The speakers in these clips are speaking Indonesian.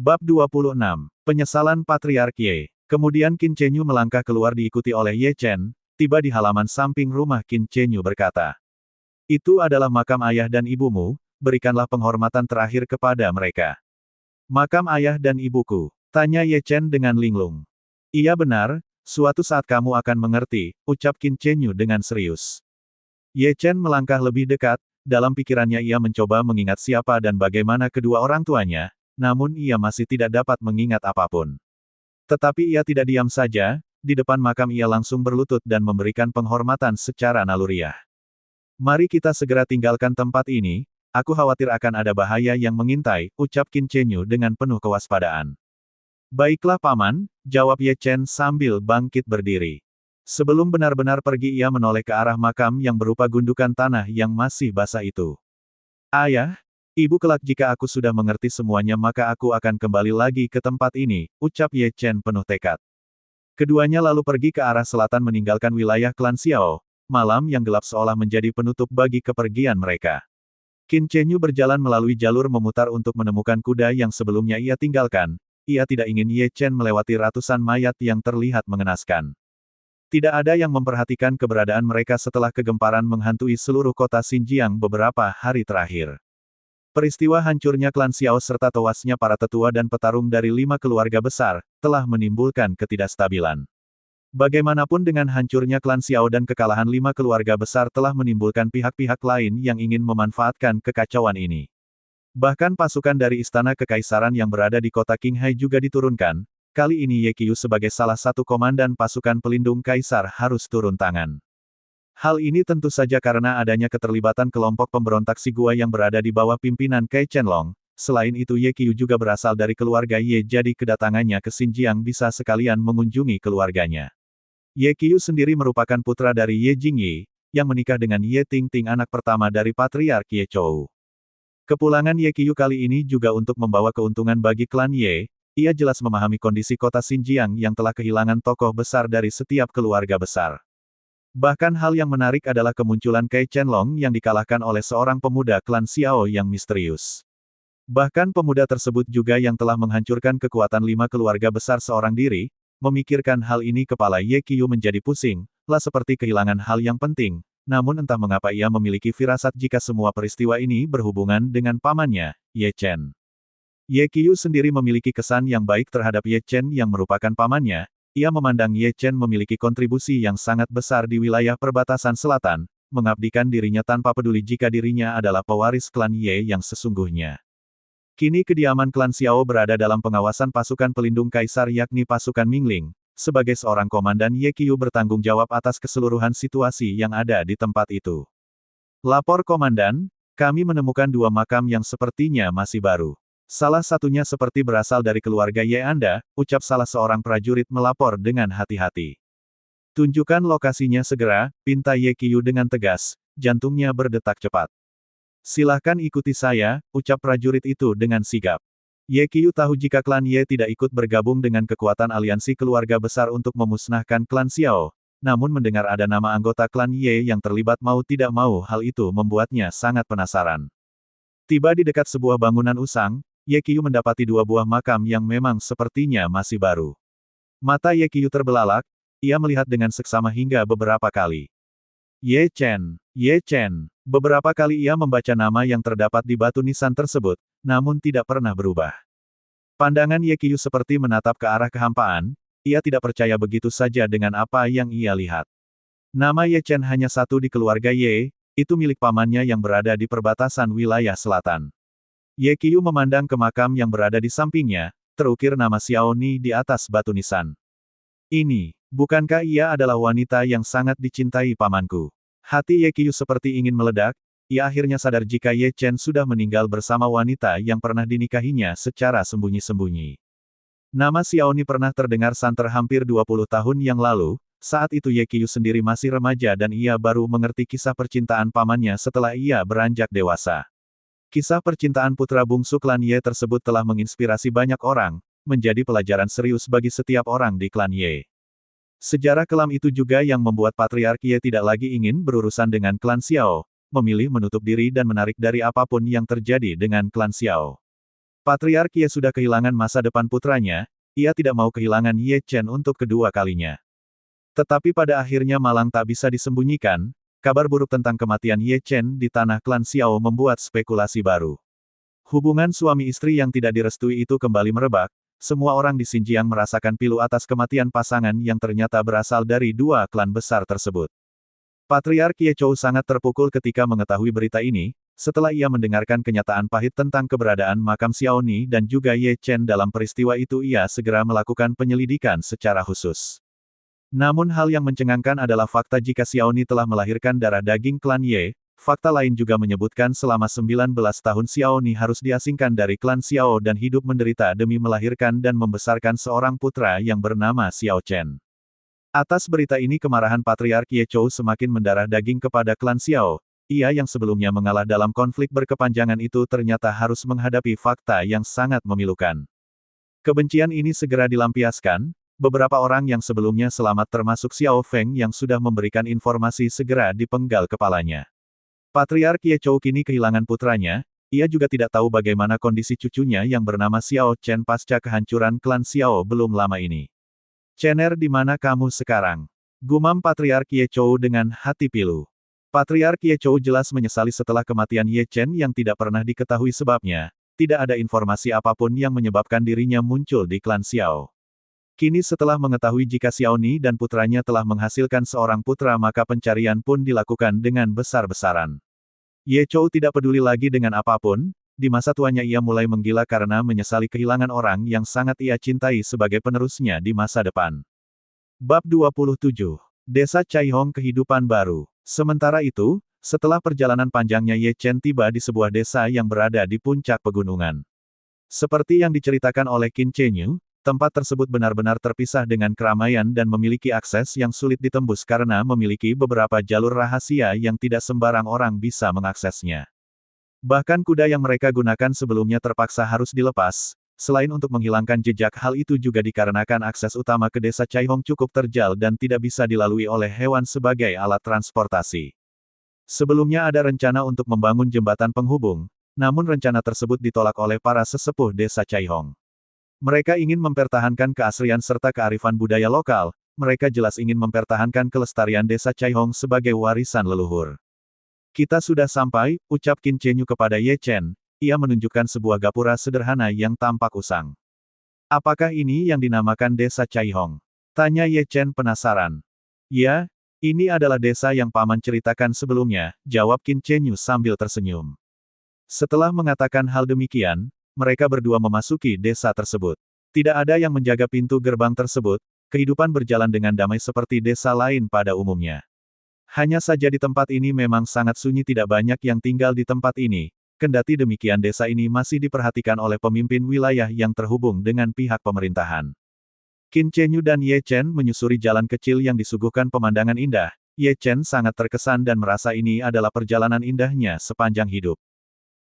Bab 26. Penyesalan Patriark Ye. Kemudian Qin Chenyu melangkah keluar diikuti oleh Ye Chen, tiba di halaman samping rumah Qin Chenyu berkata. Itu adalah makam ayah dan ibumu, berikanlah penghormatan terakhir kepada mereka. Makam ayah dan ibuku, tanya Ye Chen dengan linglung. Iya benar, suatu saat kamu akan mengerti, ucap Qin Chenyu dengan serius. Ye Chen melangkah lebih dekat, dalam pikirannya ia mencoba mengingat siapa dan bagaimana kedua orang tuanya, namun ia masih tidak dapat mengingat apapun. Tetapi ia tidak diam saja, di depan makam ia langsung berlutut dan memberikan penghormatan secara naluriah. Mari kita segera tinggalkan tempat ini, aku khawatir akan ada bahaya yang mengintai, ucap Qin Chenyu dengan penuh kewaspadaan. Baiklah paman, jawab Ye Chen sambil bangkit berdiri. Sebelum benar-benar pergi ia menoleh ke arah makam yang berupa gundukan tanah yang masih basah itu. Ayah, ibu kelak jika aku sudah mengerti semuanya maka aku akan kembali lagi ke tempat ini, ucap Ye Chen penuh tekad. Keduanya lalu pergi ke arah selatan meninggalkan wilayah klan Xiao. Malam yang gelap seolah menjadi penutup bagi kepergian mereka. Qin Chenyu berjalan melalui jalur memutar untuk menemukan kuda yang sebelumnya ia tinggalkan. Ia tidak ingin Ye Chen melewati ratusan mayat yang terlihat mengenaskan. Tidak ada yang memperhatikan keberadaan mereka setelah kegemparan menghantui seluruh kota Xinjiang beberapa hari terakhir. Peristiwa hancurnya klan Xiao serta tewasnya para tetua dan petarung dari 5 keluarga besar, telah menimbulkan ketidakstabilan. Bagaimanapun dengan hancurnya klan Xiao dan kekalahan 5 keluarga besar telah menimbulkan pihak-pihak lain yang ingin memanfaatkan kekacauan ini. Bahkan pasukan dari Istana Kekaisaran yang berada di kota Qinghai juga diturunkan, kali ini Ye Qiu sebagai salah satu komandan pasukan pelindung kaisar harus turun tangan. Hal ini tentu saja karena adanya keterlibatan kelompok pemberontak Sigua yang berada di bawah pimpinan Kai Qianlong. Selain itu Ye Qiu juga berasal dari keluarga Ye jadi kedatangannya ke Xinjiang bisa sekalian mengunjungi keluarganya. Ye Qiu sendiri merupakan putra dari Ye Jingyi, yang menikah dengan Ye Tingting anak pertama dari Patriark Ye Chou. Kepulangan Ye Qiu kali ini juga untuk membawa keuntungan bagi klan Ye, ia jelas memahami kondisi kota Xinjiang yang telah kehilangan tokoh besar dari setiap keluarga besar. Bahkan hal yang menarik adalah kemunculan Kai Qianlong yang dikalahkan oleh seorang pemuda klan Xiao yang misterius. Bahkan pemuda tersebut juga yang telah menghancurkan kekuatan 5 keluarga besar seorang diri. Memikirkan hal ini kepala Ye Qiu menjadi pusing, lah seperti kehilangan hal yang penting, namun entah mengapa ia memiliki firasat jika semua peristiwa ini berhubungan dengan pamannya, Ye Chen. Ye Qiu sendiri memiliki kesan yang baik terhadap Ye Chen yang merupakan pamannya, ia memandang Ye Chen memiliki kontribusi yang sangat besar di wilayah perbatasan selatan, mengabdikan dirinya tanpa peduli jika dirinya adalah pewaris klan Ye yang sesungguhnya. Kini kediaman klan Xiao berada dalam pengawasan pasukan pelindung kaisar yakni pasukan Mingling. Sebagai seorang komandan Ye Qiu bertanggung jawab atas keseluruhan situasi yang ada di tempat itu. Lapor komandan, kami menemukan 2 makam yang sepertinya masih baru. Salah satunya seperti berasal dari keluarga Ye Anda, ucap salah seorang prajurit melapor dengan hati-hati. Tunjukkan lokasinya segera, pinta Ye Qiu dengan tegas, jantungnya berdetak cepat. Silahkan ikuti saya, ucap prajurit itu dengan sigap. Ye Qiu tahu jika klan Ye tidak ikut bergabung dengan kekuatan aliansi keluarga besar untuk memusnahkan klan Xiao, namun mendengar ada nama anggota klan Ye yang terlibat mau tidak mau hal itu membuatnya sangat penasaran. Tiba di dekat sebuah bangunan usang, Ye Qiu mendapati 2 buah makam yang memang sepertinya masih baru. Mata Ye Qiu terbelalak, ia melihat dengan seksama hingga beberapa kali. Ye Chen, Ye Chen. Beberapa kali ia membaca nama yang terdapat di batu nisan tersebut, namun tidak pernah berubah. Pandangan Ye Qiu seperti menatap ke arah kehampaan, ia tidak percaya begitu saja dengan apa yang ia lihat. Nama Ye Chen hanya satu di keluarga Ye, itu milik pamannya yang berada di perbatasan wilayah selatan. Ye Qiu memandang ke makam yang berada di sampingnya, terukir nama Xiao Ni di atas batu nisan. Ini, bukankah ia adalah wanita yang sangat dicintai pamanku? Hati Ye Qiu seperti ingin meledak, ia akhirnya sadar jika Ye Chen sudah meninggal bersama wanita yang pernah dinikahinya secara sembunyi-sembunyi. Nama Xiao Ni pernah terdengar santer hampir 20 tahun yang lalu, saat itu Ye Qiu sendiri masih remaja dan ia baru mengerti kisah percintaan pamannya setelah ia beranjak dewasa. Kisah percintaan putra bungsu klan Ye tersebut telah menginspirasi banyak orang, menjadi pelajaran serius bagi setiap orang di klan Ye. Sejarah kelam itu juga yang membuat Patriark Ye tidak lagi ingin berurusan dengan klan Xiao, memilih menutup diri dan menarik dari apapun yang terjadi dengan klan Xiao. Patriark Ye sudah kehilangan masa depan putranya, ia tidak mau kehilangan Ye Chen untuk kedua kalinya. Tetapi pada akhirnya malang tak bisa disembunyikan, kabar buruk tentang kematian Ye Chen di tanah klan Xiao membuat spekulasi baru. Hubungan suami istri yang tidak direstui itu kembali merebak, semua orang di Xinjiang merasakan pilu atas kematian pasangan yang ternyata berasal dari dua klan besar tersebut. Patriark Ye Chou sangat terpukul ketika mengetahui berita ini, setelah ia mendengarkan kenyataan pahit tentang keberadaan makam Xiaoni dan juga Ye Chen dalam peristiwa itu ia segera melakukan penyelidikan secara khusus. Namun hal yang mencengangkan adalah fakta jika Xiaoni telah melahirkan darah daging klan Ye, fakta lain juga menyebutkan selama 19 tahun Xiaoni harus diasingkan dari klan Xiao dan hidup menderita demi melahirkan dan membesarkan seorang putra yang bernama Xiao Chen. Atas berita ini kemarahan Patriark Ye Chou semakin mendarah daging kepada klan Xiao, ia yang sebelumnya mengalah dalam konflik berkepanjangan itu ternyata harus menghadapi fakta yang sangat memilukan. Kebencian ini segera dilampiaskan, beberapa orang yang sebelumnya selamat termasuk Xiao Feng yang sudah memberikan informasi segera dipenggal kepalanya. Patriark Ye Chou kini kehilangan putranya, ia juga tidak tahu bagaimana kondisi cucunya yang bernama Xiao Chen pasca kehancuran klan Xiao belum lama ini. "Chener, di mana kamu sekarang?" gumam Patriark Ye Chou dengan hati pilu. Patriark Ye Chou jelas menyesali setelah kematian Ye Chen yang tidak pernah diketahui sebabnya, tidak ada informasi apapun yang menyebabkan dirinya muncul di klan Xiao. Kini setelah mengetahui jika Xiaoni dan putranya telah menghasilkan seorang putra maka pencarian pun dilakukan dengan besar-besaran. Ye Chou tidak peduli lagi dengan apapun, di masa tuanya ia mulai menggila karena menyesali kehilangan orang yang sangat ia cintai sebagai penerusnya di masa depan. Bab 27. Desa Caihong Kehidupan Baru. Sementara itu, setelah perjalanan panjangnya Ye Chen tiba di sebuah desa yang berada di puncak pegunungan. Seperti yang diceritakan oleh Qin Chenyu, tempat tersebut benar-benar terpisah dengan keramaian dan memiliki akses yang sulit ditembus karena memiliki beberapa jalur rahasia yang tidak sembarang orang bisa mengaksesnya. Bahkan kuda yang mereka gunakan sebelumnya terpaksa harus dilepas, selain untuk menghilangkan jejak hal itu juga dikarenakan akses utama ke desa Caihong cukup terjal dan tidak bisa dilalui oleh hewan sebagai alat transportasi. Sebelumnya ada rencana untuk membangun jembatan penghubung, namun rencana tersebut ditolak oleh para sesepuh desa Caihong. Mereka ingin mempertahankan keasrian serta kearifan budaya lokal, mereka jelas ingin mempertahankan kelestarian desa Caihong sebagai warisan leluhur. "Kita sudah sampai," ucap Qin Chenyu kepada Ye Chen, ia menunjukkan sebuah gapura sederhana yang tampak usang. "Apakah ini yang dinamakan desa Caihong?" tanya Ye Chen penasaran. "Ya, ini adalah desa yang paman ceritakan sebelumnya," jawab Qin Chenyu sambil tersenyum. Setelah mengatakan hal demikian, mereka berdua memasuki desa tersebut. Tidak ada yang menjaga pintu gerbang tersebut, kehidupan berjalan dengan damai seperti desa lain pada umumnya. Hanya saja di tempat ini memang sangat sunyi, tidak banyak yang tinggal di tempat ini, kendati demikian desa ini masih diperhatikan oleh pemimpin wilayah yang terhubung dengan pihak pemerintahan. Qin Chenyu dan Ye Chen menyusuri jalan kecil yang disuguhkan pemandangan indah, Ye Chen sangat terkesan dan merasa ini adalah perjalanan indahnya sepanjang hidup.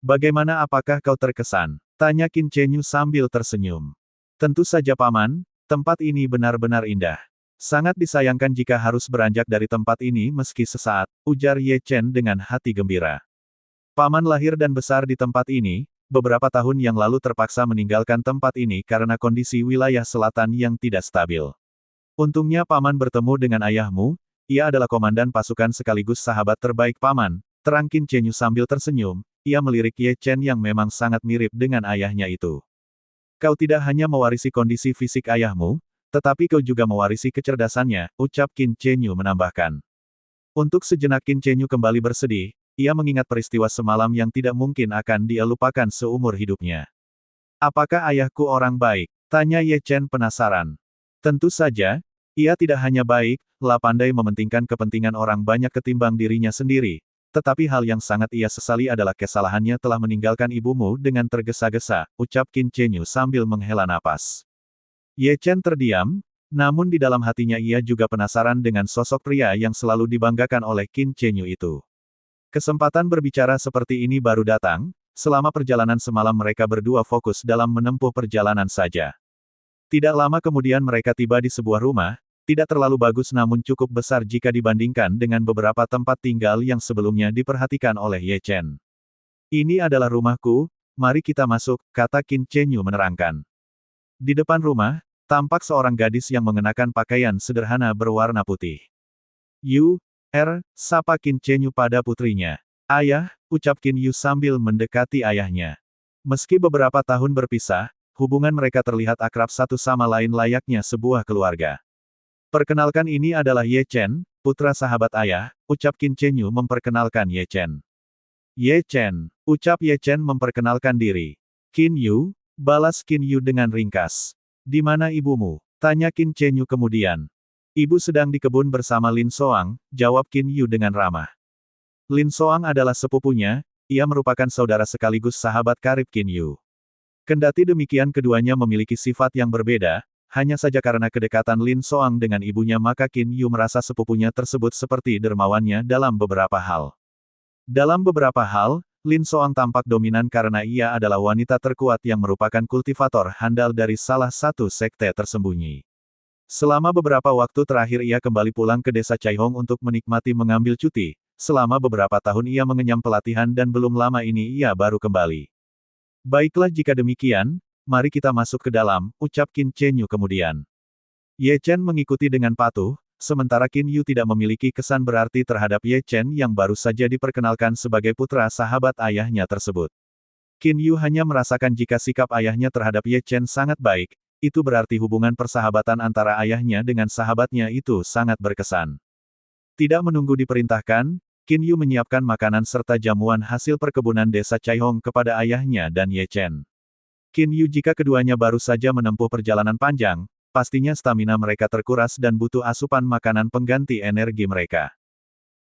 "Bagaimana, apakah kau terkesan?" tanya Qin Chenyu sambil tersenyum. "Tentu saja paman, tempat ini benar-benar indah. Sangat disayangkan jika harus beranjak dari tempat ini meski sesaat," ujar Ye Chen dengan hati gembira. "Paman lahir dan besar di tempat ini, beberapa tahun yang lalu terpaksa meninggalkan tempat ini karena kondisi wilayah selatan yang tidak stabil. Untungnya paman bertemu dengan ayahmu, ia adalah komandan pasukan sekaligus sahabat terbaik paman," terang Qin Chenyu sambil tersenyum, ia melirik Ye Chen yang memang sangat mirip dengan ayahnya itu. "Kau tidak hanya mewarisi kondisi fisik ayahmu, tetapi kau juga mewarisi kecerdasannya," ucap Qin Chenyu menambahkan. Untuk sejenak Qin Chenyu kembali bersedih, ia mengingat peristiwa semalam yang tidak mungkin akan dia lupakan seumur hidupnya. "Apakah ayahku orang baik?" tanya Ye Chen penasaran. "Tentu saja, ia tidak hanya baik, pandai mementingkan kepentingan orang banyak ketimbang dirinya sendiri, tetapi hal yang sangat ia sesali adalah kesalahannya telah meninggalkan ibumu dengan tergesa-gesa," ucap Qin Chenyu sambil menghela napas. Ye Chen terdiam, namun di dalam hatinya ia juga penasaran dengan sosok pria yang selalu dibanggakan oleh Qin Chenyu itu. Kesempatan berbicara seperti ini baru datang, selama perjalanan semalam mereka berdua fokus dalam menempuh perjalanan saja. Tidak lama kemudian mereka tiba di sebuah rumah, tidak terlalu bagus namun cukup besar jika dibandingkan dengan beberapa tempat tinggal yang sebelumnya diperhatikan oleh Ye Chen. "Ini adalah rumahku," mari kita masuk, kata Qin Chenyu menerangkan. Di depan rumah, tampak seorang gadis yang mengenakan pakaian sederhana berwarna putih. Sapa Qin Chenyu pada putrinya. Ayah, ucap Qin Yu sambil mendekati ayahnya. Meski beberapa tahun berpisah, hubungan mereka terlihat akrab satu sama lain layaknya sebuah keluarga. Perkenalkan, ini adalah Ye Chen, putra sahabat ayah, ucap Qin Chenyu memperkenalkan Ye Chen. Ye Chen, ucap Ye Chen memperkenalkan diri. Qin Yu, balas Qin Yu dengan ringkas. Di mana ibumu? Tanya Qin Chenyu kemudian. Ibu sedang di kebun bersama Lin Soang, jawab Qin Yu dengan ramah. Lin Soang adalah sepupunya, ia merupakan saudara sekaligus sahabat karib Qin Yu. Kendati demikian keduanya memiliki sifat yang berbeda, hanya saja karena kedekatan Lin Soang dengan ibunya maka Qin Yu merasa sepupunya tersebut seperti dermawannya dalam beberapa hal. Dalam beberapa hal, Lin Soang tampak dominan karena ia adalah wanita terkuat yang merupakan kultivator handal dari salah satu sekte tersembunyi. Selama beberapa waktu terakhir ia kembali pulang ke desa Caihong untuk menikmati mengambil cuti, selama beberapa tahun ia mengenyam pelatihan dan belum lama ini ia baru kembali. Baiklah jika demikian, mari kita masuk ke dalam, ucap Qin Chenyu kemudian. Ye Chen mengikuti dengan patuh, sementara Qin Yu tidak memiliki kesan berarti terhadap Ye Chen yang baru saja diperkenalkan sebagai putra sahabat ayahnya tersebut. Qin Yu hanya merasakan jika sikap ayahnya terhadap Ye Chen sangat baik, itu berarti hubungan persahabatan antara ayahnya dengan sahabatnya itu sangat berkesan. Tidak menunggu diperintahkan, Qin Yu menyiapkan makanan serta jamuan hasil perkebunan desa Caihong kepada ayahnya dan Ye Chen. Qin Yu, jika keduanya baru saja menempuh perjalanan panjang, pastinya stamina mereka terkuras dan butuh asupan makanan pengganti energi mereka.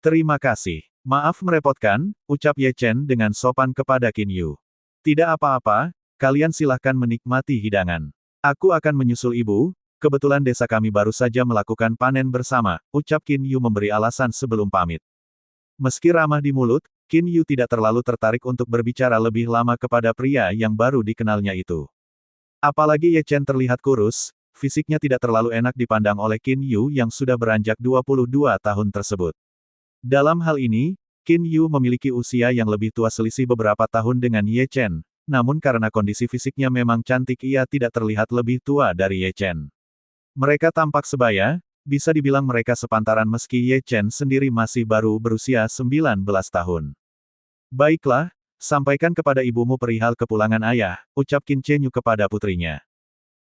Terima kasih. Maaf merepotkan, ucap Ye Chen dengan sopan kepada Qin Yu. Tidak apa-apa, kalian silahkan menikmati hidangan. Aku akan menyusul ibu, kebetulan desa kami baru saja melakukan panen bersama, ucap Qin Yu memberi alasan sebelum pamit. Meski ramah di mulut, Qin Yu tidak terlalu tertarik untuk berbicara lebih lama kepada pria yang baru dikenalnya itu. Apalagi Ye Chen terlihat kurus, fisiknya tidak terlalu enak dipandang oleh Qin Yu yang sudah beranjak 22 tahun tersebut. Dalam hal ini, Qin Yu memiliki usia yang lebih tua selisih beberapa tahun dengan Ye Chen, namun karena kondisi fisiknya memang cantik ia tidak terlihat lebih tua dari Ye Chen. Mereka tampak sebaya, bisa dibilang mereka sepantaran meski Ye Chen sendiri masih baru berusia 19 tahun. Baiklah, sampaikan kepada ibumu perihal kepulangan ayah, ucap Qin Chenyu kepada putrinya.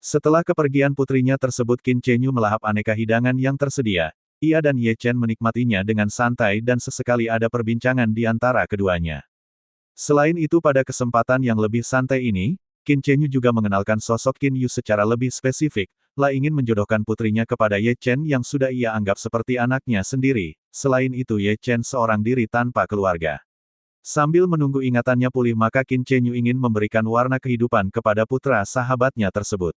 Setelah kepergian putrinya tersebut Qin Chenyu melahap aneka hidangan yang tersedia, ia dan Ye Chen menikmatinya dengan santai dan sesekali ada perbincangan di antara keduanya. Selain itu pada kesempatan yang lebih santai ini, Qin Chenyu juga mengenalkan sosok Qin Yu secara lebih spesifik, lah ingin menjodohkan putrinya kepada Ye Chen yang sudah ia anggap seperti anaknya sendiri, selain itu Ye Chen seorang diri tanpa keluarga. Sambil menunggu ingatannya pulih maka Qin Chenyu ingin memberikan warna kehidupan kepada putra sahabatnya tersebut.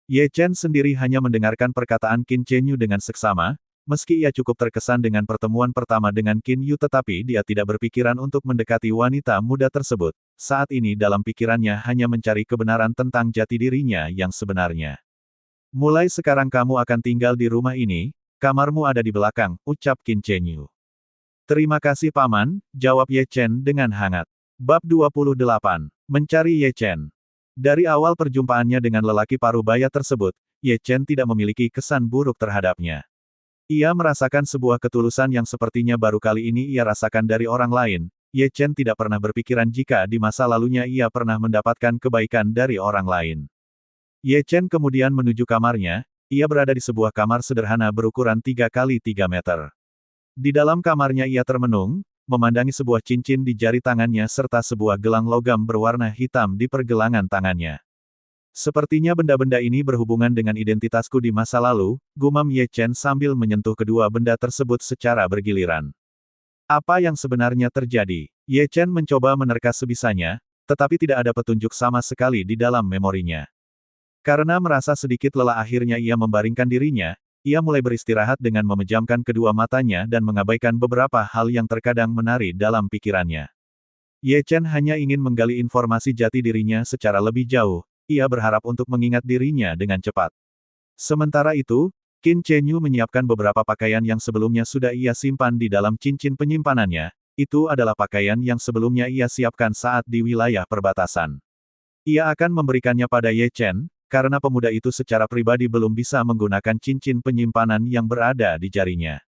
Ye Chen sendiri hanya mendengarkan perkataan Qin Chenyu dengan seksama, meski ia cukup terkesan dengan pertemuan pertama dengan Qin Yu tetapi dia tidak berpikiran untuk mendekati wanita muda tersebut. Saat ini dalam pikirannya hanya mencari kebenaran tentang jati dirinya yang sebenarnya. Mulai sekarang kamu akan tinggal di rumah ini, kamarmu ada di belakang, ucap Qin Chenyu. Terima kasih paman, jawab Ye Chen dengan hangat. Bab 28. Mencari Ye Chen. Dari awal perjumpaannya dengan lelaki parubaya tersebut, Ye Chen tidak memiliki kesan buruk terhadapnya. Ia merasakan sebuah ketulusan yang sepertinya baru kali ini ia rasakan dari orang lain. Ye Chen tidak pernah berpikiran jika di masa lalunya ia pernah mendapatkan kebaikan dari orang lain. Ye Chen kemudian menuju kamarnya, ia berada di sebuah kamar sederhana berukuran 3 kali 3 meter. Di dalam kamarnya ia termenung, memandangi sebuah cincin di jari tangannya serta sebuah gelang logam berwarna hitam di pergelangan tangannya. Sepertinya benda-benda ini berhubungan dengan identitasku di masa lalu, gumam Ye Chen sambil menyentuh kedua benda tersebut secara bergiliran. Apa yang sebenarnya terjadi? Ye Chen mencoba menerka sebisanya, tetapi tidak ada petunjuk sama sekali di dalam memorinya. Karena merasa sedikit lelah akhirnya ia membaringkan dirinya, ia mulai beristirahat dengan memejamkan kedua matanya dan mengabaikan beberapa hal yang terkadang menari dalam pikirannya. Ye Chen hanya ingin menggali informasi jati dirinya secara lebih jauh, ia berharap untuk mengingat dirinya dengan cepat. Sementara itu, Qin Chenyu menyiapkan beberapa pakaian yang sebelumnya sudah ia simpan di dalam cincin penyimpanannya, Itu adalah pakaian yang sebelumnya ia siapkan saat di wilayah perbatasan. Ia akan memberikannya pada Ye Chen, karena pemuda itu secara pribadi belum bisa menggunakan cincin penyimpanan yang berada di jarinya.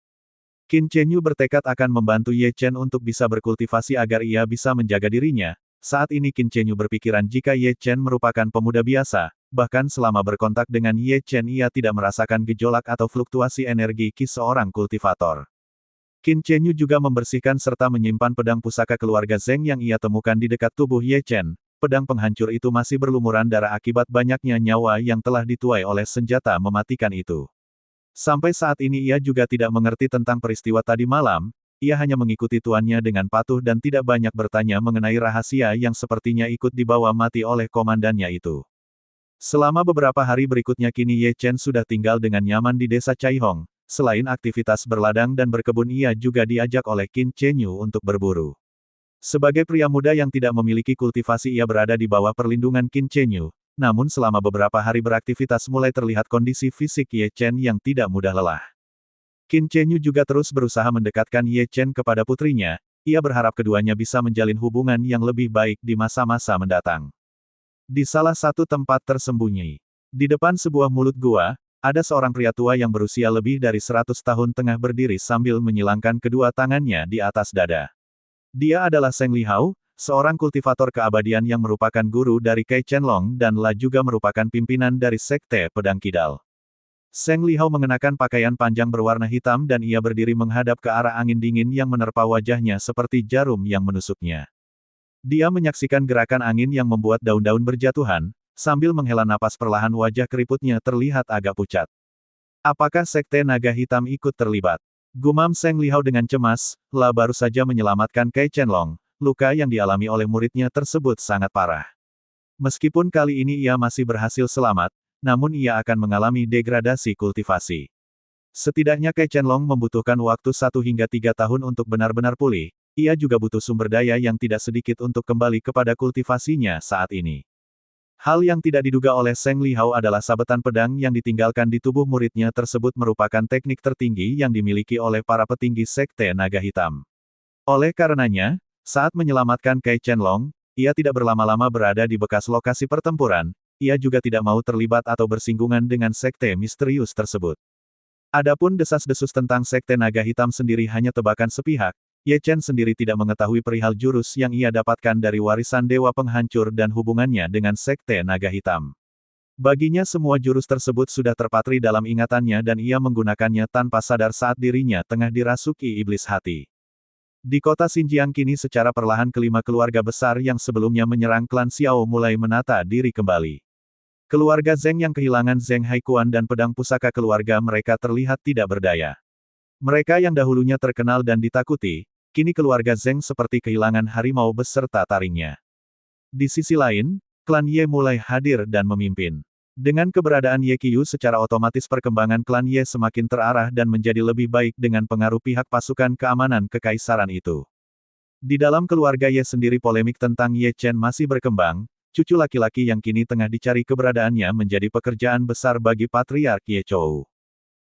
Qin Chenyu bertekad akan membantu Ye Chen untuk bisa berkultivasi agar ia bisa menjaga dirinya. Saat ini Qin Chenyu berpikiran jika Ye Chen merupakan pemuda biasa, bahkan selama berkontak dengan Ye Chen ia tidak merasakan gejolak atau fluktuasi energi Qi seorang kultivator. Qin Chenyu juga membersihkan serta menyimpan pedang pusaka keluarga Zheng yang ia temukan di dekat tubuh Ye Chen. Pedang penghancur itu masih berlumuran darah akibat banyaknya nyawa yang telah dituai oleh senjata mematikan itu. Sampai saat ini ia juga tidak mengerti tentang peristiwa tadi malam, ia hanya mengikuti tuannya dengan patuh dan tidak banyak bertanya mengenai rahasia yang sepertinya ikut dibawa mati oleh komandannya itu. Selama beberapa hari berikutnya kini Ye Chen sudah tinggal dengan nyaman di desa Caihong. Selain aktivitas berladang dan berkebun ia juga diajak oleh Qin Chenyu untuk berburu. Sebagai pria muda yang tidak memiliki kultivasi ia berada di bawah perlindungan Qin Chenyu, namun selama beberapa hari beraktivitas mulai terlihat kondisi fisik Ye Chen yang tidak mudah lelah. Qin Chenyu juga terus berusaha mendekatkan Ye Chen kepada putrinya, ia berharap keduanya bisa menjalin hubungan yang lebih baik di masa-masa mendatang. Di salah satu tempat tersembunyi, di depan sebuah mulut gua, ada seorang pria tua yang berusia lebih dari 100 tahun tengah berdiri sambil menyilangkan kedua tangannya di atas dada. Dia adalah Zheng Lihao, seorang kultivator keabadian yang merupakan guru dari Kei Qianlong dan juga merupakan pimpinan dari Sekte Pedang Kidal. Zheng Lihao mengenakan pakaian panjang berwarna hitam dan ia berdiri menghadap ke arah angin dingin yang menerpa wajahnya seperti jarum yang menusuknya. Dia menyaksikan gerakan angin yang membuat daun-daun berjatuhan. Sambil menghela napas perlahan wajah keriputnya terlihat agak pucat. Apakah Sekte Naga Hitam ikut terlibat? Gumam Zheng Lihao dengan cemas, baru saja menyelamatkan Kei Qianlong, luka yang dialami oleh muridnya tersebut sangat parah. Meskipun kali ini ia masih berhasil selamat, namun ia akan mengalami degradasi kultivasi. Setidaknya Kei Qianlong membutuhkan waktu 1 hingga 3 tahun untuk benar-benar pulih, ia juga butuh sumber daya yang tidak sedikit untuk kembali kepada kultivasinya saat ini. Hal yang tidak diduga oleh Zheng Lihao adalah sabetan pedang yang ditinggalkan di tubuh muridnya tersebut merupakan teknik tertinggi yang dimiliki oleh para petinggi Sekte Naga Hitam. Oleh karenanya, saat menyelamatkan Kei Qianlong, ia tidak berlama-lama berada di bekas lokasi pertempuran, ia juga tidak mau terlibat atau bersinggungan dengan sekte misterius tersebut. Adapun desas-desus tentang Sekte Naga Hitam sendiri hanya tebakan sepihak, Ye Chen sendiri tidak mengetahui perihal jurus yang ia dapatkan dari warisan Dewa Penghancur dan hubungannya dengan Sekte Naga Hitam. Baginya semua jurus tersebut sudah terpatri dalam ingatannya dan ia menggunakannya tanpa sadar saat dirinya tengah dirasuki iblis hati. Di kota Xinjiang kini secara perlahan kelima keluarga besar yang sebelumnya menyerang klan Xiao mulai menata diri kembali. Keluarga Zheng yang kehilangan Zheng Haikuan dan pedang pusaka keluarga mereka terlihat tidak berdaya. Mereka yang dahulunya terkenal dan ditakuti, kini keluarga Zheng seperti kehilangan harimau beserta taringnya. Di sisi lain, klan Ye mulai hadir dan memimpin. Dengan keberadaan Ye Qiyu secara otomatis perkembangan klan Ye semakin terarah dan menjadi lebih baik dengan pengaruh pihak pasukan keamanan kekaisaran itu. Di dalam keluarga Ye sendiri polemik tentang Ye Chen masih berkembang, cucu laki-laki yang kini tengah dicari keberadaannya menjadi pekerjaan besar bagi Patriark Ye Chou.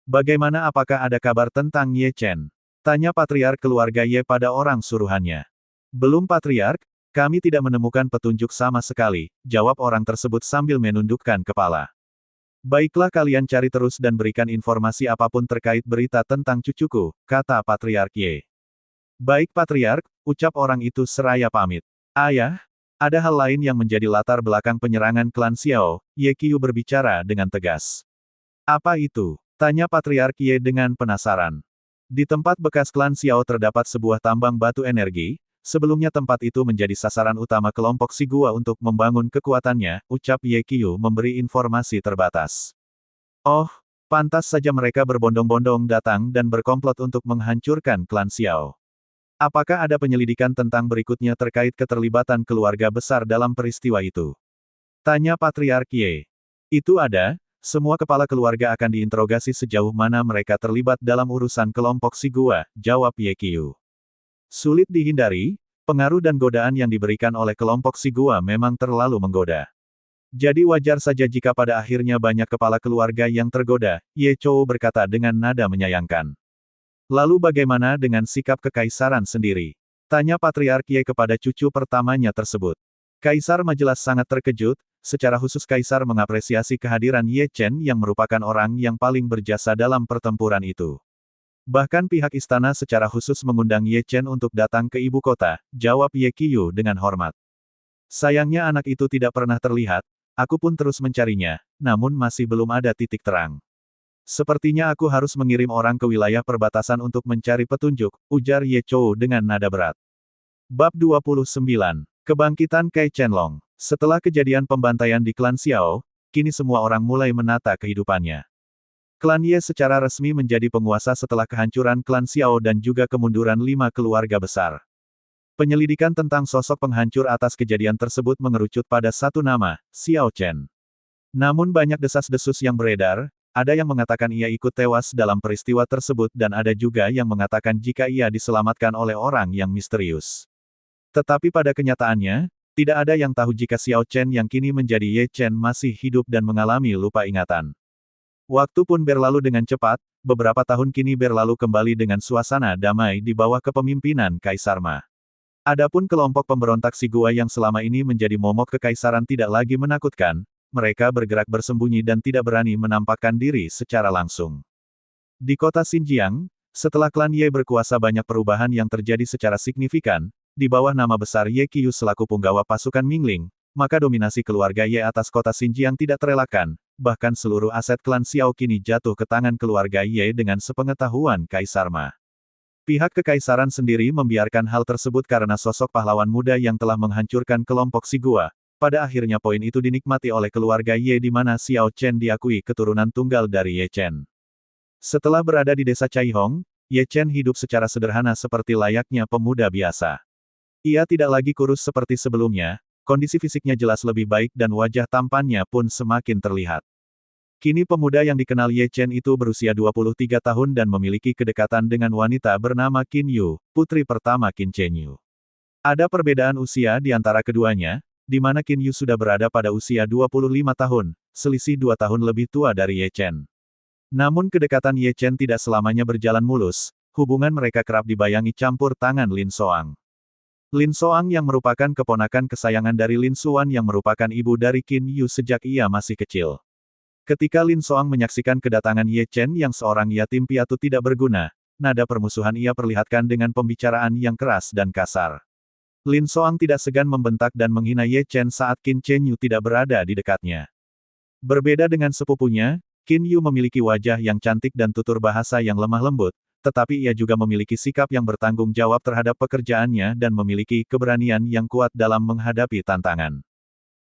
Bagaimana, apakah ada kabar tentang Ye Chen? Tanya Patriark keluarga Ye pada orang suruhannya. Belum Patriark, kami tidak menemukan petunjuk sama sekali, jawab orang tersebut sambil menundukkan kepala. Baiklah kalian cari terus dan berikan informasi apapun terkait berita tentang cucuku, kata Patriark Ye. Baik Patriark, ucap orang itu seraya pamit. Ayah, ada hal lain yang menjadi latar belakang penyerangan klan Xiao, Ye Qiyu berbicara dengan tegas. Apa itu? Tanya Patriark Ye dengan penasaran. Di tempat bekas klan Xiao terdapat sebuah tambang batu energi, sebelumnya tempat itu menjadi sasaran utama kelompok Si Gua untuk membangun kekuatannya, ucap Ye Qiyu memberi informasi terbatas. Oh, pantas saja mereka berbondong-bondong datang dan berkomplot untuk menghancurkan klan Xiao. Apakah ada penyelidikan tentang berikutnya terkait keterlibatan keluarga besar dalam peristiwa itu? Tanya Patriark Ye. Itu ada. Semua kepala keluarga akan diinterogasi sejauh mana mereka terlibat dalam urusan kelompok Si Gua, jawab Ye Qiyu. Sulit dihindari, pengaruh dan godaan yang diberikan oleh kelompok Si Gua memang terlalu menggoda. Jadi wajar saja jika pada akhirnya banyak kepala keluarga yang tergoda, Ye Chou berkata dengan nada menyayangkan. Lalu bagaimana dengan sikap kekaisaran sendiri? Tanya Patriark Ye kepada cucu pertamanya tersebut. Kaisar Majelas sangat terkejut, secara khusus Kaisar mengapresiasi kehadiran Ye Chen yang merupakan orang yang paling berjasa dalam pertempuran itu. Bahkan pihak istana secara khusus mengundang Ye Chen untuk datang ke ibu kota, jawab Ye Qiyu dengan hormat. Sayangnya anak itu tidak pernah terlihat, aku pun terus mencarinya, namun masih belum ada titik terang. Sepertinya aku harus mengirim orang ke wilayah perbatasan untuk mencari petunjuk, ujar Ye Chou dengan nada berat. Bab 29. Kebangkitan Kai Qianlong. Setelah kejadian pembantaian di klan Xiao, kini semua orang mulai menata kehidupannya. Klan Ye secara resmi menjadi penguasa setelah kehancuran klan Xiao dan juga kemunduran 5 keluarga besar. Penyelidikan tentang sosok penghancur atas kejadian tersebut mengerucut pada satu nama, Xiao Chen. Namun banyak desas-desus yang beredar, ada yang mengatakan ia ikut tewas dalam peristiwa tersebut dan ada juga yang mengatakan jika ia diselamatkan oleh orang yang misterius. Tetapi pada kenyataannya, tidak ada yang tahu jika Xiao Chen yang kini menjadi Ye Chen masih hidup dan mengalami lupa ingatan. Waktu pun berlalu dengan cepat, beberapa tahun kini berlalu kembali dengan suasana damai di bawah kepemimpinan Kaisar Ma. Adapun kelompok pemberontak Si Gua yang selama ini menjadi momok kekaisaran tidak lagi menakutkan, mereka bergerak bersembunyi dan tidak berani menampakkan diri secara langsung. Di kota Xinjiang, setelah klan Ye berkuasa banyak perubahan yang terjadi secara signifikan, di bawah nama besar Ye Qiyu selaku punggawa pasukan Mingling, maka dominasi keluarga Ye atas kota Xinjiang tidak terelakkan, bahkan seluruh aset klan Xiao kini jatuh ke tangan keluarga Ye dengan sepengetahuan Kaisar Ma. Pihak kekaisaran sendiri membiarkan hal tersebut karena sosok pahlawan muda yang telah menghancurkan kelompok Si Gua. Pada akhirnya poin itu dinikmati oleh keluarga Ye di mana Xiao Chen diakui keturunan tunggal dari Ye Chen. Setelah berada di desa Caihong, Ye Chen hidup secara sederhana seperti layaknya pemuda biasa. Ia tidak lagi kurus seperti sebelumnya, kondisi fisiknya jelas lebih baik dan wajah tampannya pun semakin terlihat. Kini pemuda yang dikenal Ye Chen itu berusia 23 tahun dan memiliki kedekatan dengan wanita bernama Qin Yu, putri pertama Qin Chenyu. Ada perbedaan usia di antara keduanya, di mana Qin Yu sudah berada pada usia 25 tahun, selisih 2 tahun lebih tua dari Ye Chen. Namun kedekatan Ye Chen tidak selamanya berjalan mulus, hubungan mereka kerap dibayangi campur tangan Lin Soang. Lin Soang yang merupakan keponakan kesayangan dari Lin Xuan yang merupakan ibu dari Qin Yu sejak ia masih kecil. Ketika Lin Soang menyaksikan kedatangan Ye Chen yang seorang yatim piatu tidak berguna, nada permusuhan ia perlihatkan dengan pembicaraan yang keras dan kasar. Lin Soang tidak segan membentak dan menghina Ye Chen saat Qin Chenyu tidak berada di dekatnya. Berbeda dengan sepupunya, Qin Yu memiliki wajah yang cantik dan tutur bahasa yang lemah lembut, tetapi ia juga memiliki sikap yang bertanggung jawab terhadap pekerjaannya dan memiliki keberanian yang kuat dalam menghadapi tantangan.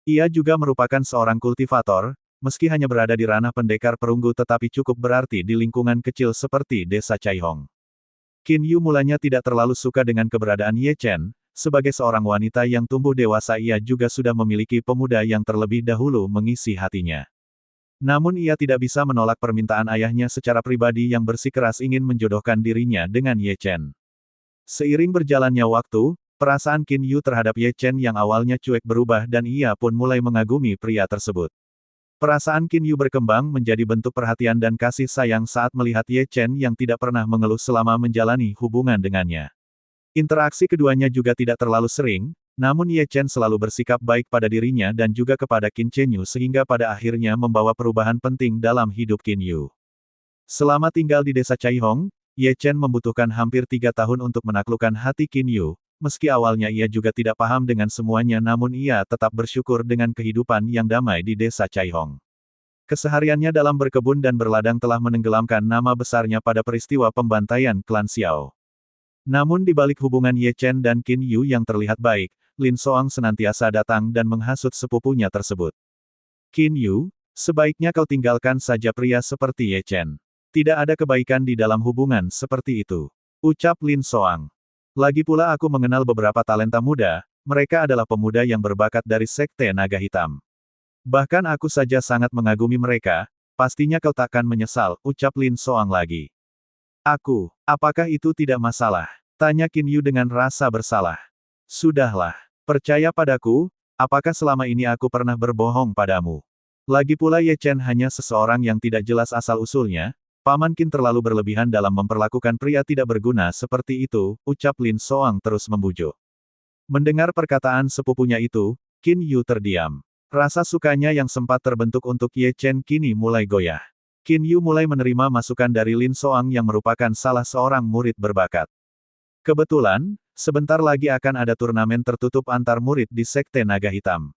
Ia juga merupakan seorang kultivator, meski hanya berada di ranah pendekar perunggu tetapi cukup berarti di lingkungan kecil seperti desa Caihong. Qin Yu mulanya tidak terlalu suka dengan keberadaan Ye Chen, sebagai seorang wanita yang tumbuh dewasa ia juga sudah memiliki pemuda yang terlebih dahulu mengisi hatinya. Namun ia tidak bisa menolak permintaan ayahnya secara pribadi yang bersikeras ingin menjodohkan dirinya dengan Ye Chen. Seiring berjalannya waktu, perasaan Qin Yu terhadap Ye Chen yang awalnya cuek berubah dan ia pun mulai mengagumi pria tersebut. Perasaan Qin Yu berkembang menjadi bentuk perhatian dan kasih sayang saat melihat Ye Chen yang tidak pernah mengeluh selama menjalani hubungan dengannya. Interaksi keduanya juga tidak terlalu sering, namun Ye Chen selalu bersikap baik pada dirinya dan juga kepada Qin Chenyu sehingga pada akhirnya membawa perubahan penting dalam hidup Qin Yu. Selama tinggal di desa Caihong, Ye Chen membutuhkan hampir 3 tahun untuk menaklukkan hati Qin Yu, meski awalnya ia juga tidak paham dengan semuanya namun ia tetap bersyukur dengan kehidupan yang damai di desa Caihong. Kesehariannya dalam berkebun dan berladang telah menenggelamkan nama besarnya pada peristiwa pembantaian klan Xiao. Namun di balik hubungan Ye Chen dan Qin Yu yang terlihat baik, Lin Soang senantiasa datang dan menghasut sepupunya tersebut. Qin Yu, sebaiknya kau tinggalkan saja pria seperti Ye Chen. Tidak ada kebaikan di dalam hubungan seperti itu. Ucap Lin Soang. Lagi pula aku mengenal beberapa talenta muda, mereka adalah pemuda yang berbakat dari Sekte Naga Hitam. Bahkan aku saja sangat mengagumi mereka, pastinya kau takkan menyesal, ucap Lin Soang lagi. Aku, apakah itu tidak masalah? Tanya Qin Yu dengan rasa bersalah. Sudahlah, percaya padaku, apakah selama ini aku pernah berbohong padamu? Lagi pula Ye Chen hanya seseorang yang tidak jelas asal-usulnya, Paman Qin terlalu berlebihan dalam memperlakukan pria tidak berguna seperti itu, ucap Lin Soang terus membujuk. Mendengar perkataan sepupunya itu, Qin Yu terdiam. Rasa sukanya yang sempat terbentuk untuk Ye Chen kini mulai goyah. Qin Yu mulai menerima masukan dari Lin Soang yang merupakan salah seorang murid berbakat. Kebetulan, sebentar lagi akan ada turnamen tertutup antar murid di Sekte Naga Hitam.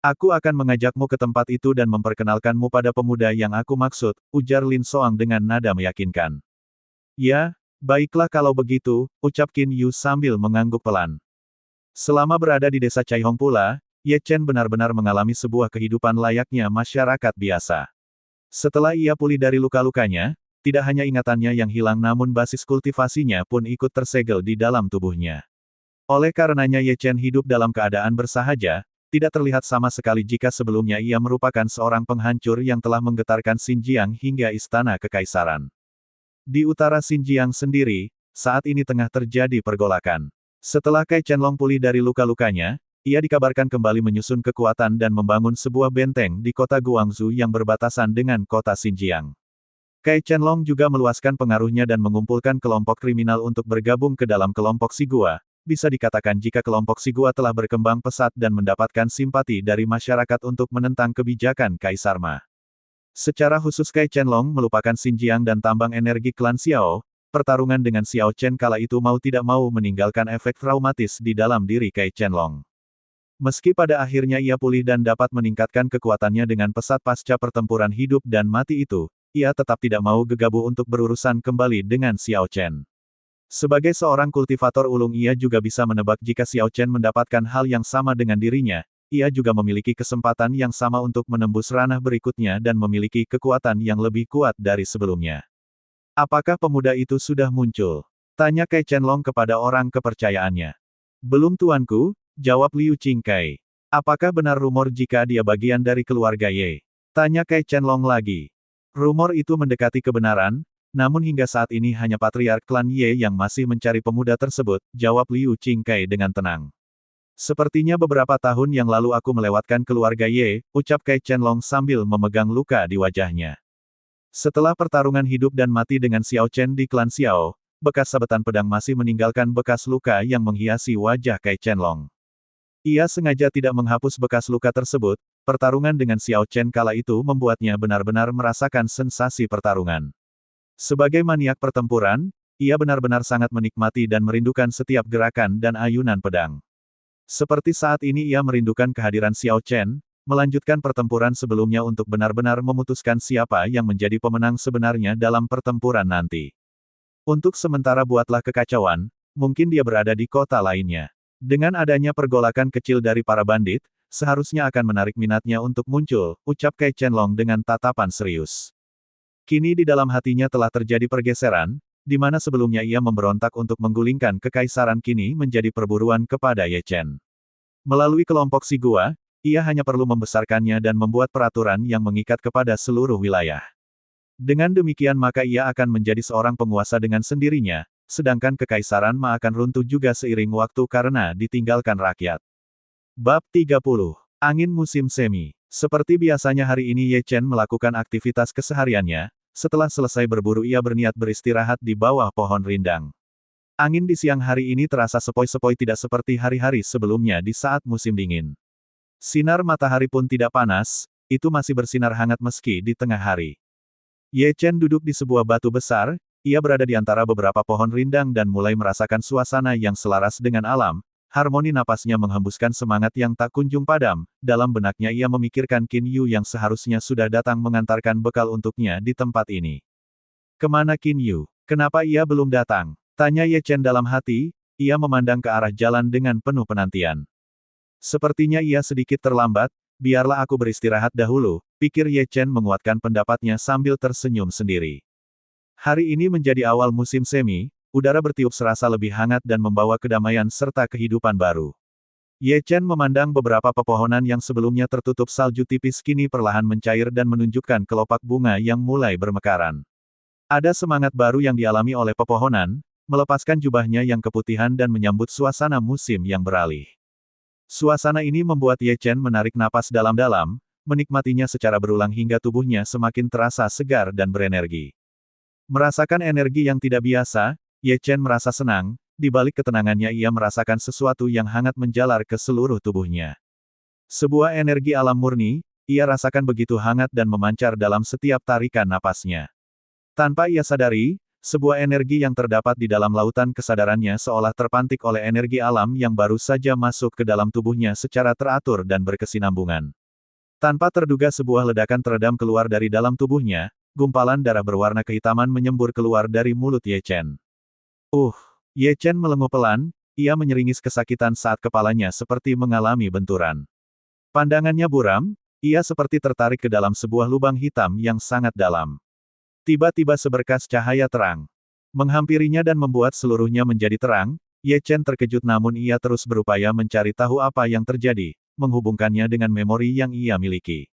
Aku akan mengajakmu ke tempat itu dan memperkenalkanmu pada pemuda yang aku maksud, ujar Lin Soang dengan nada meyakinkan. Ya, baiklah kalau begitu, ucap Qin Yu sambil mengangguk pelan. Selama berada di desa Caihong pula, Ye Chen benar-benar mengalami sebuah kehidupan layaknya masyarakat biasa. Setelah ia pulih dari luka-lukanya, tidak hanya ingatannya yang hilang namun basis kultivasinya pun ikut tersegel di dalam tubuhnya. Oleh karenanya Ye Chen hidup dalam keadaan bersahaja, tidak terlihat sama sekali jika sebelumnya ia merupakan seorang penghancur yang telah menggetarkan Xinjiang hingga istana kekaisaran. Di utara Xinjiang sendiri, saat ini tengah terjadi pergolakan. Setelah Kai Qianlong pulih dari luka-lukanya, ia dikabarkan kembali menyusun kekuatan dan membangun sebuah benteng di kota Guangzhou yang berbatasan dengan kota Xinjiang. Kai Qianlong juga meluaskan pengaruhnya dan mengumpulkan kelompok kriminal untuk bergabung ke dalam kelompok Sigua. Bisa dikatakan jika kelompok Sigua telah berkembang pesat dan mendapatkan simpati dari masyarakat untuk menentang kebijakan Kaisar Ma. Secara khusus Kai Qianlong melupakan Xinjiang dan tambang energi klan Xiao, pertarungan dengan Xiao Chen kala itu mau tidak mau meninggalkan efek traumatis di dalam diri Kai Qianlong. Meski pada akhirnya ia pulih dan dapat meningkatkan kekuatannya dengan pesat pasca pertempuran hidup dan mati itu, ia tetap tidak mau gegabah untuk berurusan kembali dengan Xiao Chen. Sebagai seorang kultivator ulung ia juga bisa menebak jika Xiao Chen mendapatkan hal yang sama dengan dirinya, ia juga memiliki kesempatan yang sama untuk menembus ranah berikutnya dan memiliki kekuatan yang lebih kuat dari sebelumnya. Apakah pemuda itu sudah muncul? Tanya Kai Qianlong kepada orang kepercayaannya. Belum tuanku, jawab Liu Qingkai. Apakah benar rumor jika dia bagian dari keluarga Ye? Tanya Kai Qianlong lagi. Rumor itu mendekati kebenaran, namun hingga saat ini hanya patriark klan Ye yang masih mencari pemuda tersebut, jawab Liu Qingkai dengan tenang. Sepertinya beberapa tahun yang lalu aku melewatkan keluarga Ye, ucap Kai Qianlong sambil memegang luka di wajahnya. Setelah pertarungan hidup dan mati dengan Xiao Chen di klan Xiao, bekas sabetan pedang masih meninggalkan bekas luka yang menghiasi wajah Kai Qianlong. Ia sengaja tidak menghapus bekas luka tersebut, pertarungan dengan Xiao Chen kala itu membuatnya benar-benar merasakan sensasi pertarungan. Sebagai maniak pertempuran, ia benar-benar sangat menikmati dan merindukan setiap gerakan dan ayunan pedang. Seperti saat ini ia merindukan kehadiran Xiao Chen, melanjutkan pertempuran sebelumnya untuk benar-benar memutuskan siapa yang menjadi pemenang sebenarnya dalam pertempuran nanti. Untuk sementara buatlah kekacauan, mungkin dia berada di kota lainnya. Dengan adanya pergolakan kecil dari para bandit, seharusnya akan menarik minatnya untuk muncul, ucap Kai Qianlong dengan tatapan serius. Kini di dalam hatinya telah terjadi pergeseran, di mana sebelumnya ia memberontak untuk menggulingkan kekaisaran kini menjadi perburuan kepada Ye Chen. Melalui kelompok Sigua, ia hanya perlu membesarkannya dan membuat peraturan yang mengikat kepada seluruh wilayah. Dengan demikian maka ia akan menjadi seorang penguasa dengan sendirinya, sedangkan kekaisaran Ma akan runtuh juga seiring waktu karena ditinggalkan rakyat. Bab 30. Angin musim semi. Seperti biasanya hari ini Ye Chen melakukan aktivitas kesehariannya. Setelah selesai berburu ia berniat beristirahat di bawah pohon rindang. Angin di siang hari ini terasa sepoi-sepoi tidak seperti hari-hari sebelumnya di saat musim dingin. Sinar matahari pun tidak panas, itu masih bersinar hangat meski di tengah hari. Ye Chen duduk di sebuah batu besar, ia berada di antara beberapa pohon rindang dan mulai merasakan suasana yang selaras dengan alam. Harmoni napasnya menghembuskan semangat yang tak kunjung padam, dalam benaknya ia memikirkan Qin Yu yang seharusnya sudah datang mengantarkan bekal untuknya di tempat ini. Kemana Qin Yu? Kenapa ia belum datang? Tanya Ye Chen dalam hati, ia memandang ke arah jalan dengan penuh penantian. Sepertinya ia sedikit terlambat, biarlah aku beristirahat dahulu, pikir Ye Chen menguatkan pendapatnya sambil tersenyum sendiri. Hari ini menjadi awal musim semi, udara bertiup serasa lebih hangat dan membawa kedamaian serta kehidupan baru. Ye Chen memandang beberapa pepohonan yang sebelumnya tertutup salju tipis kini perlahan mencair dan menunjukkan kelopak bunga yang mulai bermekaran. Ada semangat baru yang dialami oleh pepohonan, melepaskan jubahnya yang keputihan dan menyambut suasana musim yang beralih. Suasana ini membuat Ye Chen menarik napas dalam-dalam, menikmatinya secara berulang hingga tubuhnya semakin terasa segar dan berenergi. Merasakan energi yang tidak biasa, Ye Chen merasa senang, di balik ketenangannya ia merasakan sesuatu yang hangat menjalar ke seluruh tubuhnya. Sebuah energi alam murni, ia rasakan begitu hangat dan memancar dalam setiap tarikan napasnya. Tanpa ia sadari, sebuah energi yang terdapat di dalam lautan kesadarannya seolah terpantik oleh energi alam yang baru saja masuk ke dalam tubuhnya secara teratur dan berkesinambungan. Tanpa terduga sebuah ledakan teredam keluar dari dalam tubuhnya, gumpalan darah berwarna kehitaman menyembur keluar dari mulut Ye Chen. Ye Chen melenguh pelan, ia menyeringis kesakitan saat kepalanya seperti mengalami benturan. Pandangannya buram, ia seperti tertarik ke dalam sebuah lubang hitam yang sangat dalam. Tiba-tiba seberkas cahaya terang menghampirinya dan membuat seluruhnya menjadi terang. Ye Chen terkejut namun ia terus berupaya mencari tahu apa yang terjadi, menghubungkannya dengan memori yang ia miliki.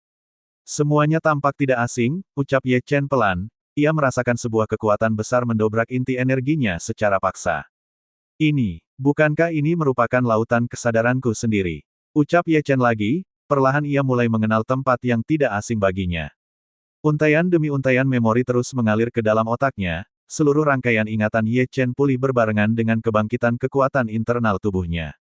Semuanya tampak tidak asing, ucap Ye Chen pelan, ia merasakan sebuah kekuatan besar mendobrak inti energinya secara paksa. Bukankah ini merupakan lautan kesadaranku sendiri? Ucap Ye Chen lagi, perlahan ia mulai mengenal tempat yang tidak asing baginya. Untaian demi untaian memori terus mengalir ke dalam otaknya, seluruh rangkaian ingatan Ye Chen pulih berbarengan dengan kebangkitan kekuatan internal tubuhnya.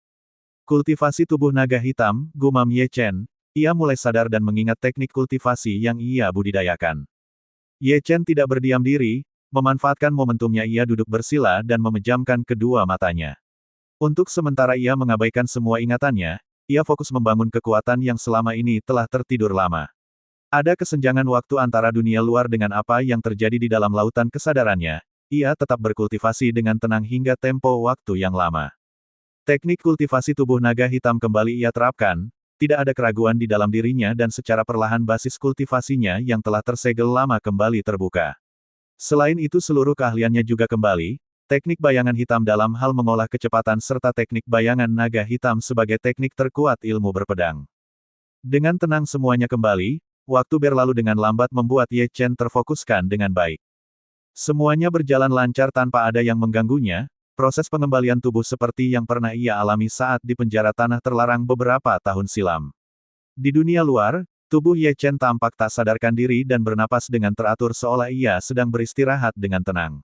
Kultivasi tubuh naga hitam, gumam Ye Chen. Ia mulai sadar dan mengingat teknik kultivasi yang ia budidayakan. Ye Chen tidak berdiam diri, memanfaatkan momentumnya ia duduk bersila dan memejamkan kedua matanya. Untuk sementara ia mengabaikan semua ingatannya, ia fokus membangun kekuatan yang selama ini telah tertidur lama. Ada kesenjangan waktu antara dunia luar dengan apa yang terjadi di dalam lautan kesadarannya, ia tetap berkultivasi dengan tenang hingga tempo waktu yang lama. Teknik kultivasi tubuh naga hitam kembali ia terapkan. Tidak ada keraguan di dalam dirinya dan secara perlahan basis kultivasinya yang telah tersegel lama kembali terbuka. Selain itu seluruh keahliannya juga kembali, teknik bayangan hitam dalam hal mengolah kecepatan serta teknik bayangan naga hitam sebagai teknik terkuat ilmu berpedang. Dengan tenang semuanya kembali, waktu berlalu dengan lambat membuat Ye Chen terfokuskan dengan baik. Semuanya berjalan lancar tanpa ada yang mengganggunya. Proses pengembalian tubuh seperti yang pernah ia alami saat di penjara tanah terlarang beberapa tahun silam. Di dunia luar, tubuh Ye Chen tampak tak sadarkan diri dan bernapas dengan teratur seolah ia sedang beristirahat dengan tenang.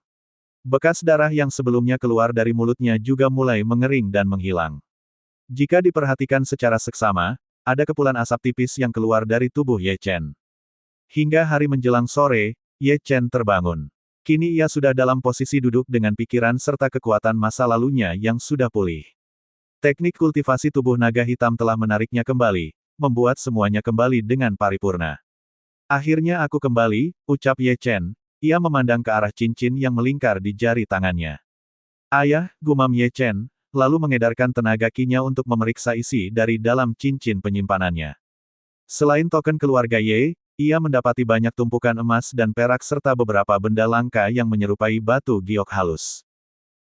Bekas darah yang sebelumnya keluar dari mulutnya juga mulai mengering dan menghilang. Jika diperhatikan secara seksama, ada kepulan asap tipis yang keluar dari tubuh Ye Chen. Hingga hari menjelang sore, Ye Chen terbangun. Kini ia sudah dalam posisi duduk dengan pikiran serta kekuatan masa lalunya yang sudah pulih. Teknik kultivasi tubuh naga hitam telah menariknya kembali, membuat semuanya kembali dengan paripurna. Akhirnya aku kembali, ucap Ye Chen. Ia memandang ke arah cincin yang melingkar di jari tangannya. Ayah, gumam Ye Chen, lalu mengedarkan tenaga kinya untuk memeriksa isi dari dalam cincin penyimpanannya. Selain token keluarga Ye, ia mendapati banyak tumpukan emas dan perak serta beberapa benda langka yang menyerupai batu giok halus.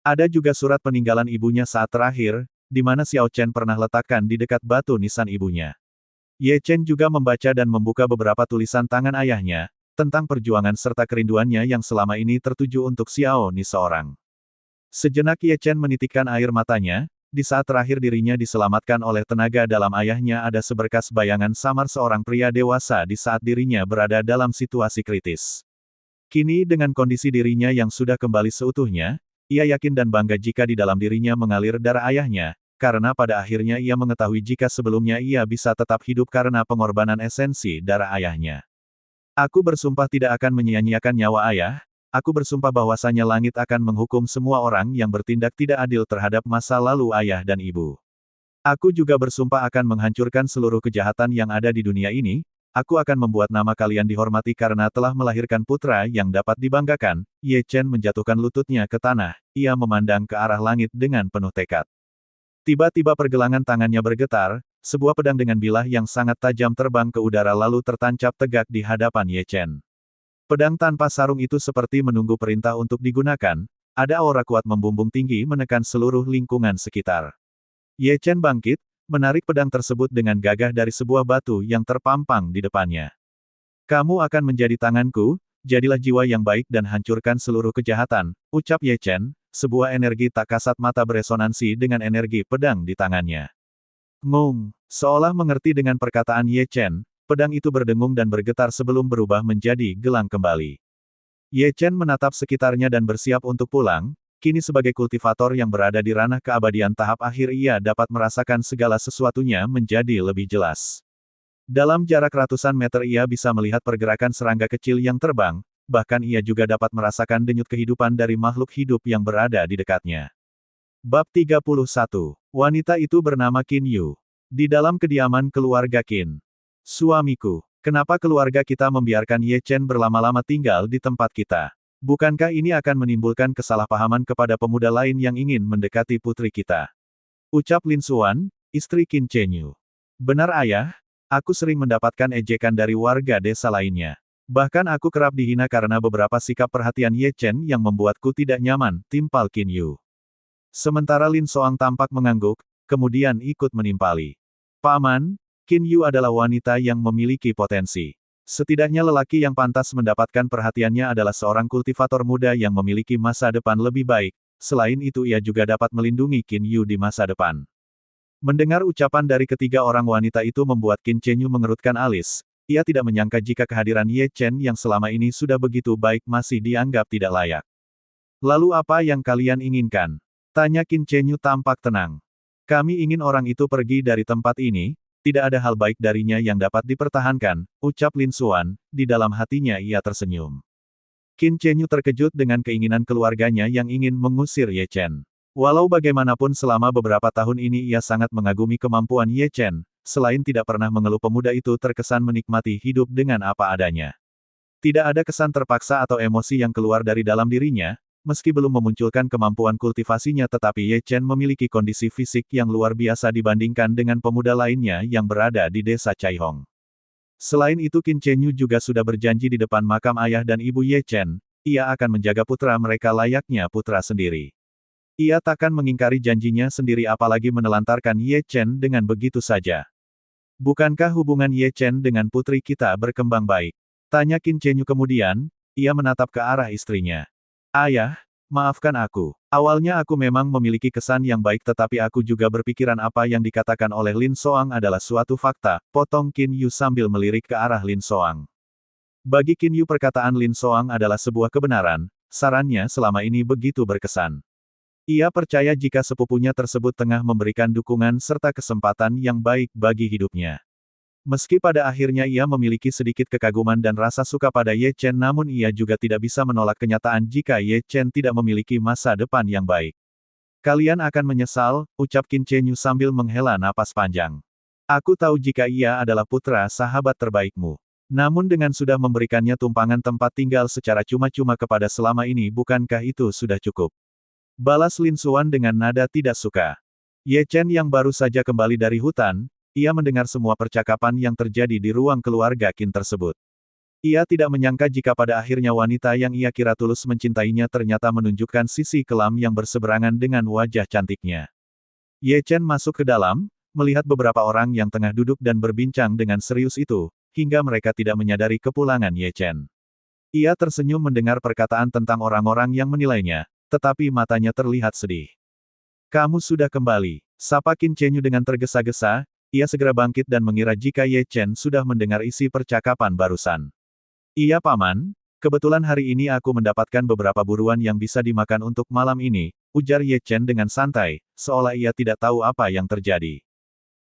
Ada juga surat peninggalan ibunya saat terakhir, di mana Xiao Chen pernah letakkan di dekat batu nisan ibunya. Ye Chen juga membaca dan membuka beberapa tulisan tangan ayahnya, tentang perjuangan serta kerinduannya yang selama ini tertuju untuk Xiao Ni seorang. Sejenak Ye Chen menitikkan air matanya. Di saat terakhir dirinya diselamatkan oleh tenaga dalam ayahnya ada seberkas bayangan samar seorang pria dewasa di saat dirinya berada dalam situasi kritis. Kini dengan kondisi dirinya yang sudah kembali seutuhnya, ia yakin dan bangga jika di dalam dirinya mengalir darah ayahnya, karena pada akhirnya ia mengetahui jika sebelumnya ia bisa tetap hidup karena pengorbanan esensi darah ayahnya. Aku bersumpah tidak akan menyia-nyiakan nyawa ayah. Aku bersumpah bahwasanya langit akan menghukum semua orang yang bertindak tidak adil terhadap masa lalu ayah dan ibu. Aku juga bersumpah akan menghancurkan seluruh kejahatan yang ada di dunia ini. Aku akan membuat nama kalian dihormati karena telah melahirkan putra yang dapat dibanggakan. Ye Chen menjatuhkan lututnya ke tanah. Ia memandang ke arah langit dengan penuh tekad. Tiba-tiba pergelangan tangannya bergetar. Sebuah pedang dengan bilah yang sangat tajam terbang ke udara lalu tertancap tegak di hadapan Ye Chen. Pedang tanpa sarung itu seperti menunggu perintah untuk digunakan, ada aura kuat membumbung tinggi menekan seluruh lingkungan sekitar. Ye Chen bangkit, menarik pedang tersebut dengan gagah dari sebuah batu yang terpampang di depannya. Kamu akan menjadi tanganku, jadilah jiwa yang baik dan hancurkan seluruh kejahatan, ucap Ye Chen, sebuah energi tak kasat mata beresonansi dengan energi pedang di tangannya. Ngung, seolah mengerti dengan perkataan Ye Chen, pedang itu berdengung dan bergetar sebelum berubah menjadi gelang kembali. Ye Chen menatap sekitarnya dan bersiap untuk pulang. Kini sebagai kultivator yang berada di ranah keabadian tahap akhir ia dapat merasakan segala sesuatunya menjadi lebih jelas. Dalam jarak ratusan meter ia bisa melihat pergerakan serangga kecil yang terbang, bahkan ia juga dapat merasakan denyut kehidupan dari makhluk hidup yang berada di dekatnya. Bab 31. Wanita itu bernama Qin Yu. Di dalam kediaman keluarga Qin. Suamiku, kenapa keluarga kita membiarkan Ye Chen berlama-lama tinggal di tempat kita? Bukankah ini akan menimbulkan kesalahpahaman kepada pemuda lain yang ingin mendekati putri kita? Ucap Lin Xuan, istri Qin Chenyu. Benar ayah, aku sering mendapatkan ejekan dari warga desa lainnya. Bahkan aku kerap dihina karena beberapa sikap perhatian Ye Chen yang membuatku tidak nyaman, timpal Qin Yu. Sementara Lin Soang tampak mengangguk, kemudian ikut menimpali. Paman, Qin Yu adalah wanita yang memiliki potensi. Setidaknya lelaki yang pantas mendapatkan perhatiannya adalah seorang kultivator muda yang memiliki masa depan lebih baik, selain itu ia juga dapat melindungi Qin Yu di masa depan. Mendengar ucapan dari ketiga orang wanita itu membuat Qin Chenyu mengerutkan alis, ia tidak menyangka jika kehadiran Ye Chen yang selama ini sudah begitu baik masih dianggap tidak layak. Lalu apa yang kalian inginkan? Tanya Qin Chenyu tampak tenang. Kami ingin orang itu pergi dari tempat ini. Tidak ada hal baik darinya yang dapat dipertahankan, ucap Lin Xuan, di dalam hatinya ia tersenyum. Qin Chenyu terkejut dengan keinginan keluarganya yang ingin mengusir Ye Chen. Walau bagaimanapun selama beberapa tahun ini ia sangat mengagumi kemampuan Ye Chen, selain tidak pernah mengeluh pemuda itu terkesan menikmati hidup dengan apa adanya. Tidak ada kesan terpaksa atau emosi yang keluar dari dalam dirinya. Meski belum memunculkan kemampuan kultivasinya tetapi Ye Chen memiliki kondisi fisik yang luar biasa dibandingkan dengan pemuda lainnya yang berada di desa Caihong. Selain itu Qin Chenyu juga sudah berjanji di depan makam ayah dan ibu Ye Chen, ia akan menjaga putra mereka layaknya putra sendiri. Ia takkan mengingkari janjinya sendiri apalagi menelantarkan Ye Chen dengan begitu saja. Bukankah hubungan Ye Chen dengan putri kita berkembang baik? Tanya Qin Chenyu kemudian, ia menatap ke arah istrinya. Ayah, maafkan aku. Awalnya aku memang memiliki kesan yang baik tetapi aku juga berpikiran apa yang dikatakan oleh Lin Soang adalah suatu fakta, potong Qin Yu sambil melirik ke arah Lin Soang. Bagi Qin Yu perkataan Lin Soang adalah sebuah kebenaran, sarannya selama ini begitu berkesan. Ia percaya jika sepupunya tersebut tengah memberikan dukungan serta kesempatan yang baik bagi hidupnya. Meski pada akhirnya ia memiliki sedikit kekaguman dan rasa suka pada Ye Chen namun ia juga tidak bisa menolak kenyataan jika Ye Chen tidak memiliki masa depan yang baik. Kalian akan menyesal, ucap Qin Chenyu sambil menghela napas panjang. Aku tahu jika ia adalah putra sahabat terbaikmu. Namun dengan sudah memberikannya tumpangan tempat tinggal secara cuma-cuma kepada selama ini bukankah itu sudah cukup? Balas Lin Xuan dengan nada tidak suka. Ye Chen yang baru saja kembali dari hutan, ia mendengar semua percakapan yang terjadi di ruang keluarga Qin tersebut. Ia tidak menyangka jika pada akhirnya wanita yang ia kira tulus mencintainya ternyata menunjukkan sisi kelam yang berseberangan dengan wajah cantiknya. Ye Chen masuk ke dalam, melihat beberapa orang yang tengah duduk dan berbincang dengan serius itu, hingga mereka tidak menyadari kepulangan Ye Chen. Ia tersenyum mendengar perkataan tentang orang-orang yang menilainya, tetapi matanya terlihat sedih. Kamu sudah kembali, sapa Qin Chenyu dengan tergesa-gesa. Ia segera bangkit dan mengira jika Ye Chen sudah mendengar isi percakapan barusan. Iya paman, kebetulan hari ini aku mendapatkan beberapa buruan yang bisa dimakan untuk malam ini, ujar Ye Chen dengan santai, seolah ia tidak tahu apa yang terjadi.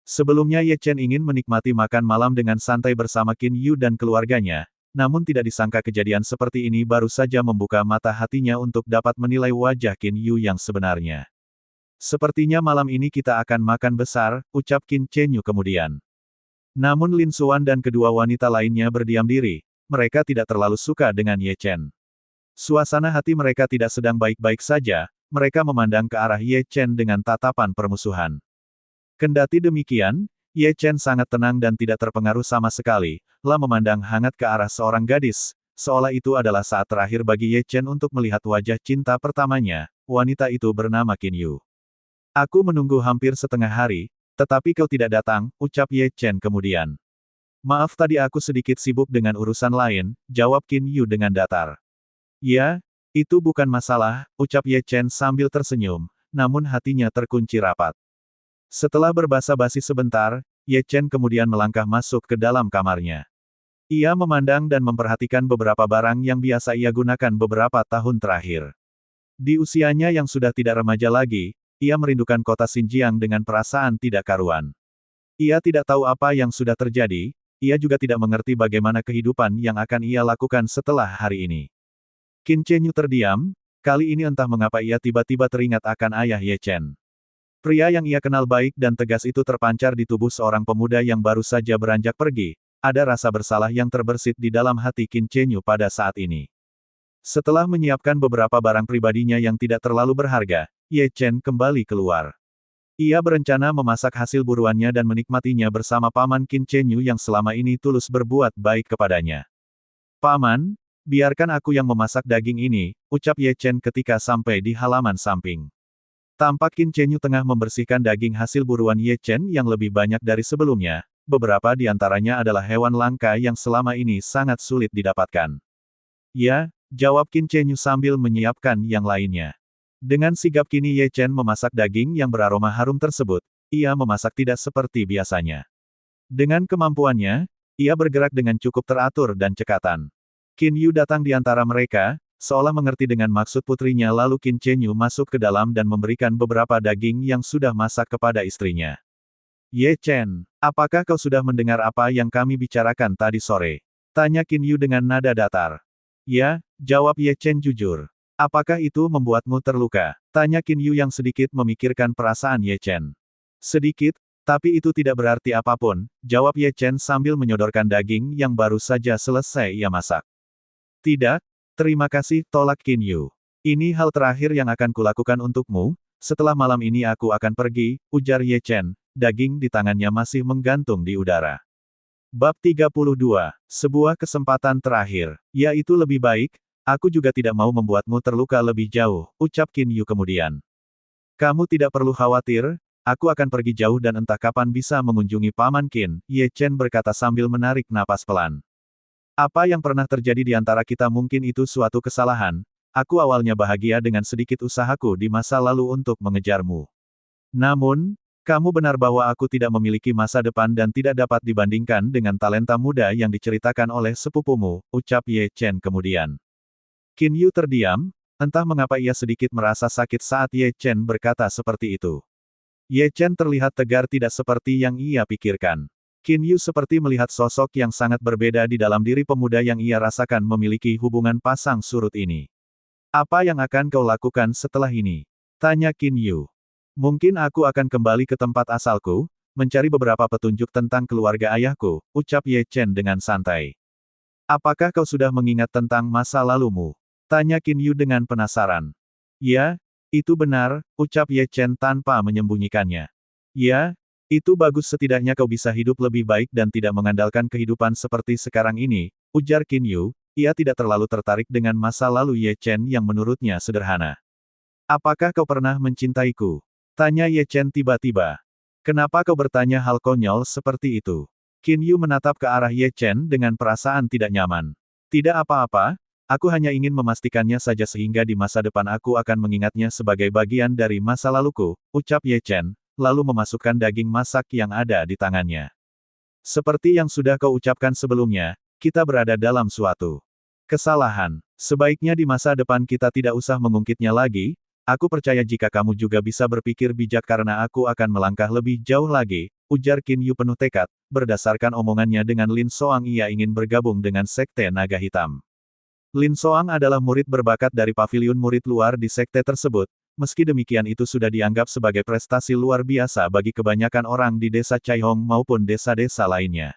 Sebelumnya Ye Chen ingin menikmati makan malam dengan santai bersama Qin Yu dan keluarganya, namun tidak disangka kejadian seperti ini baru saja membuka mata hatinya untuk dapat menilai wajah Qin Yu yang sebenarnya. Sepertinya malam ini kita akan makan besar, ucap Qin Chenyu kemudian. Namun Lin Xuan dan kedua wanita lainnya berdiam diri, mereka tidak terlalu suka dengan Ye Chen. Suasana hati mereka tidak sedang baik-baik saja, mereka memandang ke arah Ye Chen dengan tatapan permusuhan. Kendati demikian, Ye Chen sangat tenang dan tidak terpengaruh sama sekali, lah memandang hangat ke arah seorang gadis, seolah itu adalah saat terakhir bagi Ye Chen untuk melihat wajah cinta pertamanya, wanita itu bernama Qin Yu. Aku menunggu hampir setengah hari, tetapi kau tidak datang, ucap Ye Chen kemudian. Maaf tadi aku sedikit sibuk dengan urusan lain, jawab Qin Yu dengan datar. Ya, itu bukan masalah, ucap Ye Chen sambil tersenyum, namun hatinya terkunci rapat. Setelah berbasa-basi sebentar, Ye Chen kemudian melangkah masuk ke dalam kamarnya. Ia memandang dan memperhatikan beberapa barang yang biasa ia gunakan beberapa tahun terakhir. Di usianya yang sudah tidak remaja lagi, ia merindukan kota Xinjiang dengan perasaan tidak karuan. Ia tidak tahu apa yang sudah terjadi, ia juga tidak mengerti bagaimana kehidupan yang akan ia lakukan setelah hari ini. Qin Chen Yu terdiam, kali ini entah mengapa ia tiba-tiba teringat akan ayah Ye Chen. Pria yang ia kenal baik dan tegas itu terpancar di tubuh seorang pemuda yang baru saja beranjak pergi. Ada rasa bersalah yang terbersit di dalam hati Qin Chen Yu pada saat ini. Setelah menyiapkan beberapa barang pribadinya yang tidak terlalu berharga, Ye Chen kembali keluar. Ia berencana memasak hasil buruannya dan menikmatinya bersama Paman Qin Chen Yu yang selama ini tulus berbuat baik kepadanya. Paman, biarkan aku yang memasak daging ini, ucap Ye Chen ketika sampai di halaman samping. Tampak Qin Chen Yu tengah membersihkan daging hasil buruan Ye Chen yang lebih banyak dari sebelumnya, beberapa di antaranya adalah hewan langka yang selama ini sangat sulit didapatkan. Ya, jawab Qin Chen Yu sambil menyiapkan yang lainnya. Dengan sigap kini Ye Chen memasak daging yang beraroma harum tersebut, ia memasak tidak seperti biasanya. Dengan kemampuannya, ia bergerak dengan cukup teratur dan cekatan. Qin Yu datang di antara mereka, seolah mengerti dengan maksud putrinya lalu Qin Chen Yu masuk ke dalam dan memberikan beberapa daging yang sudah masak kepada istrinya. Ye Chen, apakah kau sudah mendengar apa yang kami bicarakan tadi sore? Tanya Qin Yu dengan nada datar. Ya, jawab Ye Chen jujur. Apakah itu membuatmu terluka? Tanya Qin Yu yang sedikit memikirkan perasaan Ye Chen. Sedikit, tapi itu tidak berarti apapun, jawab Ye Chen sambil menyodorkan daging yang baru saja selesai ia masak. Tidak, terima kasih, tolak Qin Yu. Ini hal terakhir yang akan kulakukan untukmu, setelah malam ini aku akan pergi, ujar Ye Chen, daging di tangannya masih menggantung di udara. Bab 32, sebuah kesempatan terakhir, yaitu lebih baik, aku juga tidak mau membuatmu terluka lebih jauh, ucap Qin Yu kemudian. Kamu tidak perlu khawatir, aku akan pergi jauh dan entah kapan bisa mengunjungi Paman Qin, Ye Chen berkata sambil menarik napas pelan. Apa yang pernah terjadi di antara kita mungkin itu suatu kesalahan, aku awalnya bahagia dengan sedikit usahaku di masa lalu untuk mengejarmu. Namun, kamu benar bahwa aku tidak memiliki masa depan dan tidak dapat dibandingkan dengan talenta muda yang diceritakan oleh sepupumu, ucap Ye Chen kemudian. Qin Yu terdiam, entah mengapa ia sedikit merasa sakit saat Ye Chen berkata seperti itu. Ye Chen terlihat tegar tidak seperti yang ia pikirkan. Qin Yu seperti melihat sosok yang sangat berbeda di dalam diri pemuda yang ia rasakan memiliki hubungan pasang surut ini. Apa yang akan kau lakukan setelah ini? Tanya Qin Yu. Mungkin aku akan kembali ke tempat asalku, mencari beberapa petunjuk tentang keluarga ayahku, ucap Ye Chen dengan santai. Apakah kau sudah mengingat tentang masa lalumu? Tanya Qin Yu dengan penasaran. Ya, itu benar, ucap Ye Chen tanpa menyembunyikannya. Ya, itu bagus setidaknya kau bisa hidup lebih baik dan tidak mengandalkan kehidupan seperti sekarang ini, ujar Qin Yu, ia tidak terlalu tertarik dengan masa lalu Ye Chen yang menurutnya sederhana. Apakah kau pernah mencintaiku? Tanya Ye Chen tiba-tiba. Kenapa kau bertanya hal konyol seperti itu? Qin Yu menatap ke arah Ye Chen dengan perasaan tidak nyaman. Tidak apa-apa, aku hanya ingin memastikannya saja sehingga di masa depan aku akan mengingatnya sebagai bagian dari masa laluku, ucap Ye Chen, lalu memasukkan daging masak yang ada di tangannya. Seperti yang sudah kau ucapkan sebelumnya, kita berada dalam suatu kesalahan. Sebaiknya di masa depan kita tidak usah mengungkitnya lagi. Aku percaya jika kamu juga bisa berpikir bijak karena aku akan melangkah lebih jauh lagi, ujar Qin Yu penuh tekad, berdasarkan omongannya dengan Lin Soang ia ingin bergabung dengan Sekte Naga Hitam. Lin Soang adalah murid berbakat dari paviliun murid luar di sekte tersebut, meski demikian itu sudah dianggap sebagai prestasi luar biasa bagi kebanyakan orang di desa Caihong maupun desa-desa lainnya.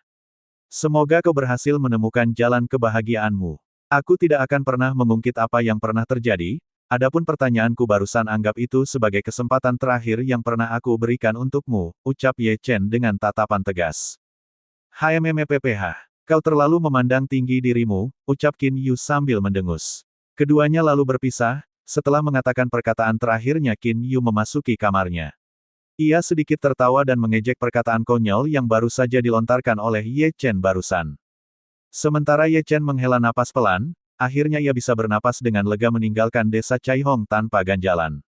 Semoga kau berhasil menemukan jalan kebahagiaanmu. Aku tidak akan pernah mengungkit apa yang pernah terjadi, adapun pertanyaanku barusan anggap itu sebagai kesempatan terakhir yang pernah aku berikan untukmu, ucap Ye Chen dengan tatapan tegas. HMMPPH, kau terlalu memandang tinggi dirimu, ucap Qin Yu sambil mendengus. Keduanya lalu berpisah, setelah mengatakan perkataan terakhirnya Qin Yu memasuki kamarnya. Ia sedikit tertawa dan mengejek perkataan konyol yang baru saja dilontarkan oleh Ye Chen barusan. Sementara Ye Chen menghela napas pelan, akhirnya ia bisa bernapas dengan lega meninggalkan desa Caihong tanpa ganjalan.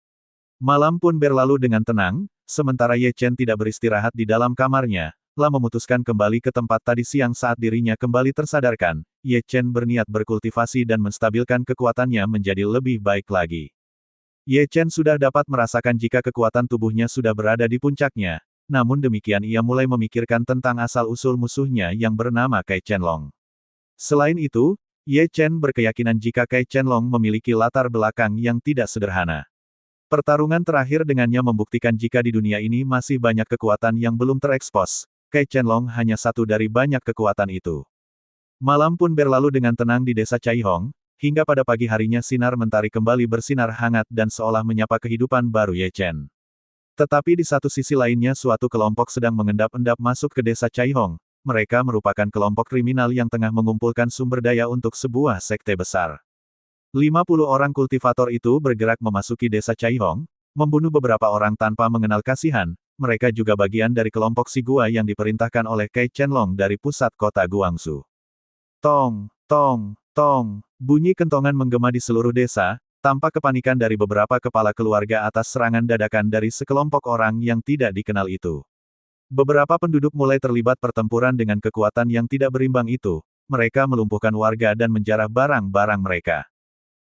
Malam pun berlalu dengan tenang, sementara Ye Chen tidak beristirahat di dalam kamarnya, lah memutuskan kembali ke tempat tadi siang saat dirinya kembali tersadarkan, Ye Chen berniat berkultivasi dan menstabilkan kekuatannya menjadi lebih baik lagi. Ye Chen sudah dapat merasakan jika kekuatan tubuhnya sudah berada di puncaknya, namun demikian ia mulai memikirkan tentang asal-usul musuhnya yang bernama Kai Qianlong. Selain itu, Ye Chen berkeyakinan jika Kai Qianlong memiliki latar belakang yang tidak sederhana. Pertarungan terakhir dengannya membuktikan jika di dunia ini masih banyak kekuatan yang belum terekspos. Kai Qianlong hanya satu dari banyak kekuatan itu. Malam pun berlalu dengan tenang di desa Caihong, hingga pada pagi harinya sinar mentari kembali bersinar hangat dan seolah menyapa kehidupan baru Ye Chen. Tetapi di satu sisi lainnya suatu kelompok sedang mengendap-endap masuk ke desa Caihong. Mereka merupakan kelompok kriminal yang tengah mengumpulkan sumber daya untuk sebuah sekte besar. 50 orang kultivator itu bergerak memasuki desa Caihong, membunuh beberapa orang tanpa mengenal kasihan. Mereka juga bagian dari kelompok si Gua yang diperintahkan oleh Kai Qianlong dari pusat kota Guangzhou. Tong, tong, tong, bunyi kentongan menggema di seluruh desa, tampak kepanikan dari beberapa kepala keluarga atas serangan dadakan dari sekelompok orang yang tidak dikenal itu. Beberapa penduduk mulai terlibat pertempuran dengan kekuatan yang tidak berimbang itu. Mereka melumpuhkan warga dan menjarah barang-barang mereka.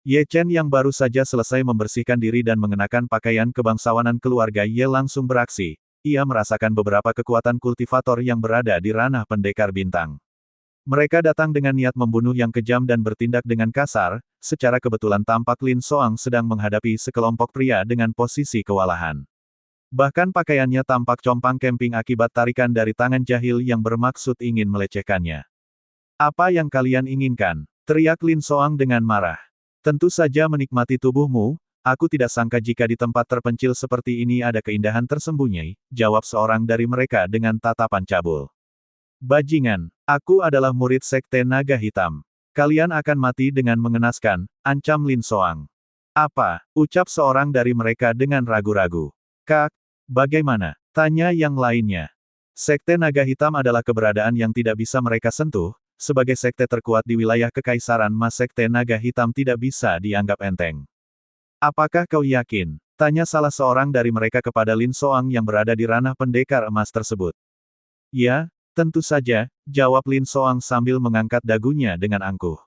Ye Chen yang baru saja selesai membersihkan diri dan mengenakan pakaian kebangsawanan keluarga Ye langsung beraksi. Ia merasakan beberapa kekuatan kultivator yang berada di ranah pendekar bintang. Mereka datang dengan niat membunuh yang kejam dan bertindak dengan kasar. Secara kebetulan tampak Lin Soang sedang menghadapi sekelompok pria dengan posisi kewalahan. Bahkan pakaiannya tampak compang camping akibat tarikan dari tangan jahil yang bermaksud ingin melecehkannya. "Apa yang kalian inginkan?" teriak Lin Soang dengan marah. "Tentu saja menikmati tubuhmu, aku tidak sangka jika di tempat terpencil seperti ini ada keindahan tersembunyi," jawab seorang dari mereka dengan tatapan cabul. "Bajingan, aku adalah murid Sekte Naga Hitam. Kalian akan mati dengan mengenaskan," ancam Lin Soang. "Apa?" ucap seorang dari mereka dengan ragu-ragu. "Kak, bagaimana?" tanya yang lainnya. Sekte Naga Hitam adalah keberadaan yang tidak bisa mereka sentuh. Sebagai sekte terkuat di wilayah Kekaisaran Mas, Sekte Naga Hitam tidak bisa dianggap enteng. "Apakah kau yakin?" tanya salah seorang dari mereka kepada Lin Soang yang berada di ranah pendekar emas tersebut. "Ya, tentu saja," jawab Lin Soang sambil mengangkat dagunya dengan angkuh.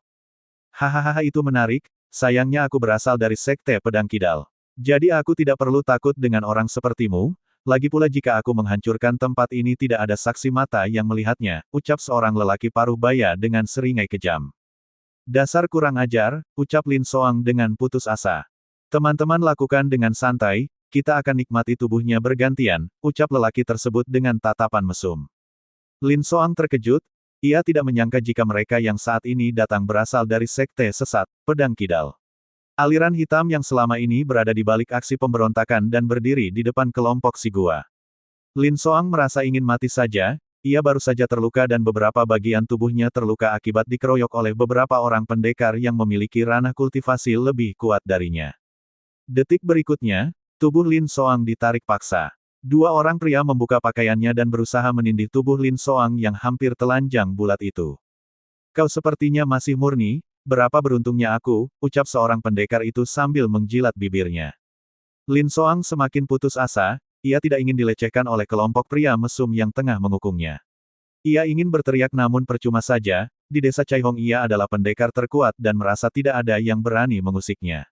"Hahaha, itu menarik, sayangnya aku berasal dari Sekte Pedang Kidal. Jadi aku tidak perlu takut dengan orang sepertimu. Lagi pula jika aku menghancurkan tempat ini tidak ada saksi mata yang melihatnya," ucap seorang lelaki paruh baya dengan seringai kejam. "Dasar kurang ajar," ucap Lin Soang dengan putus asa. "Teman-teman lakukan dengan santai, kita akan nikmati tubuhnya bergantian," ucap lelaki tersebut dengan tatapan mesum. Lin Soang terkejut, ia tidak menyangka jika mereka yang saat ini datang berasal dari Sekte Sesat, Pedang Kidal. Aliran hitam yang selama ini berada di balik aksi pemberontakan dan berdiri di depan kelompok si Gua. Lin Soang merasa ingin mati saja, ia baru saja terluka dan beberapa bagian tubuhnya terluka akibat dikeroyok oleh beberapa orang pendekar yang memiliki ranah kultivasi lebih kuat darinya. Detik berikutnya, tubuh Lin Soang ditarik paksa. Dua orang pria membuka pakaiannya dan berusaha menindih tubuh Lin Soang yang hampir telanjang bulat itu. "Kau sepertinya masih murni. Berapa beruntungnya aku," ucap seorang pendekar itu sambil menjilat bibirnya. Lin Soang semakin putus asa, ia tidak ingin dilecehkan oleh kelompok pria mesum yang tengah mengukungnya. Ia ingin berteriak namun percuma saja, di desa Caihong ia adalah pendekar terkuat dan merasa tidak ada yang berani mengusiknya.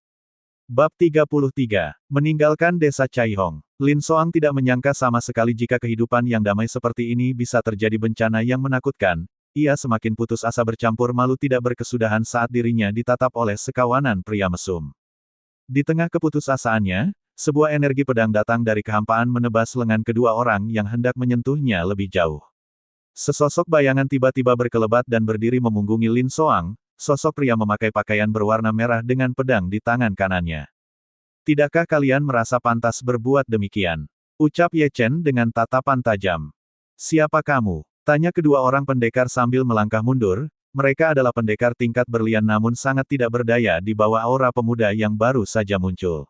Bab 33. Meninggalkan desa Caihong. Lin Soang tidak menyangka sama sekali jika kehidupan yang damai seperti ini bisa terjadi bencana yang menakutkan. Ia semakin putus asa bercampur malu tidak berkesudahan saat dirinya ditatap oleh sekawanan pria mesum. Di tengah keputusasaannya, sebuah energi pedang datang dari kehampaan menebas lengan kedua orang yang hendak menyentuhnya lebih jauh. Sesosok bayangan tiba-tiba berkelebat dan berdiri memunggungi Lin Soang, sosok pria memakai pakaian berwarna merah dengan pedang di tangan kanannya. "Tidakkah kalian merasa pantas berbuat demikian?" ucap Ye Chen dengan tatapan tajam. "Siapa kamu?" tanya kedua orang pendekar sambil melangkah mundur. Mereka adalah pendekar tingkat berlian namun sangat tidak berdaya di bawah aura pemuda yang baru saja muncul.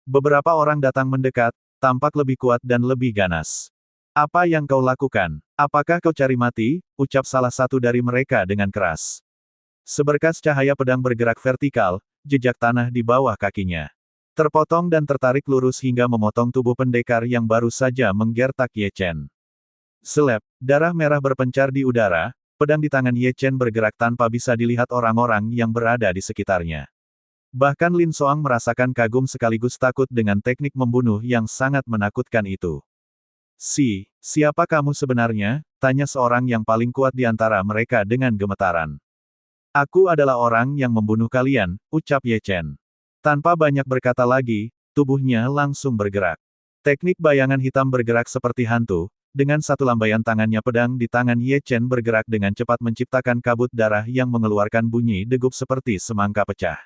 Beberapa orang datang mendekat, tampak lebih kuat dan lebih ganas. "Apa yang kau lakukan? Apakah kau cari mati?" ucap salah satu dari mereka dengan keras. Seberkas cahaya pedang bergerak vertikal, jejak tanah di bawah kakinya terpotong dan tertarik lurus hingga memotong tubuh pendekar yang baru saja menggertak Ye Chen. Selep, darah merah berpencar di udara, pedang di tangan Ye Chen bergerak tanpa bisa dilihat orang-orang yang berada di sekitarnya. Bahkan Lin Soang merasakan kagum sekaligus takut dengan teknik membunuh yang sangat menakutkan itu. Siapa kamu sebenarnya? Tanya seorang yang paling kuat di antara mereka dengan gemetaran. Aku adalah orang yang membunuh kalian, ucap Ye Chen. Tanpa banyak berkata lagi, tubuhnya langsung bergerak. Teknik bayangan hitam bergerak seperti hantu, dengan satu lambaian tangannya pedang di tangan Ye Chen bergerak dengan cepat menciptakan kabut darah yang mengeluarkan bunyi degup seperti semangka pecah.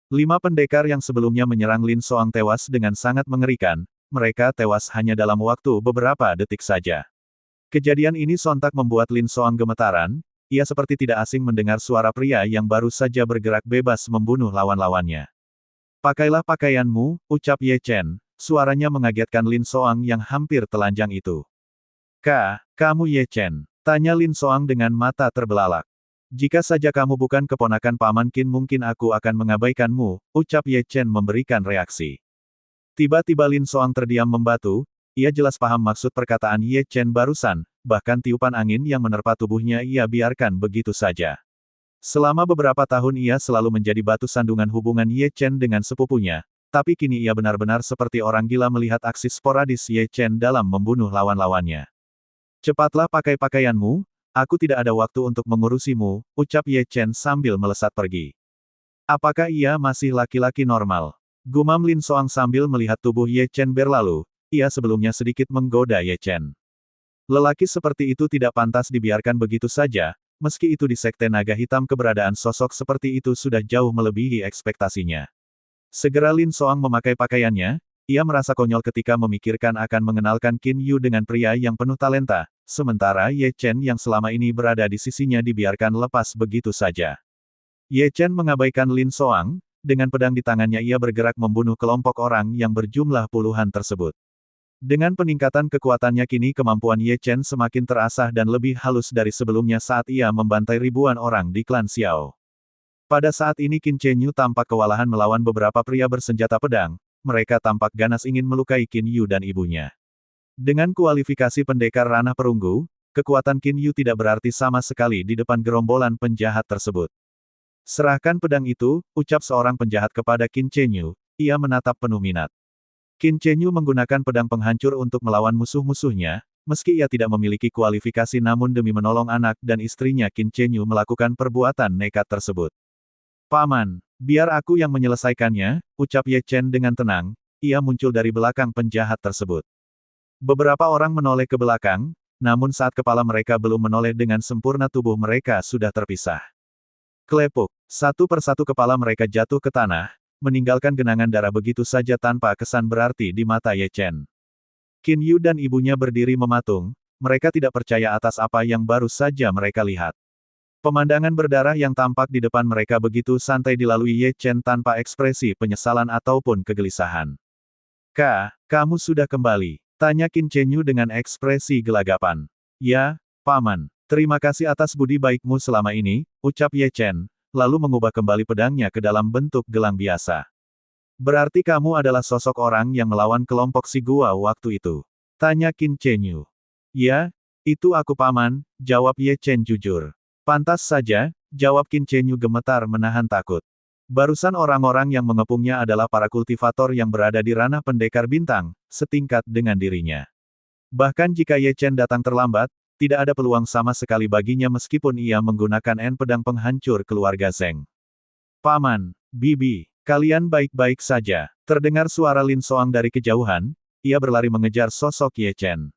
5 pendekar yang sebelumnya menyerang Lin Soang tewas dengan sangat mengerikan, mereka tewas hanya dalam waktu beberapa detik saja. Kejadian ini sontak membuat Lin Soang gemetaran, ia seperti tidak asing mendengar suara pria yang baru saja bergerak bebas membunuh lawan-lawannya. Pakailah pakaianmu, ucap Ye Chen, suaranya mengagetkan Lin Soang yang hampir telanjang itu. Kamu Ye Chen? Tanya Lin Soang dengan mata terbelalak. Jika saja kamu bukan keponakan Paman Qin mungkin aku akan mengabaikanmu, ucap Ye Chen memberikan reaksi. Tiba-tiba Lin Soang terdiam membatu, ia jelas paham maksud perkataan Ye Chen barusan, bahkan tiupan angin yang menerpa tubuhnya ia biarkan begitu saja. Selama beberapa tahun ia selalu menjadi batu sandungan hubungan Ye Chen dengan sepupunya, tapi kini ia benar-benar seperti orang gila melihat aksi sporadis Ye Chen dalam membunuh lawan-lawannya. Cepatlah pakai pakaianmu, aku tidak ada waktu untuk mengurusimu, ucap Ye Chen sambil melesat pergi. Apakah ia masih laki-laki normal? Gumam Lin Soang sambil melihat tubuh Ye Chen berlalu, ia sebelumnya sedikit menggoda Ye Chen. Lelaki seperti itu tidak pantas dibiarkan begitu saja, meski itu di Sekte Naga Hitam keberadaan sosok seperti itu sudah jauh melebihi ekspektasinya. Segera Lin Soang memakai pakaiannya, ia merasa konyol ketika memikirkan akan mengenalkan Qin Yu dengan pria yang penuh talenta, sementara Ye Chen yang selama ini berada di sisinya dibiarkan lepas begitu saja. Ye Chen mengabaikan Lin Soang, dengan pedang di tangannya ia bergerak membunuh kelompok orang yang berjumlah puluhan tersebut. Dengan peningkatan kekuatannya kini kemampuan Ye Chen semakin terasah dan lebih halus dari sebelumnya saat ia membantai ribuan orang di klan Xiao. Pada saat ini Qin Chen Yu tampak kewalahan melawan beberapa pria bersenjata pedang, mereka tampak ganas ingin melukai Qin Yu dan ibunya. Dengan kualifikasi pendekar ranah perunggu, kekuatan Qin Yu tidak berarti sama sekali di depan gerombolan penjahat tersebut. Serahkan pedang itu, ucap seorang penjahat kepada Qin Chen Yu, ia menatap penuh minat. Qin Chen Yu menggunakan pedang penghancur untuk melawan musuh-musuhnya, meski ia tidak memiliki kualifikasi namun demi menolong anak dan istrinya Qin Chen Yu melakukan perbuatan nekat tersebut. Paman, biar aku yang menyelesaikannya, ucap Ye Chen dengan tenang, ia muncul dari belakang penjahat tersebut. Beberapa orang menoleh ke belakang, namun saat kepala mereka belum menoleh dengan sempurna tubuh mereka sudah terpisah. Klepuk, satu persatu kepala mereka jatuh ke tanah, meninggalkan genangan darah begitu saja tanpa kesan berarti di mata Ye Chen. Qin Yu dan ibunya berdiri mematung, mereka tidak percaya atas apa yang baru saja mereka lihat. Pemandangan berdarah yang tampak di depan mereka begitu santai dilalui Ye Chen tanpa ekspresi penyesalan ataupun kegelisahan. Kamu sudah kembali? Tanya Qin Chen Yu dengan ekspresi gelagapan. Ya, Paman. Terima kasih atas budi baikmu selama ini, ucap Ye Chen, lalu mengubah kembali pedangnya ke dalam bentuk gelang biasa. Berarti kamu adalah sosok orang yang melawan kelompok si gua waktu itu. Tanya Qin Chen Yu. Ya, itu aku Paman, jawab Ye Chen jujur. Pantas saja, jawab Qin Chen Yu gemetar menahan takut. Barusan orang-orang yang mengepungnya adalah para kultivator yang berada di ranah pendekar bintang, setingkat dengan dirinya. Bahkan jika Ye Chen datang terlambat, tidak ada peluang sama sekali baginya meskipun ia menggunakan pedang penghancur keluarga Zheng. Paman, Bibi, kalian baik-baik saja. Terdengar suara Lin Soang dari kejauhan, ia berlari mengejar sosok Ye Chen.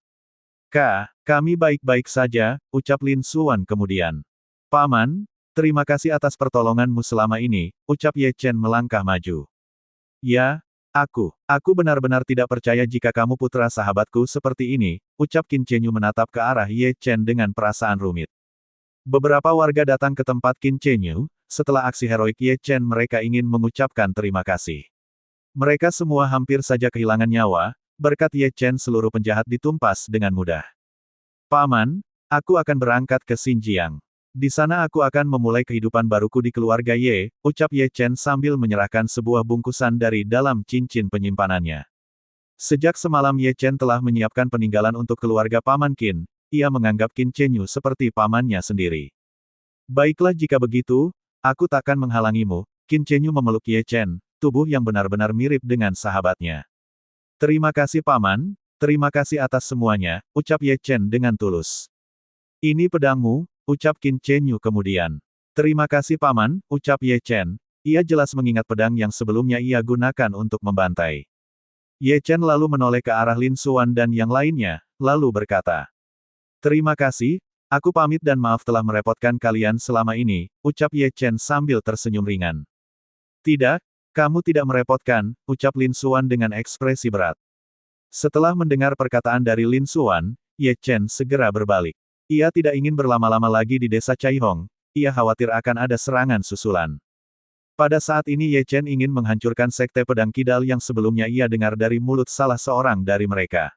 Kami baik-baik saja, ucap Lin Xuan kemudian. Paman, terima kasih atas pertolonganmu selama ini, ucap Ye Chen melangkah maju. Ya, aku benar-benar tidak percaya jika kamu putra sahabatku seperti ini, ucap Qin Chen Yu menatap ke arah Ye Chen dengan perasaan rumit. Beberapa warga datang ke tempat Qin Chen Yu, setelah aksi heroik Ye Chen mereka ingin mengucapkan terima kasih. Mereka semua hampir saja kehilangan nyawa, berkat Ye Chen seluruh penjahat ditumpas dengan mudah. Paman, aku akan berangkat ke Xinjiang. Di sana aku akan memulai kehidupan baruku di keluarga Ye, ucap Ye Chen sambil menyerahkan sebuah bungkusan dari dalam cincin penyimpanannya. Sejak semalam Ye Chen telah menyiapkan peninggalan untuk keluarga Paman Qin, ia menganggap Qin Chenyu seperti pamannya sendiri. Baiklah jika begitu, aku takkan menghalangimu. Qin Chenyu memeluk Ye Chen, tubuh yang benar-benar mirip dengan sahabatnya. Terima kasih paman, terima kasih atas semuanya, ucap Ye Chen dengan tulus. Ini pedangmu, ucap Qin Chenyu kemudian. Terima kasih paman, ucap Ye Chen. Ia jelas mengingat pedang yang sebelumnya ia gunakan untuk membantai. Ye Chen lalu menoleh ke arah Lin Xuan dan yang lainnya, lalu berkata. Terima kasih, aku pamit dan maaf telah merepotkan kalian selama ini, ucap Ye Chen sambil tersenyum ringan. Tidak, kamu tidak merepotkan, ucap Lin Xuan dengan ekspresi berat. Setelah mendengar perkataan dari Lin Xuan, Ye Chen segera berbalik. Ia tidak ingin berlama-lama lagi di desa Caihong, ia khawatir akan ada serangan susulan. Pada saat ini Ye Chen ingin menghancurkan sekte pedang kidal yang sebelumnya ia dengar dari mulut salah seorang dari mereka.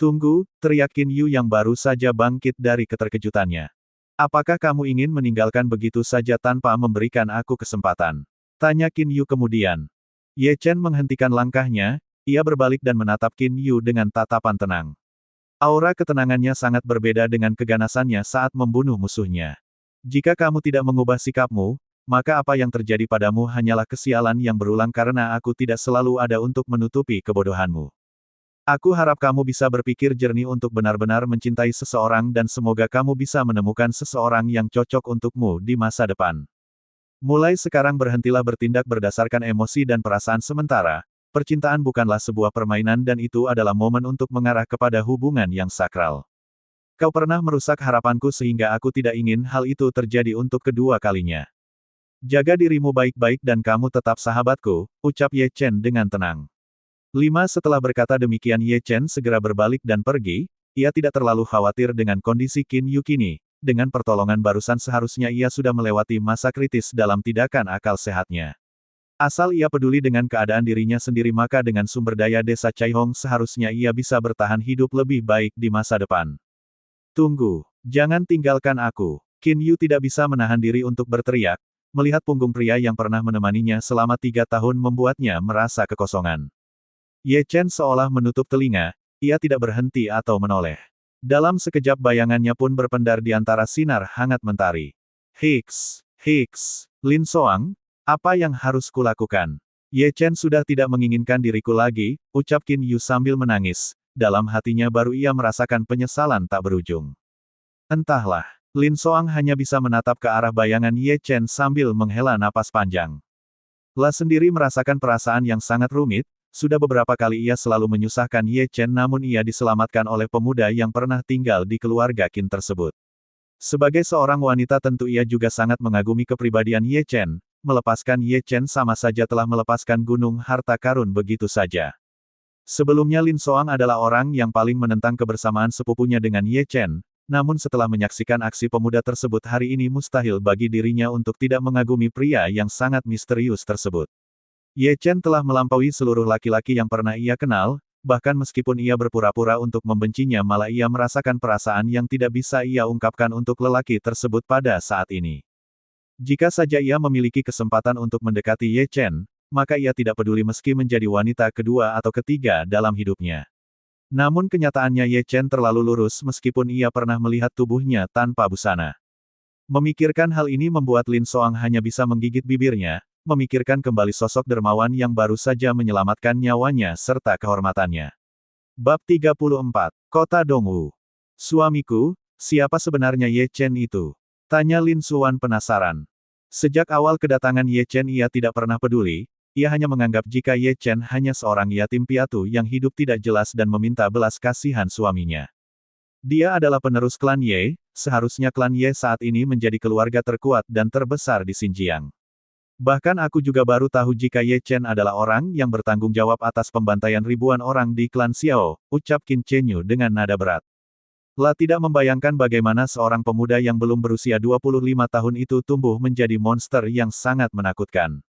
Tunggu, teriak Qin Yu yang baru saja bangkit dari keterkejutannya. Apakah kamu ingin meninggalkan begitu saja tanpa memberikan aku kesempatan? Tanya Qin Yu kemudian. Ye Chen menghentikan langkahnya, ia berbalik dan menatap Qin Yu dengan tatapan tenang. Aura ketenangannya sangat berbeda dengan keganasannya saat membunuh musuhnya. Jika kamu tidak mengubah sikapmu, maka apa yang terjadi padamu hanyalah kesialan yang berulang karena aku tidak selalu ada untuk menutupi kebodohanmu. Aku harap kamu bisa berpikir jernih untuk benar-benar mencintai seseorang dan semoga kamu bisa menemukan seseorang yang cocok untukmu di masa depan. Mulai sekarang berhentilah bertindak berdasarkan emosi dan perasaan sementara, percintaan bukanlah sebuah permainan dan itu adalah momen untuk mengarah kepada hubungan yang sakral. Kau pernah merusak harapanku sehingga aku tidak ingin hal itu terjadi untuk kedua kalinya. Jaga dirimu baik-baik dan kamu tetap sahabatku, ucap Ye Chen dengan tenang. Setelah berkata demikian Ye Chen segera berbalik dan pergi, ia tidak terlalu khawatir dengan kondisi Qin Yu kini, dengan pertolongan barusan seharusnya ia sudah melewati masa kritis dalam tindakan akal sehatnya. Asal ia peduli dengan keadaan dirinya sendiri maka dengan sumber daya desa Caihong seharusnya ia bisa bertahan hidup lebih baik di masa depan. Tunggu, jangan tinggalkan aku. Qin Yu tidak bisa menahan diri untuk berteriak, melihat punggung pria yang pernah menemaninya selama 3 tahun membuatnya merasa kekosongan. Ye Chen seolah menutup telinga, ia tidak berhenti atau menoleh. Dalam sekejap bayangannya pun berpendar di antara sinar hangat mentari. Hiks, Lin Soang, apa yang harus kulakukan? Ye Chen sudah tidak menginginkan diriku lagi, ucap Qin Yu sambil menangis, dalam hatinya baru ia merasakan penyesalan tak berujung. Entahlah. Lin Soang hanya bisa menatap ke arah bayangan Ye Chen sambil menghela napas panjang. La sendiri merasakan perasaan yang sangat rumit, sudah beberapa kali ia selalu menyusahkan Ye Chen namun ia diselamatkan oleh pemuda yang pernah tinggal di keluarga Qin tersebut. Sebagai seorang wanita tentu ia juga sangat mengagumi kepribadian Ye Chen, melepaskan Ye Chen sama saja telah melepaskan gunung harta karun begitu saja. Sebelumnya Lin Soang adalah orang yang paling menentang kebersamaan sepupunya dengan Ye Chen. Namun setelah menyaksikan aksi pemuda tersebut hari ini mustahil bagi dirinya untuk tidak mengagumi pria yang sangat misterius tersebut. Ye Chen telah melampaui seluruh laki-laki yang pernah ia kenal, bahkan meskipun ia berpura-pura untuk membencinya malah ia merasakan perasaan yang tidak bisa ia ungkapkan untuk lelaki tersebut pada saat ini. Jika saja ia memiliki kesempatan untuk mendekati Ye Chen, maka ia tidak peduli meski menjadi wanita kedua atau ketiga dalam hidupnya. Namun kenyataannya Ye Chen terlalu lurus meskipun ia pernah melihat tubuhnya tanpa busana. Memikirkan hal ini membuat Lin Soang hanya bisa menggigit bibirnya, memikirkan kembali sosok dermawan yang baru saja menyelamatkan nyawanya serta kehormatannya. Bab 34. Kota Dongwu. Suamiku, siapa sebenarnya Ye Chen itu? Tanya Lin Xuan penasaran. Sejak awal kedatangan Ye Chen ia tidak pernah peduli. Ia hanya menganggap jika Ye Chen hanya seorang yatim piatu yang hidup tidak jelas dan meminta belas kasihan suaminya. Dia adalah penerus klan Ye, seharusnya klan Ye saat ini menjadi keluarga terkuat dan terbesar di Xinjiang. Bahkan aku juga baru tahu jika Ye Chen adalah orang yang bertanggung jawab atas pembantaian ribuan orang di klan Xiao, ucap Qin Chenyu dengan nada berat. La tidak membayangkan bagaimana seorang pemuda yang belum berusia 25 tahun itu tumbuh menjadi monster yang sangat menakutkan.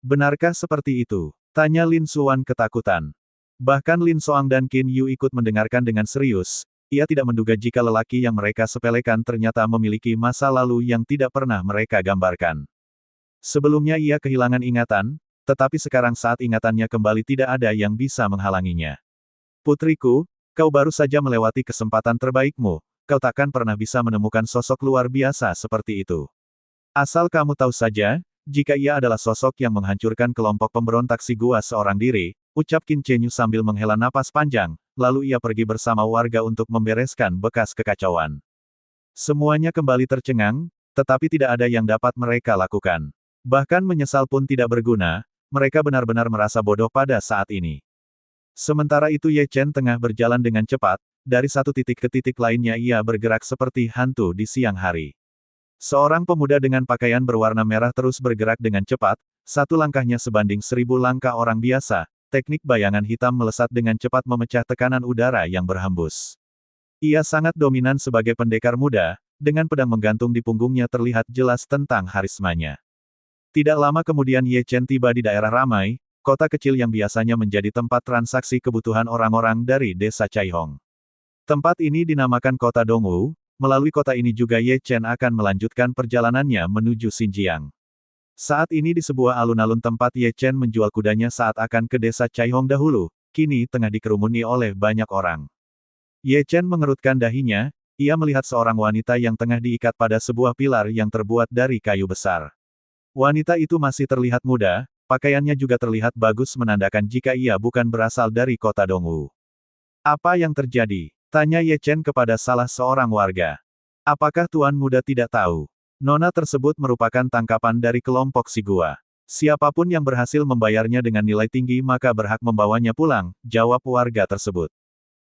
Benarkah seperti itu? Tanya Lin Xuan ketakutan. Bahkan Lin Soang dan Qin Yu ikut mendengarkan dengan serius, ia tidak menduga jika lelaki yang mereka sepelekan ternyata memiliki masa lalu yang tidak pernah mereka gambarkan. Sebelumnya ia kehilangan ingatan, tetapi sekarang saat ingatannya kembali tidak ada yang bisa menghalanginya. Putriku, kau baru saja melewati kesempatan terbaikmu, kau takkan pernah bisa menemukan sosok luar biasa seperti itu. Asal kamu tahu saja, jika ia adalah sosok yang menghancurkan kelompok pemberontak si gua seorang diri, ucap Qin Chen Yu sambil menghela napas panjang, lalu ia pergi bersama warga untuk membereskan bekas kekacauan. Semuanya kembali tercengang, tetapi tidak ada yang dapat mereka lakukan. Bahkan menyesal pun tidak berguna, mereka benar-benar merasa bodoh pada saat ini. Sementara itu Ye Chen tengah berjalan dengan cepat, dari satu titik ke titik lainnya ia bergerak seperti hantu di siang hari. Seorang pemuda dengan pakaian berwarna merah terus bergerak dengan cepat, satu langkahnya sebanding 1000 langkah orang biasa, teknik bayangan hitam melesat dengan cepat memecah tekanan udara yang berhembus. Ia sangat dominan sebagai pendekar muda, dengan pedang menggantung di punggungnya terlihat jelas tentang harismanya. Tidak lama kemudian Ye Chen tiba di daerah ramai, kota kecil yang biasanya menjadi tempat transaksi kebutuhan orang-orang dari desa Caihong. Tempat ini dinamakan Kota Dongwu, melalui kota ini juga Ye Chen akan melanjutkan perjalanannya menuju Xinjiang. Saat ini di sebuah alun-alun tempat Ye Chen menjual kudanya saat akan ke desa Caihong dahulu, kini tengah dikerumuni oleh banyak orang. Ye Chen mengerutkan dahinya, ia melihat seorang wanita yang tengah diikat pada sebuah pilar yang terbuat dari kayu besar. Wanita itu masih terlihat muda, pakaiannya juga terlihat bagus menandakan jika ia bukan berasal dari kota Dongwu. Apa yang terjadi? Tanya Ye Chen kepada salah seorang warga. Apakah Tuan Muda tidak tahu? Nona tersebut merupakan tangkapan dari kelompok si gua. Siapapun yang berhasil membayarnya dengan nilai tinggi maka berhak membawanya pulang, jawab warga tersebut.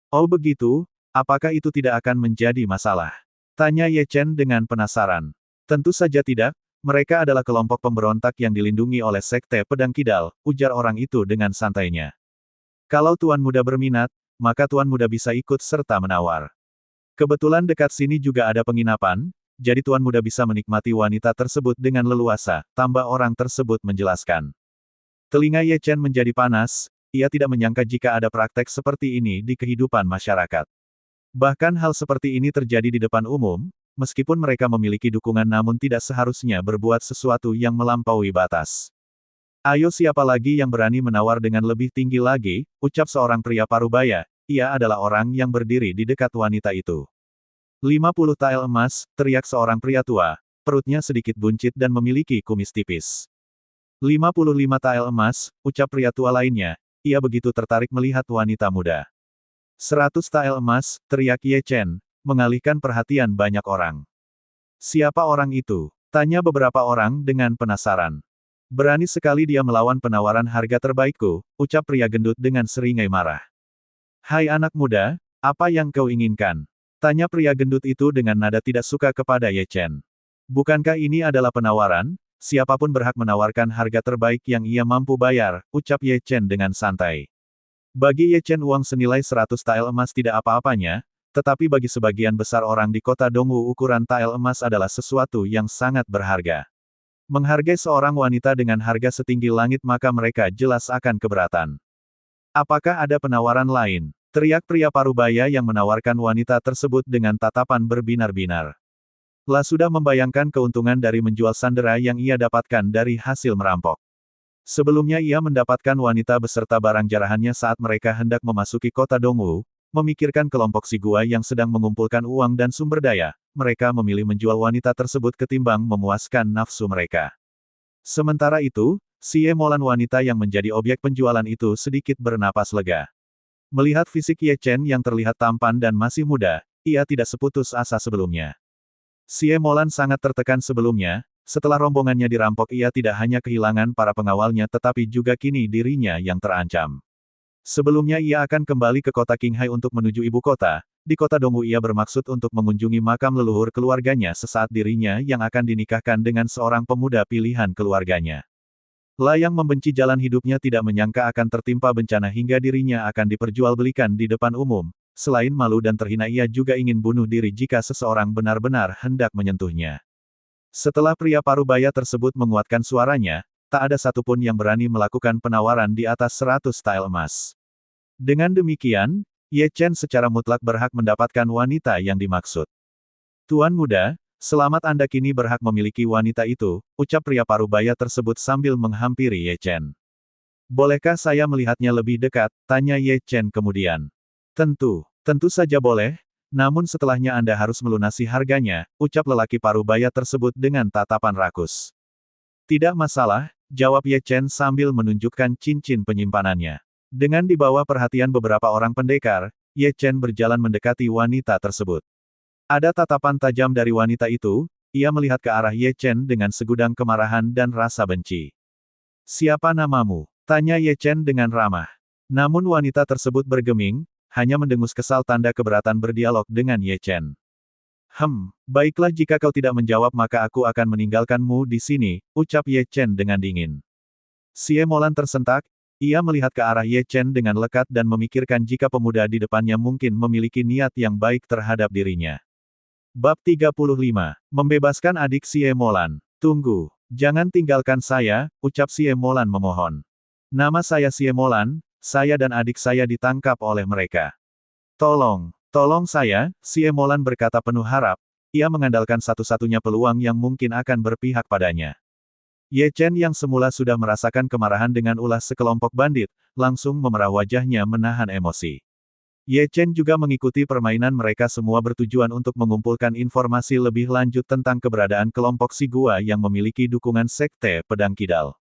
Oh begitu, apakah itu tidak akan menjadi masalah? Tanya Ye Chen dengan penasaran. Tentu saja tidak, mereka adalah kelompok pemberontak yang dilindungi oleh Sekte Pedang Kidal, ujar orang itu dengan santainya. Kalau Tuan Muda berminat, maka Tuan Muda bisa ikut serta menawar. Kebetulan dekat sini juga ada penginapan, jadi Tuan Muda bisa menikmati wanita tersebut dengan leluasa, tambah orang tersebut menjelaskan. Telinga Ye Chen menjadi panas, ia tidak menyangka jika ada praktek seperti ini di kehidupan masyarakat. Bahkan hal seperti ini terjadi di depan umum, meskipun mereka memiliki dukungan namun tidak seharusnya berbuat sesuatu yang melampaui batas. Ayo siapa lagi yang berani menawar dengan lebih tinggi lagi, ucap seorang pria parubaya, ia adalah orang yang berdiri di dekat wanita itu. 50 tael emas, teriak seorang pria tua, perutnya sedikit buncit dan memiliki kumis tipis. 55 tael emas, ucap pria tua lainnya, ia begitu tertarik melihat wanita muda. 100 tael emas, teriak Ye Chen, mengalihkan perhatian banyak orang. Siapa orang itu? Tanya beberapa orang dengan penasaran. Berani sekali dia melawan penawaran harga terbaikku, ucap pria gendut dengan seringai marah. Hai anak muda, apa yang kau inginkan? Tanya pria gendut itu dengan nada tidak suka kepada Ye Chen. Bukankah ini adalah penawaran? Siapapun berhak menawarkan harga terbaik yang ia mampu bayar, ucap Ye Chen dengan santai. Bagi Ye Chen uang senilai 100 tael emas tidak apa-apanya, tetapi bagi sebagian besar orang di kota Dongwu ukuran tael emas adalah sesuatu yang sangat berharga. Menghargai seorang wanita dengan harga setinggi langit maka mereka jelas akan keberatan. Apakah ada penawaran lain? Teriak pria parubaya yang menawarkan wanita tersebut dengan tatapan berbinar-binar. Lah sudah membayangkan keuntungan dari menjual sandera yang ia dapatkan dari hasil merampok. Sebelumnya ia mendapatkan wanita beserta barang jarahannya saat mereka hendak memasuki kota Dongwu, memikirkan kelompok si gua yang sedang mengumpulkan uang dan sumber daya, mereka memilih menjual wanita tersebut ketimbang memuaskan nafsu mereka. Sementara itu, Xie Molan wanita yang menjadi objek penjualan itu sedikit bernapas lega. Melihat fisik Ye Chen yang terlihat tampan dan masih muda, ia tidak seputus asa sebelumnya. Xie Molan sangat tertekan sebelumnya, setelah rombongannya dirampok ia tidak hanya kehilangan para pengawalnya tetapi juga kini dirinya yang terancam. Sebelumnya ia akan kembali ke kota Qinghai untuk menuju ibu kota, di kota Dongwu ia bermaksud untuk mengunjungi makam leluhur keluarganya sesaat dirinya yang akan dinikahkan dengan seorang pemuda pilihan keluarganya. Lah yang membenci jalan hidupnya tidak menyangka akan tertimpa bencana hingga dirinya akan diperjualbelikan di depan umum, selain malu dan terhina ia juga ingin bunuh diri jika seseorang benar-benar hendak menyentuhnya. Setelah pria parubaya tersebut menguatkan suaranya, tak ada satupun yang berani melakukan penawaran di atas 100 tael emas. Dengan demikian, Ye Chen secara mutlak berhak mendapatkan wanita yang dimaksud. Tuan muda, selamat Anda kini berhak memiliki wanita itu, ucap pria parubaya tersebut sambil menghampiri Ye Chen. Bolehkah saya melihatnya lebih dekat, tanya Ye Chen kemudian. Tentu saja boleh, Namun setelahnya Anda harus melunasi harganya, ucap lelaki parubaya tersebut dengan tatapan rakus. Tidak masalah, jawab Ye Chen sambil menunjukkan cincin penyimpanannya. Dengan dibawa perhatian beberapa orang pendekar, Ye Chen berjalan mendekati wanita tersebut. Ada tatapan tajam dari wanita itu, ia melihat ke arah Ye Chen dengan segudang kemarahan dan rasa benci. Siapa namamu? Tanya Ye Chen dengan ramah. Namun wanita tersebut bergeming, hanya mendengus kesal tanda keberatan berdialog dengan Ye Chen. Baiklah jika kau tidak menjawab maka aku akan meninggalkanmu di sini, ucap Ye Chen dengan dingin. Xie Molan tersentak, ia melihat ke arah Ye Chen dengan lekat dan memikirkan jika pemuda di depannya mungkin memiliki niat yang baik terhadap dirinya. Bab 35. Membebaskan adik Xie Molan. Tunggu, jangan tinggalkan saya, ucap Xie Molan memohon. Nama saya Xie Molan, saya dan adik saya ditangkap oleh mereka. Tolong saya, Xie Molan berkata penuh harap, ia mengandalkan satu-satunya peluang yang mungkin akan berpihak padanya. Ye Chen yang semula sudah merasakan kemarahan dengan ulah sekelompok bandit, langsung memerah wajahnya menahan emosi. Ye Chen juga mengikuti permainan mereka semua bertujuan untuk mengumpulkan informasi lebih lanjut tentang keberadaan kelompok Si Gua yang memiliki dukungan Sekte Pedang Kidal.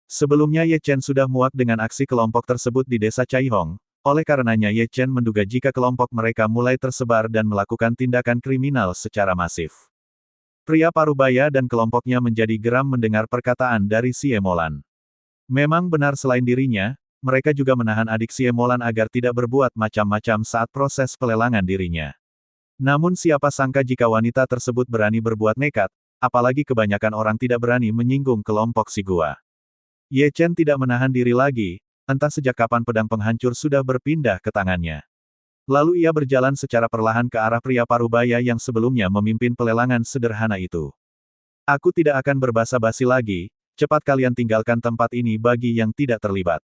Sebelumnya Ye Chen sudah muak dengan aksi kelompok tersebut di desa Caihong, oleh karenanya Ye Chen menduga jika kelompok mereka mulai tersebar dan melakukan tindakan kriminal secara masif. Pria parubaya dan kelompoknya menjadi geram mendengar perkataan dari Xie Molan. Memang benar selain dirinya, mereka juga menahan adik Xie Molan agar tidak berbuat macam-macam saat proses pelelangan dirinya. Namun siapa sangka jika wanita tersebut berani berbuat nekat, apalagi kebanyakan orang tidak berani menyinggung kelompok Si Gua. Ye Chen tidak menahan diri lagi, entah sejak kapan pedang penghancur sudah berpindah ke tangannya. Lalu ia berjalan secara perlahan ke arah pria parubaya yang sebelumnya memimpin pelelangan sederhana itu. Aku tidak akan berbasa-basi lagi, cepat kalian tinggalkan tempat ini bagi yang tidak terlibat.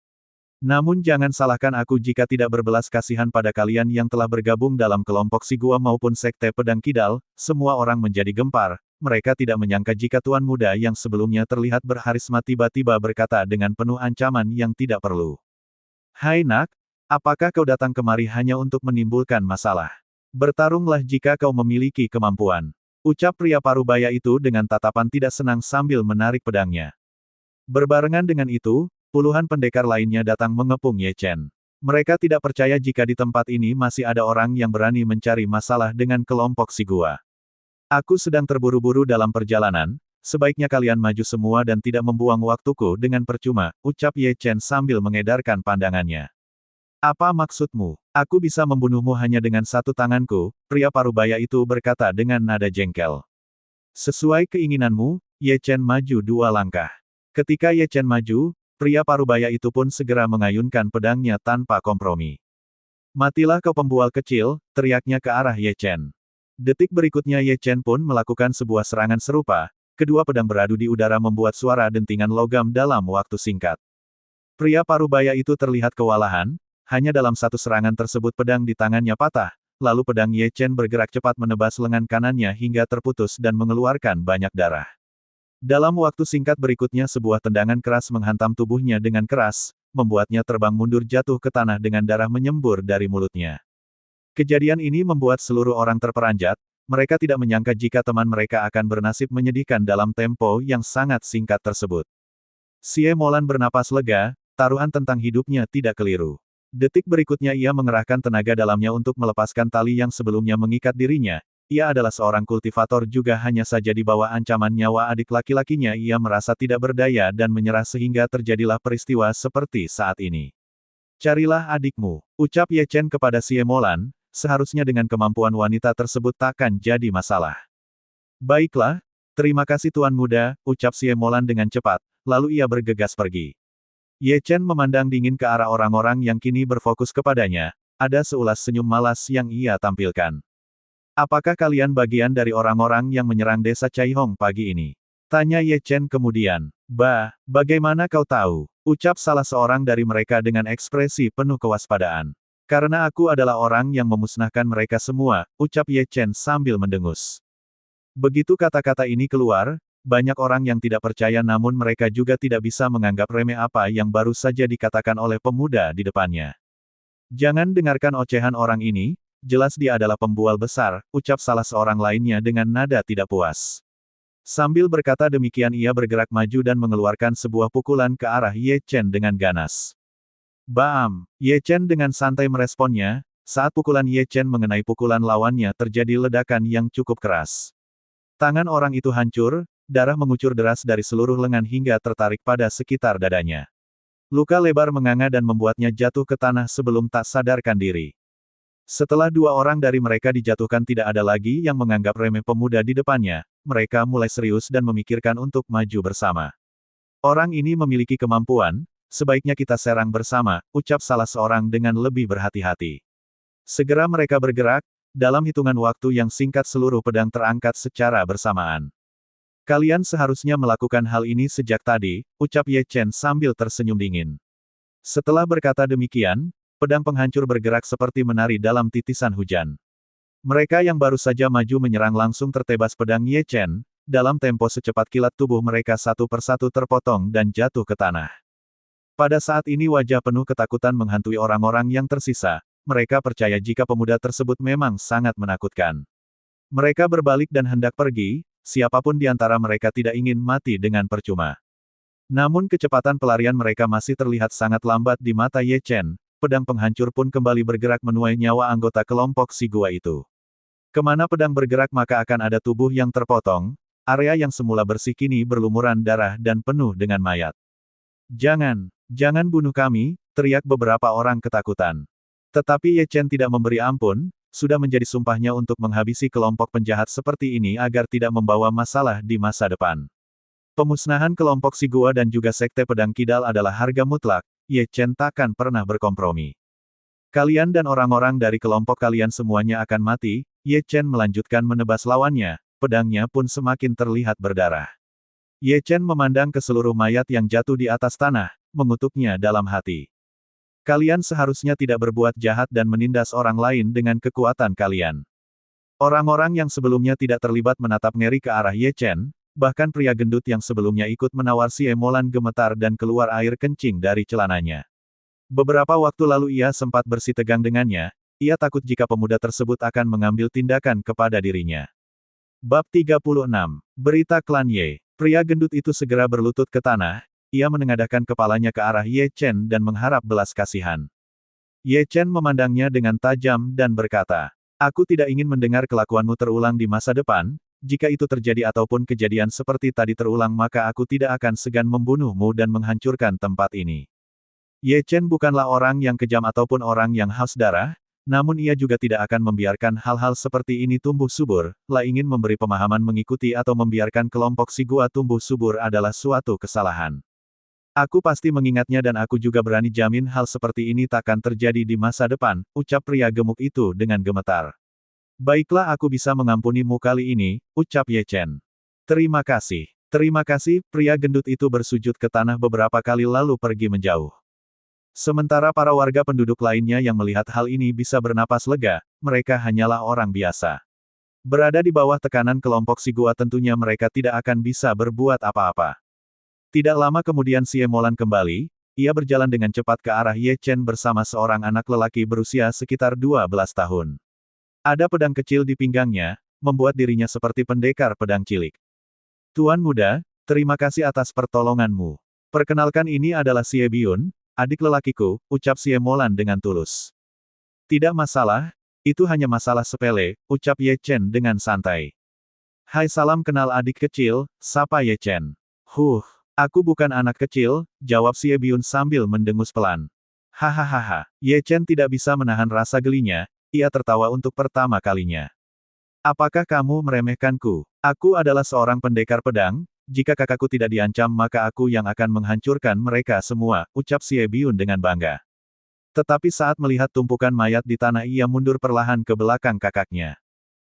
Namun jangan salahkan aku jika tidak berbelas kasihan pada kalian yang telah bergabung dalam kelompok Si Gua maupun Sekte Pedang Kidal, semua orang menjadi gempar. Mereka tidak menyangka jika tuan muda yang sebelumnya terlihat berharisma tiba-tiba berkata dengan penuh ancaman yang tidak perlu. Hai nak, apakah kau datang kemari hanya untuk menimbulkan masalah? Bertarunglah jika kau memiliki kemampuan. Ucap pria parubaya itu dengan tatapan tidak senang sambil menarik pedangnya. Berbarengan dengan itu, puluhan pendekar lainnya datang mengepung Ye Chen. Mereka tidak percaya jika di tempat ini masih ada orang yang berani mencari masalah dengan kelompok Si Gua. Aku sedang terburu-buru dalam perjalanan, sebaiknya kalian maju semua dan tidak membuang waktuku dengan percuma, ucap Ye Chen sambil mengedarkan pandangannya. Apa maksudmu? Aku bisa membunuhmu hanya dengan satu tanganku, pria parubaya itu berkata dengan nada jengkel. Sesuai keinginanmu, Ye Chen maju dua langkah. Ketika Ye Chen maju, pria parubaya itu pun segera mengayunkan pedangnya tanpa kompromi. Matilah kau pembual kecil, teriaknya ke arah Ye Chen. Detik berikutnya Ye Chen pun melakukan sebuah serangan serupa, kedua pedang beradu di udara membuat suara dentingan logam dalam waktu singkat. Pria parubaya itu terlihat kewalahan, hanya dalam satu serangan tersebut pedang di tangannya patah, lalu pedang Ye Chen bergerak cepat menebas lengan kanannya hingga terputus dan mengeluarkan banyak darah. Dalam waktu singkat berikutnya sebuah tendangan keras menghantam tubuhnya dengan keras, membuatnya terbang mundur jatuh ke tanah dengan darah menyembur dari mulutnya. Kejadian ini membuat seluruh orang terperanjat, mereka tidak menyangka jika teman mereka akan bernasib menyedihkan dalam tempo yang sangat singkat tersebut. Xie Molan bernapas lega, taruhan tentang hidupnya tidak keliru. Detik berikutnya ia mengerahkan tenaga dalamnya untuk melepaskan tali yang sebelumnya mengikat dirinya. Ia adalah seorang kultivator juga hanya saja di bawah ancaman nyawa adik laki-lakinya ia merasa tidak berdaya dan menyerah sehingga terjadilah peristiwa seperti saat ini. Carilah adikmu, ucap Ye Chen kepada Xie Molan. Seharusnya dengan kemampuan wanita tersebut takkan jadi masalah. Baiklah, terima kasih tuan muda, ucap Xie Molan dengan cepat, lalu ia bergegas pergi. Ye Chen memandang dingin ke arah orang-orang yang kini berfokus kepadanya, ada seulas senyum malas yang ia tampilkan. Apakah kalian bagian dari orang-orang yang menyerang desa Caihong pagi ini? Tanya Ye Chen kemudian. Bagaimana kau tahu? Ucap salah seorang dari mereka dengan ekspresi penuh kewaspadaan. Karena aku adalah orang yang memusnahkan mereka semua, ucap Ye Chen sambil mendengus. Begitu kata-kata ini keluar, banyak orang yang tidak percaya namun mereka juga tidak bisa menganggap remeh apa yang baru saja dikatakan oleh pemuda di depannya. Jangan dengarkan ocehan orang ini, jelas dia adalah pembual besar, ucap salah seorang lainnya dengan nada tidak puas. Sambil berkata demikian ia bergerak maju dan mengeluarkan sebuah pukulan ke arah Ye Chen dengan ganas. Bam! Ye Chen dengan santai meresponnya, saat pukulan Ye Chen mengenai pukulan lawannya terjadi ledakan yang cukup keras. Tangan orang itu hancur, darah mengucur deras dari seluruh lengan hingga tertarik pada sekitar dadanya. Luka lebar menganga dan membuatnya jatuh ke tanah sebelum tak sadarkan diri. Setelah dua orang dari mereka dijatuhkan tidak ada lagi yang menganggap remeh pemuda di depannya, mereka mulai serius dan memikirkan untuk maju bersama. Orang ini memiliki kemampuan, sebaiknya kita serang bersama, ucap salah seorang dengan lebih berhati-hati. Segera mereka bergerak, dalam hitungan waktu yang singkat seluruh pedang terangkat secara bersamaan. Kalian seharusnya melakukan hal ini sejak tadi, ucap Ye Chen sambil tersenyum dingin. Setelah berkata demikian, pedang penghancur bergerak seperti menari dalam titisan hujan. Mereka yang baru saja maju menyerang langsung tertebas pedang Ye Chen, dalam tempo secepat kilat tubuh mereka satu persatu terpotong dan jatuh ke tanah. Pada saat ini wajah penuh ketakutan menghantui orang-orang yang tersisa, mereka percaya jika pemuda tersebut memang sangat menakutkan. Mereka berbalik dan hendak pergi, siapapun di antara mereka tidak ingin mati dengan percuma. Namun kecepatan pelarian mereka masih terlihat sangat lambat di mata Ye Chen, pedang penghancur pun kembali bergerak menuai nyawa anggota kelompok si gua itu. Kemana pedang bergerak maka akan ada tubuh yang terpotong, area yang semula bersih kini berlumuran darah dan penuh dengan mayat. Jangan bunuh kami, teriak beberapa orang ketakutan. Tetapi Ye Chen tidak memberi ampun, sudah menjadi sumpahnya untuk menghabisi kelompok penjahat seperti ini agar tidak membawa masalah di masa depan. Pemusnahan kelompok si gua dan juga sekte pedang kidal adalah harga mutlak, Ye Chen takkan pernah berkompromi. Kalian dan orang-orang dari kelompok kalian semuanya akan mati, Ye Chen melanjutkan menebas lawannya, pedangnya pun semakin terlihat berdarah. Ye Chen memandang ke seluruh mayat yang jatuh di atas tanah, mengutuknya dalam hati. Kalian seharusnya tidak berbuat jahat dan menindas orang lain dengan kekuatan kalian. Orang-orang yang sebelumnya tidak terlibat menatap ngeri ke arah Ye Chen, bahkan pria gendut yang sebelumnya ikut menawar si Emolan gemetar dan keluar air kencing dari celananya. Beberapa waktu lalu ia sempat bersitegang dengannya, ia takut jika pemuda tersebut akan mengambil tindakan kepada dirinya. Bab 36. Berita Klan Ye. Pria gendut itu segera berlutut ke tanah, ia menengadahkan kepalanya ke arah Ye Chen dan mengharap belas kasihan. Ye Chen memandangnya dengan tajam dan berkata, "Aku tidak ingin mendengar kelakuanmu terulang di masa depan, jika itu terjadi ataupun kejadian seperti tadi terulang maka aku tidak akan segan membunuhmu dan menghancurkan tempat ini." Ye Chen bukanlah orang yang kejam ataupun orang yang haus darah, namun ia juga tidak akan membiarkan hal-hal seperti ini tumbuh subur, lah ingin memberi pemahaman mengikuti atau membiarkan kelompok si gua tumbuh subur adalah suatu kesalahan. Aku pasti mengingatnya dan aku juga berani jamin hal seperti ini takkan terjadi di masa depan, ucap pria gemuk itu dengan gemetar. Baiklah aku bisa mengampunimu kali ini, ucap Ye Chen. Terima kasih. Terima kasih, pria gendut itu bersujud ke tanah beberapa kali lalu pergi menjauh. Sementara para warga penduduk lainnya yang melihat hal ini bisa bernapas lega, mereka hanyalah orang biasa. Berada di bawah tekanan kelompok si gua tentunya mereka tidak akan bisa berbuat apa-apa. Tidak lama kemudian si Emolan kembali, ia berjalan dengan cepat ke arah Ye Chen bersama seorang anak lelaki berusia sekitar 12 tahun. Ada pedang kecil di pinggangnya, membuat dirinya seperti pendekar pedang cilik. Tuan muda, terima kasih atas pertolonganmu. Perkenalkan ini adalah Xie Biun, adik lelakiku, ucap Xie Emolan dengan tulus. Tidak masalah, itu hanya masalah sepele, ucap Ye Chen dengan santai. Hai salam kenal adik kecil, sapa Ye Chen. Aku bukan anak kecil, jawab Xie Biun sambil mendengus pelan. Hahaha, Ye Chen tidak bisa menahan rasa gelinya, ia tertawa untuk pertama kalinya. Apakah kamu meremehkanku? Aku adalah seorang pendekar pedang, jika kakakku tidak diancam maka aku yang akan menghancurkan mereka semua, ucap Xie Biun dengan bangga. Tetapi saat melihat tumpukan mayat di tanah ia mundur perlahan ke belakang kakaknya.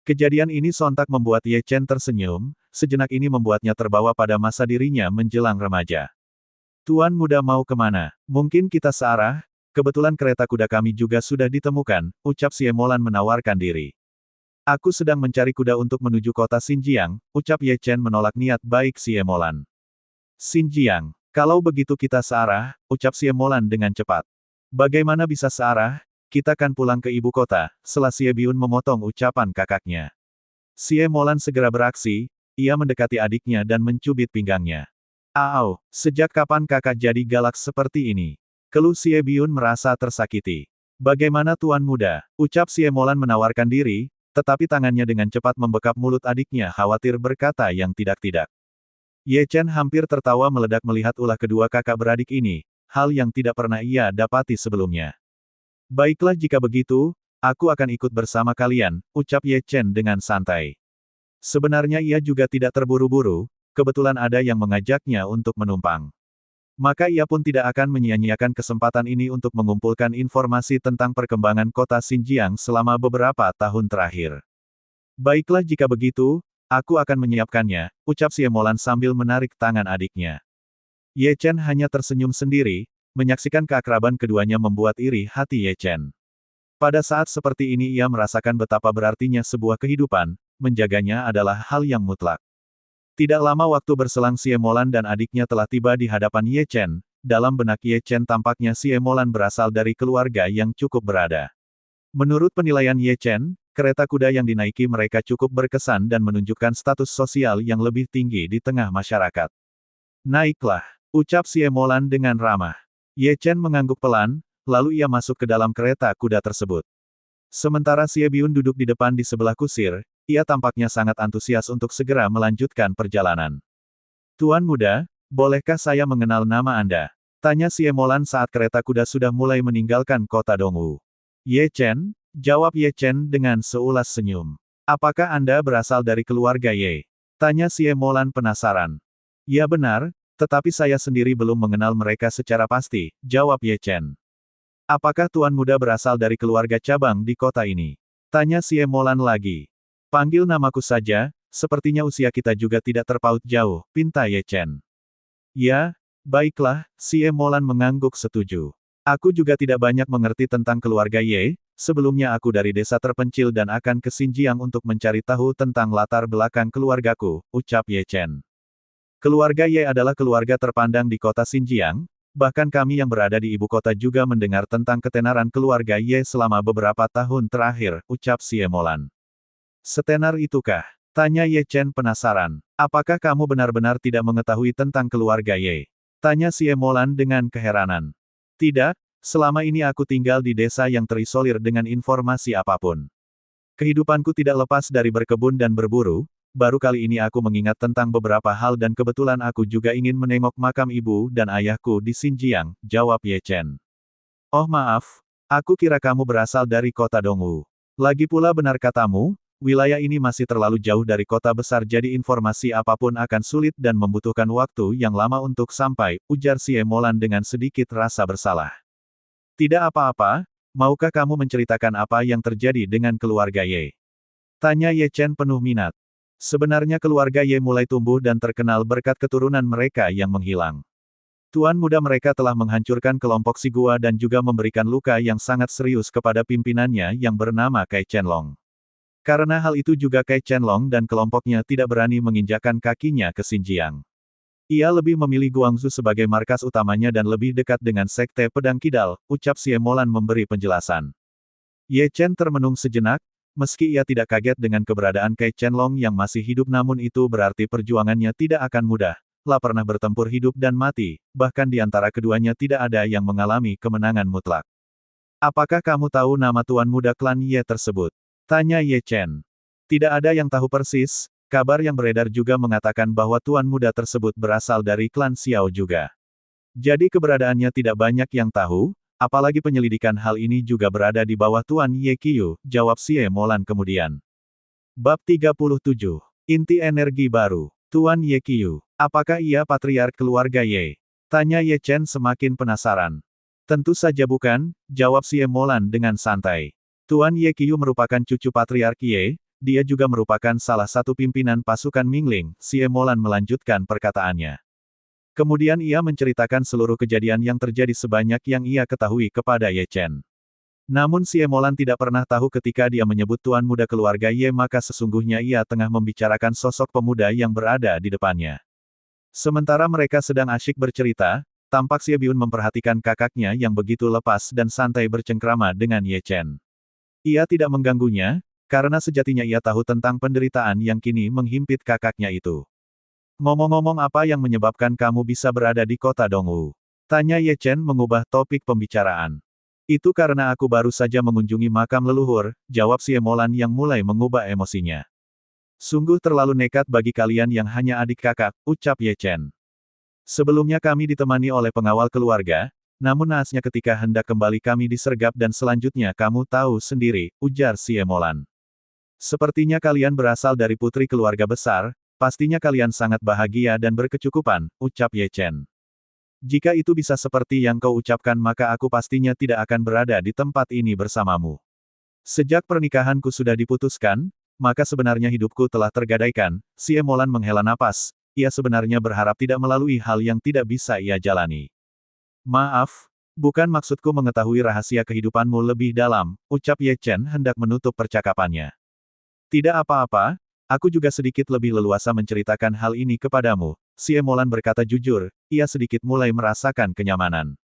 Kejadian ini sontak membuat Ye Chen tersenyum, sejenak ini membuatnya terbawa pada masa dirinya menjelang remaja. Tuan muda mau kemana? Mungkin kita searah? Kebetulan kereta kuda kami juga sudah ditemukan, ucap Xie Emolan menawarkan diri. Aku sedang mencari kuda untuk menuju kota Xinjiang, ucap Ye Chen menolak niat baik Xie Emolan. Xinjiang, kalau begitu kita searah, ucap Xie Emolan dengan cepat. Bagaimana bisa searah? kita kan pulang ke ibu kota, setelah Xie Biun memotong ucapan kakaknya. Xie Molan segera beraksi, ia mendekati adiknya dan mencubit pinggangnya. Aau, sejak kapan kakak jadi galak seperti ini? Keluh Xie Biun merasa tersakiti. Bagaimana Tuan Muda? Ucap Xie Molan menawarkan diri, tetapi tangannya dengan cepat membekap mulut adiknya khawatir berkata yang tidak-tidak. Ye Chen hampir tertawa meledak melihat ulah kedua kakak beradik ini, hal yang tidak pernah ia dapati sebelumnya. Baiklah jika begitu, aku akan ikut bersama kalian, ucap Ye Chen dengan santai. Sebenarnya ia juga tidak terburu-buru, kebetulan ada yang mengajaknya untuk menumpang. Maka ia pun tidak akan menyia-nyiakan kesempatan ini untuk mengumpulkan informasi tentang perkembangan kota Xinjiang selama beberapa tahun terakhir. Baiklah jika begitu, aku akan menyiapkannya, ucap Xie Molan sambil menarik tangan adiknya. Ye Chen hanya tersenyum sendiri, menyaksikan keakraban keduanya membuat iri hati Ye Chen. Pada saat seperti ini ia merasakan betapa berartinya sebuah kehidupan, menjaganya adalah hal yang mutlak. Tidak lama waktu berselang Xie Molan dan adiknya telah tiba di hadapan Ye Chen, dalam benak Ye Chen tampaknya Xie Molan berasal dari keluarga yang cukup berada. Menurut penilaian Ye Chen, kereta kuda yang dinaiki mereka cukup berkesan dan menunjukkan status sosial yang lebih tinggi di tengah masyarakat. Naiklah, ucap Xie Molan dengan ramah. Ye Chen mengangguk pelan, lalu ia masuk ke dalam kereta kuda tersebut. Sementara Xie Biun duduk di depan di sebelah kusir, ia tampaknya sangat antusias untuk segera melanjutkan perjalanan. Tuan Muda, bolehkah saya mengenal nama Anda? Tanya Xie Molan saat kereta kuda sudah mulai meninggalkan kota Dongwu. Ye Chen, jawab Ye Chen dengan seulas senyum. Apakah Anda berasal dari keluarga Ye? Tanya Xie Molan penasaran. Ya benar, tetapi saya sendiri belum mengenal mereka secara pasti, jawab Ye Chen. Apakah Tuan Muda berasal dari keluarga cabang di kota ini? Tanya Xie Molan lagi. Panggil namaku saja, sepertinya usia kita juga tidak terpaut jauh, pinta Ye Chen. Ya, baiklah, Xie Molan mengangguk setuju. Aku juga tidak banyak mengerti tentang keluarga Ye, sebelumnya aku dari desa terpencil dan akan ke Xinjiang untuk mencari tahu tentang latar belakang keluargaku, ucap Ye Chen. Keluarga Ye adalah keluarga terpandang di kota Xinjiang, bahkan kami yang berada di ibu kota juga mendengar tentang ketenaran keluarga Ye selama beberapa tahun terakhir, ucap Xie Molan. Setenar itukah? Tanya Ye Chen penasaran. Apakah kamu benar-benar tidak mengetahui tentang keluarga Ye? Tanya Xie Molan dengan keheranan. Tidak, selama ini aku tinggal di desa yang terisolir dengan informasi apapun. Kehidupanku tidak lepas dari berkebun dan berburu, baru kali ini aku mengingat tentang beberapa hal dan kebetulan aku juga ingin menengok makam ibu dan ayahku di Xinjiang, jawab Ye Chen. Oh maaf, aku kira kamu berasal dari kota Dongwu. Lagi pula benar katamu, wilayah ini masih terlalu jauh dari kota besar jadi informasi apapun akan sulit dan membutuhkan waktu yang lama untuk sampai, ujar Xie Molan dengan sedikit rasa bersalah. Tidak apa-apa, maukah kamu menceritakan apa yang terjadi dengan keluarga Ye? Tanya Ye Chen penuh minat. Sebenarnya keluarga Ye mulai tumbuh dan terkenal berkat keturunan mereka yang menghilang. Tuan muda mereka telah menghancurkan kelompok Sigua dan juga memberikan luka yang sangat serius kepada pimpinannya yang bernama Kai Chenlong. Karena hal itu juga Kai Chenlong dan kelompoknya tidak berani menginjakkan kakinya ke Xinjiang. Ia lebih memilih Guangzhou sebagai markas utamanya dan lebih dekat dengan Sekte Pedang Kidal, ucap Xie Molan memberi penjelasan. Ye Chen termenung sejenak, meski ia tidak kaget dengan keberadaan Kai Chenlong yang masih hidup namun itu berarti perjuangannya tidak akan mudah, telah pernah bertempur hidup dan mati, bahkan di antara keduanya tidak ada yang mengalami kemenangan mutlak. Apakah kamu tahu nama tuan muda klan Ye tersebut? Tanya Ye Chen. Tidak ada yang tahu persis, kabar yang beredar juga mengatakan bahwa tuan muda tersebut berasal dari klan Xiao juga. Jadi keberadaannya tidak banyak yang tahu, apalagi penyelidikan hal ini juga berada di bawah Tuan Ye Qiu, jawab Xie Molan kemudian. Bab 37. Inti energi baru. Tuan Ye Qiu. Apakah ia patriark keluarga Ye? Tanya Ye Chen semakin penasaran. Tentu saja bukan, jawab Xie Molan dengan santai. Tuan Ye Qiu merupakan cucu patriark Ye, dia juga merupakan salah satu pimpinan pasukan Mingling, Xie Molan melanjutkan perkataannya. Kemudian ia menceritakan seluruh kejadian yang terjadi sebanyak yang ia ketahui kepada Ye Chen. Namun Xie Molan tidak pernah tahu ketika dia menyebut tuan muda keluarga Ye maka sesungguhnya ia tengah membicarakan sosok pemuda yang berada di depannya. Sementara mereka sedang asyik bercerita, tampak Xie Biun memperhatikan kakaknya yang begitu lepas dan santai bercengkrama dengan Ye Chen. Ia tidak mengganggunya, karena sejatinya ia tahu tentang penderitaan yang kini menghimpit kakaknya itu. Ngomong-ngomong, apa yang menyebabkan kamu bisa berada di kota Dongwu? Tanya Ye Chen mengubah topik pembicaraan. Itu karena aku baru saja mengunjungi makam leluhur, jawab Xie Molan yang mulai mengubah emosinya. Sungguh terlalu nekat bagi kalian yang hanya adik kakak, ucap Ye Chen. Sebelumnya kami ditemani oleh pengawal keluarga, namun naasnya ketika hendak kembali kami disergap dan selanjutnya kamu tahu sendiri, ujar Xie Molan. Sepertinya kalian berasal dari putri keluarga besar, pastinya kalian sangat bahagia dan berkecukupan, ucap Ye Chen. Jika itu bisa seperti yang kau ucapkan maka aku pastinya tidak akan berada di tempat ini bersamamu. Sejak pernikahanku sudah diputuskan, maka sebenarnya hidupku telah tergadaikan, Xie Molan menghela napas. Ia sebenarnya berharap tidak melalui hal yang tidak bisa ia jalani. Maaf, bukan maksudku mengetahui rahasia kehidupanmu lebih dalam, ucap Ye Chen hendak menutup percakapannya. Tidak apa-apa, aku juga sedikit lebih leluasa menceritakan hal ini kepadamu, Xie Molan berkata jujur, ia sedikit mulai merasakan kenyamanan.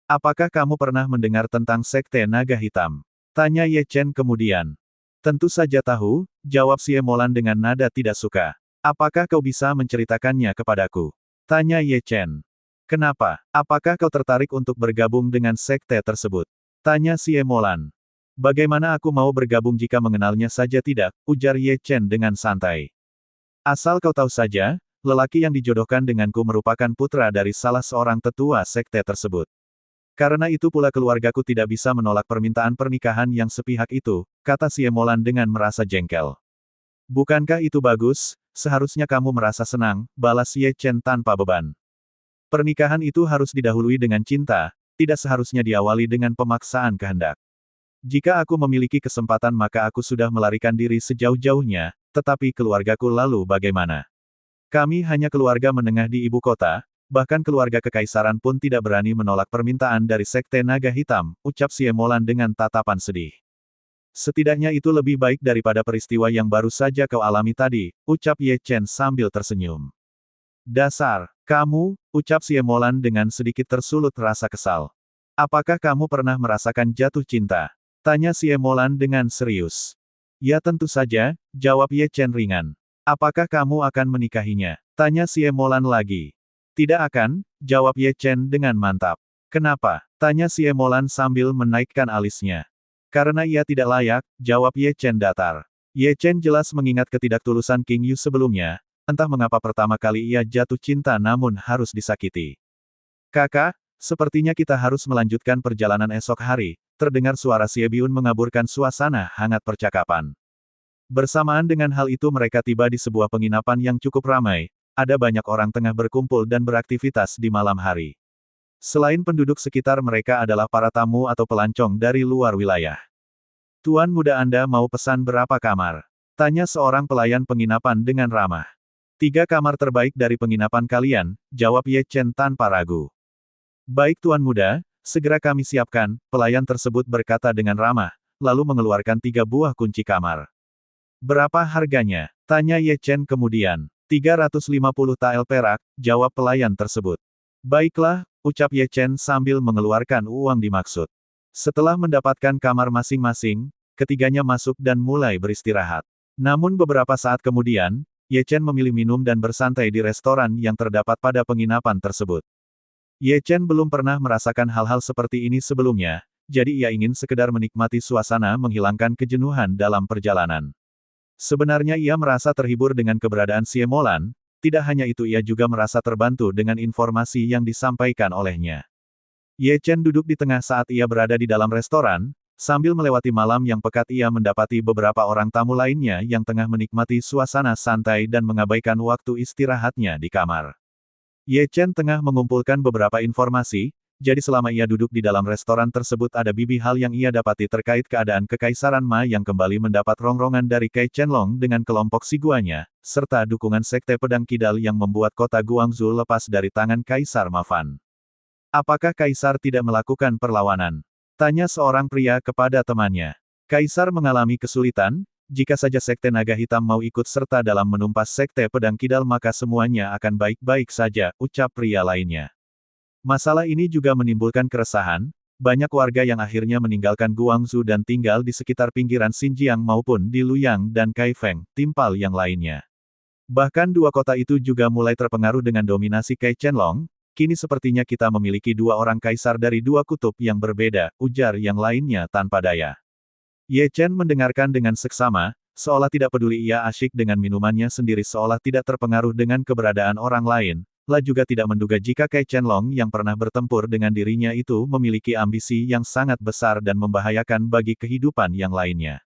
Apakah kamu pernah mendengar tentang Sekte Naga Hitam? Tanya Ye Chen kemudian. Tentu saja tahu, jawab Xie Molan dengan nada tidak suka. Apakah kau bisa menceritakannya kepadaku? Tanya Ye Chen. Kenapa? Apakah kau tertarik untuk bergabung dengan sekte tersebut? Tanya Xie Molan. Bagaimana aku mau bergabung jika mengenalnya saja tidak, ujar Ye Chen dengan santai. Asal kau tahu saja, lelaki yang dijodohkan denganku merupakan putra dari salah seorang tetua sekte tersebut. Karena itu pula keluargaku tidak bisa menolak permintaan pernikahan yang sepihak itu, kata Xie Molan dengan merasa jengkel. Bukankah itu bagus? Seharusnya kamu merasa senang, balas Ye Chen tanpa beban. Pernikahan itu harus didahului dengan cinta, tidak seharusnya diawali dengan pemaksaan kehendak. Jika aku memiliki kesempatan maka aku sudah melarikan diri sejauh-jauhnya, tetapi keluargaku lalu bagaimana? Kami hanya keluarga menengah di ibu kota, bahkan keluarga kekaisaran pun tidak berani menolak permintaan dari Sekte Naga Hitam, ucap Xie Molan dengan tatapan sedih. Setidaknya itu lebih baik daripada peristiwa yang baru saja kau alami tadi, ucap Ye Chen sambil tersenyum. Dasar, kamu, ucap Xie Molan dengan sedikit tersulut rasa kesal. Apakah kamu pernah merasakan jatuh cinta? Tanya Xie Molan dengan serius. Ya tentu saja, jawab Ye Chen ringan. Apakah kamu akan menikahinya? Tanya Xie Molan lagi. Tidak akan, jawab Ye Chen dengan mantap. Kenapa? Tanya Xie Molan sambil menaikkan alisnya. Karena ia tidak layak, jawab Ye Chen datar. Ye Chen jelas mengingat ketidaktulusan King Yu sebelumnya, entah mengapa pertama kali ia jatuh cinta namun harus disakiti. Kakak, sepertinya kita harus melanjutkan perjalanan esok hari, terdengar suara Xie Biun mengaburkan suasana hangat percakapan. Bersamaan dengan hal itu mereka tiba di sebuah penginapan yang cukup ramai, ada banyak orang tengah berkumpul dan beraktivitas di malam hari. Selain penduduk sekitar mereka adalah para tamu atau pelancong dari luar wilayah. Tuan muda Anda mau pesan berapa kamar? Tanya seorang pelayan penginapan dengan ramah. 3 kamar terbaik dari penginapan kalian, jawab Ye Chen tanpa ragu. Baik tuan muda, segera kami siapkan, pelayan tersebut berkata dengan ramah, lalu mengeluarkan 3 buah kunci kamar. Berapa harganya? Tanya Ye Chen kemudian. 350 tael perak, jawab pelayan tersebut. Baiklah, ucap Ye Chen sambil mengeluarkan uang dimaksud. Setelah mendapatkan kamar masing-masing, ketiganya masuk dan mulai beristirahat. Namun beberapa saat kemudian, Ye Chen memilih minum dan bersantai di restoran yang terdapat pada penginapan tersebut. Ye Chen belum pernah merasakan hal-hal seperti ini sebelumnya, jadi ia ingin sekedar menikmati suasana menghilangkan kejenuhan dalam perjalanan. Sebenarnya ia merasa terhibur dengan keberadaan Xie Molan. Tidak hanya itu ia juga merasa terbantu dengan informasi yang disampaikan olehnya. Ye Chen duduk di tengah saat ia berada di dalam restoran, sambil melewati malam yang pekat ia mendapati beberapa orang tamu lainnya yang tengah menikmati suasana santai dan mengabaikan waktu istirahatnya di kamar. Ye Chen tengah mengumpulkan beberapa informasi, jadi selama ia duduk di dalam restoran tersebut ada bibi hal yang ia dapati terkait keadaan Kekaisaran Ma yang kembali mendapat rongrongan dari Kai Chenlong dengan kelompok Siguanya, serta dukungan Sekte Pedang Kidal yang membuat kota Guangzhou lepas dari tangan Kaisar Ma Fan. Apakah Kaisar tidak melakukan perlawanan? Tanya seorang pria kepada temannya. Kaisar mengalami kesulitan, jika saja Sekte Naga Hitam mau ikut serta dalam menumpas Sekte Pedang Kidal maka semuanya akan baik-baik saja, ucap pria lainnya. Masalah ini juga menimbulkan keresahan, banyak warga yang akhirnya meninggalkan Guangzhou dan tinggal di sekitar pinggiran Xinjiang maupun di Luoyang dan Kaifeng, timpal yang lainnya. Bahkan dua kota itu juga mulai terpengaruh dengan dominasi Kai Qianlong. Kini sepertinya kita memiliki dua orang kaisar dari dua kutub yang berbeda, ujar yang lainnya tanpa daya. Ye Chen mendengarkan dengan seksama, seolah tidak peduli. Ia asyik dengan minumannya sendiri seolah tidak terpengaruh dengan keberadaan orang lain. La juga tidak menduga jika Kai Qianlong yang pernah bertempur dengan dirinya itu memiliki ambisi yang sangat besar dan membahayakan bagi kehidupan yang lainnya.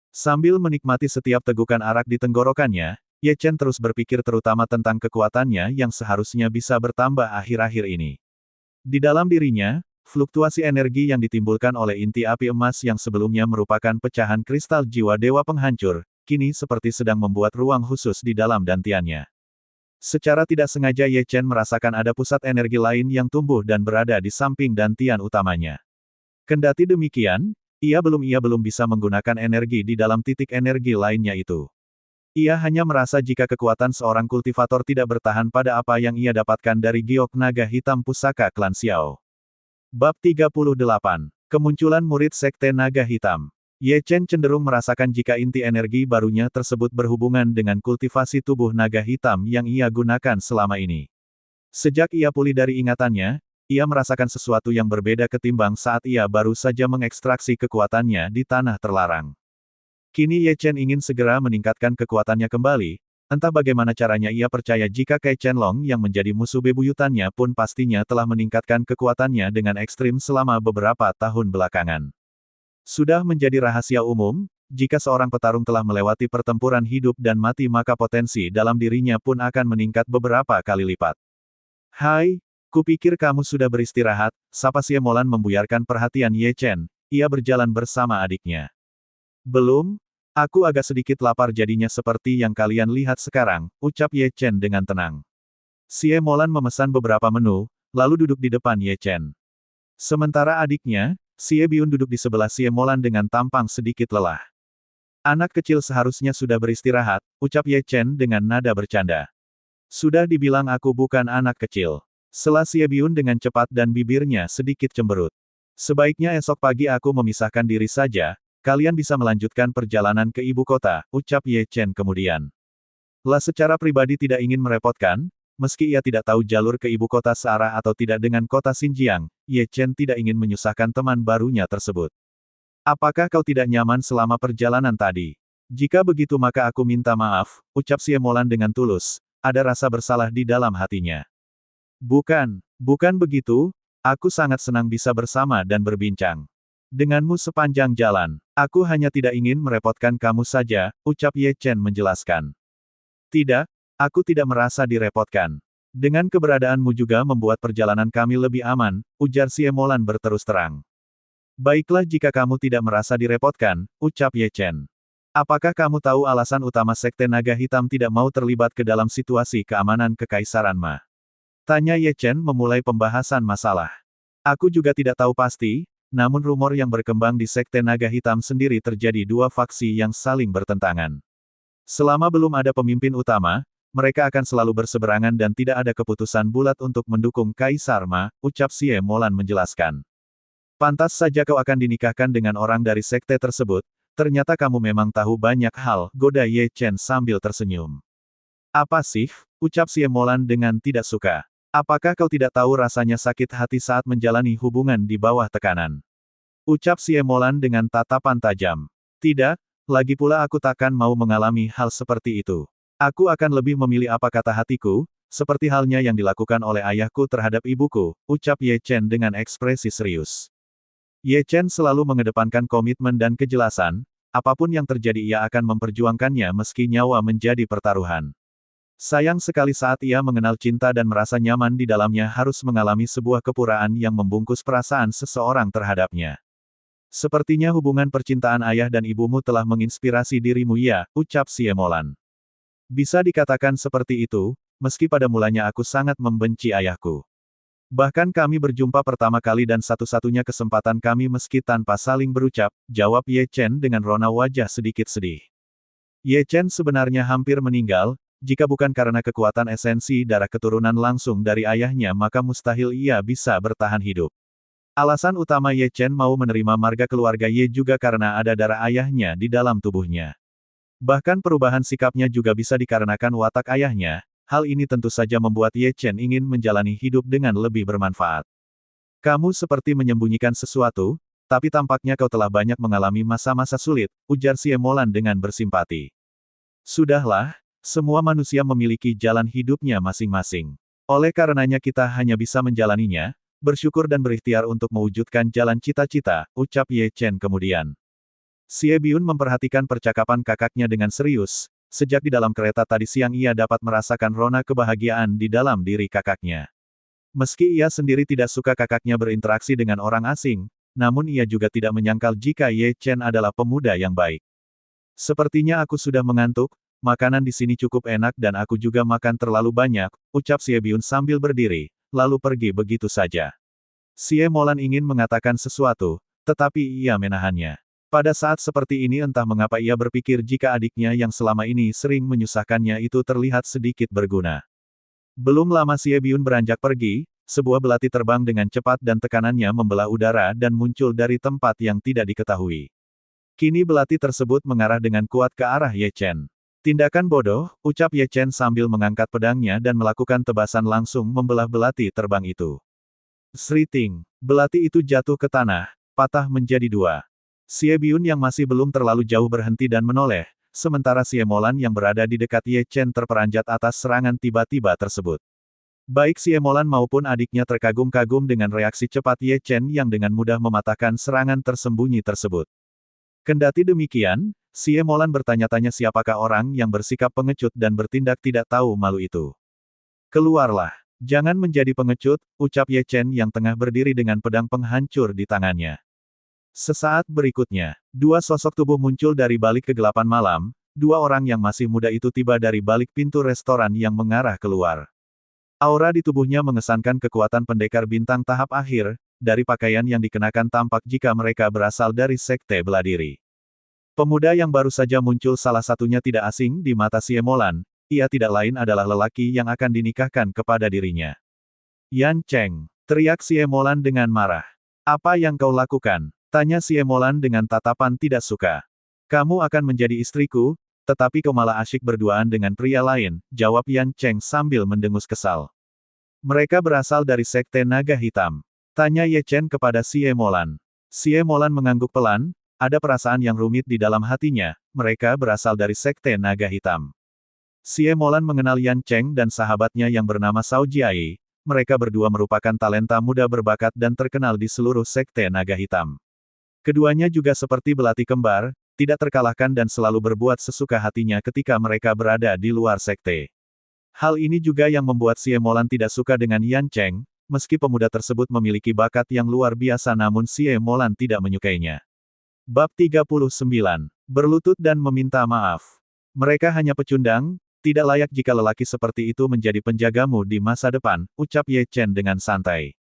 Sambil menikmati setiap tegukan arak di tenggorokannya, Ye Chen terus berpikir terutama tentang kekuatannya yang seharusnya bisa bertambah akhir-akhir ini. Di dalam dirinya, fluktuasi energi yang ditimbulkan oleh inti api emas yang sebelumnya merupakan pecahan kristal jiwa dewa penghancur, kini seperti sedang membuat ruang khusus di dalam dantiannya. Secara tidak sengaja Ye Chen merasakan ada pusat energi lain yang tumbuh dan berada di samping dantian utamanya. Kendati demikian, ia belum bisa menggunakan energi di dalam titik energi lainnya itu. Ia hanya merasa jika kekuatan seorang kultivator tidak bertahan pada apa yang ia dapatkan dari giok naga hitam pusaka klan Xiao. Bab 38. Kemunculan murid Sekte Naga Hitam. Ye Chen cenderung merasakan jika inti energi barunya tersebut berhubungan dengan kultivasi tubuh naga hitam yang ia gunakan selama ini. Sejak ia pulih dari ingatannya, ia merasakan sesuatu yang berbeda ketimbang saat ia baru saja mengekstraksi kekuatannya di tanah terlarang. Kini Ye Chen ingin segera meningkatkan kekuatannya kembali, entah bagaimana caranya ia percaya jika Kai Qianlong yang menjadi musuh bebuyutannya pun pastinya telah meningkatkan kekuatannya dengan ekstrim selama beberapa tahun belakangan. Sudah menjadi rahasia umum, jika seorang petarung telah melewati pertempuran hidup dan mati maka potensi dalam dirinya pun akan meningkat beberapa kali lipat. Hai, kupikir kamu sudah beristirahat, sapa Xie Molan membuyarkan perhatian Ye Chen, ia berjalan bersama adiknya. Belum, aku agak sedikit lapar jadinya seperti yang kalian lihat sekarang, ucap Ye Chen dengan tenang. Xie Molan memesan beberapa menu, lalu duduk di depan Ye Chen. Sementara adiknya, Xie Biun duduk di sebelah Xie Molan dengan tampang sedikit lelah. Anak kecil seharusnya sudah beristirahat, ucap Ye Chen dengan nada bercanda. Sudah dibilang aku bukan anak kecil. Sela Xie Biun dengan cepat dan bibirnya sedikit cemberut. Sebaiknya esok pagi aku memisahkan diri saja, kalian bisa melanjutkan perjalanan ke ibu kota, ucap Ye Chen kemudian. La secara pribadi tidak ingin merepotkan, meski ia tidak tahu jalur ke ibu kota searah atau tidak dengan kota Xinjiang, Ye Chen tidak ingin menyusahkan teman barunya tersebut. Apakah kau tidak nyaman selama perjalanan tadi? Jika begitu maka aku minta maaf, ucap Xie Molan dengan tulus, ada rasa bersalah di dalam hatinya. Bukan begitu, aku sangat senang bisa bersama dan berbincang denganmu sepanjang jalan. Aku hanya tidak ingin merepotkan kamu saja, ucap Ye Chen menjelaskan. Tidak, aku tidak merasa direpotkan. Dengan keberadaanmu juga membuat perjalanan kami lebih aman, ujar Xie Molan berterus terang. Baiklah jika kamu tidak merasa direpotkan, ucap Ye Chen. Apakah kamu tahu alasan utama Sekte Naga Hitam tidak mau terlibat ke dalam situasi keamanan Kekaisaran Ma? Tanya Ye Chen memulai pembahasan masalah. Aku juga tidak tahu pasti, namun rumor yang berkembang di Sekte Naga Hitam sendiri terjadi dua faksi yang saling bertentangan. Selama belum ada pemimpin utama, mereka akan selalu berseberangan dan tidak ada keputusan bulat untuk mendukung Kaisar Ma, ucap Xie Molan menjelaskan. Pantas saja kau akan dinikahkan dengan orang dari sekte tersebut, ternyata kamu memang tahu banyak hal, goda Ye Chen sambil tersenyum. Apa sih, ucap Xie Molan dengan tidak suka. Apakah kau tidak tahu rasanya sakit hati saat menjalani hubungan di bawah tekanan? Ucap Xie Molan dengan tatapan tajam. Tidak, lagi pula aku takkan mau mengalami hal seperti itu. Aku akan lebih memilih apa kata hatiku, seperti halnya yang dilakukan oleh ayahku terhadap ibuku, ucap Ye Chen dengan ekspresi serius. Ye Chen selalu mengedepankan komitmen dan kejelasan, apapun yang terjadi ia akan memperjuangkannya meski nyawa menjadi pertaruhan. Sayang sekali saat ia mengenal cinta dan merasa nyaman di dalamnya harus mengalami sebuah kepuraan yang membungkus perasaan seseorang terhadapnya. Sepertinya hubungan percintaan ayah dan ibumu telah menginspirasi dirimu ya, ucap Xie Molan. Bisa dikatakan seperti itu, meski pada mulanya aku sangat membenci ayahku. Bahkan kami berjumpa pertama kali dan satu-satunya kesempatan kami meski tanpa saling berucap, jawab Ye Chen dengan rona wajah sedikit sedih. Ye Chen sebenarnya hampir meninggal, jika bukan karena kekuatan esensi darah keturunan langsung dari ayahnya maka mustahil ia bisa bertahan hidup. Alasan utama Ye Chen mau menerima marga keluarga Ye juga karena ada darah ayahnya di dalam tubuhnya. Bahkan perubahan sikapnya juga bisa dikarenakan watak ayahnya, hal ini tentu saja membuat Ye Chen ingin menjalani hidup dengan lebih bermanfaat. Kamu seperti menyembunyikan sesuatu, tapi tampaknya kau telah banyak mengalami masa-masa sulit, ujar Xie Molan dengan bersimpati. Sudahlah, semua manusia memiliki jalan hidupnya masing-masing. Oleh karenanya kita hanya bisa menjalaninya, bersyukur dan berikhtiar untuk mewujudkan jalan cita-cita, ucap Ye Chen kemudian. Xie Biun memperhatikan percakapan kakaknya dengan serius, sejak di dalam kereta tadi siang ia dapat merasakan rona kebahagiaan di dalam diri kakaknya. Meski ia sendiri tidak suka kakaknya berinteraksi dengan orang asing, namun ia juga tidak menyangkal jika Ye Chen adalah pemuda yang baik. Sepertinya aku sudah mengantuk, makanan di sini cukup enak dan aku juga makan terlalu banyak, ucap Xie Biun sambil berdiri, lalu pergi begitu saja. Xie Molan ingin mengatakan sesuatu, tetapi ia menahannya. Pada saat seperti ini entah mengapa ia berpikir jika adiknya yang selama ini sering menyusahkannya itu terlihat sedikit berguna. Belum lama Xie Biun beranjak pergi, sebuah belati terbang dengan cepat dan tekanannya membelah udara dan muncul dari tempat yang tidak diketahui. Kini belati tersebut mengarah dengan kuat ke arah Ye Chen. Tindakan bodoh, ucap Ye Chen sambil mengangkat pedangnya dan melakukan tebasan langsung membelah belati terbang itu. Sriting, belati itu jatuh ke tanah, patah menjadi dua. Xie Biun yang masih belum terlalu jauh berhenti dan menoleh, sementara Xie Molan yang berada di dekat Ye Chen terperanjat atas serangan tiba-tiba tersebut. Baik Xie Molan maupun adiknya terkagum-kagum dengan reaksi cepat Ye Chen yang dengan mudah mematahkan serangan tersembunyi tersebut. Kendati demikian, Xie Molan bertanya-tanya siapakah orang yang bersikap pengecut dan bertindak tidak tahu malu itu. Keluarlah, jangan menjadi pengecut, ucap Ye Chen yang tengah berdiri dengan pedang penghancur di tangannya. Sesaat berikutnya, dua sosok tubuh muncul dari balik kegelapan malam, dua orang yang masih muda itu tiba dari balik pintu restoran yang mengarah keluar. Aura di tubuhnya mengesankan kekuatan pendekar bintang tahap akhir, dari pakaian yang dikenakan tampak jika mereka berasal dari sekte bela diri. Pemuda yang baru saja muncul salah satunya tidak asing di mata Xie Molan, ia tidak lain adalah lelaki yang akan dinikahkan kepada dirinya. Yan Cheng, teriak Xie Molan dengan marah. Apa yang kau lakukan? Tanya Xie Molan dengan tatapan tidak suka. Kamu akan menjadi istriku, tetapi kau malah asyik berduaan dengan pria lain, jawab Yan Cheng sambil mendengus kesal. Mereka berasal dari sekte naga hitam. Tanya Ye Chen kepada Xie Molan. Xie Molan mengangguk pelan, ada perasaan yang rumit di dalam hatinya, mereka berasal dari sekte naga hitam. Xie Molan mengenal Yan Cheng dan sahabatnya yang bernama Cao Jiai, mereka berdua merupakan talenta muda berbakat dan terkenal di seluruh sekte naga hitam. Keduanya juga seperti belati kembar, tidak terkalahkan dan selalu berbuat sesuka hatinya ketika mereka berada di luar sekte. Hal ini juga yang membuat Xie Molan tidak suka dengan Yan Cheng, meski pemuda tersebut memiliki bakat yang luar biasa namun Xie Molan tidak menyukainya. Bab 39. Berlutut dan meminta maaf. Mereka hanya pecundang, tidak layak jika lelaki seperti itu menjadi penjagamu di masa depan, ucap Ye Chen dengan santai.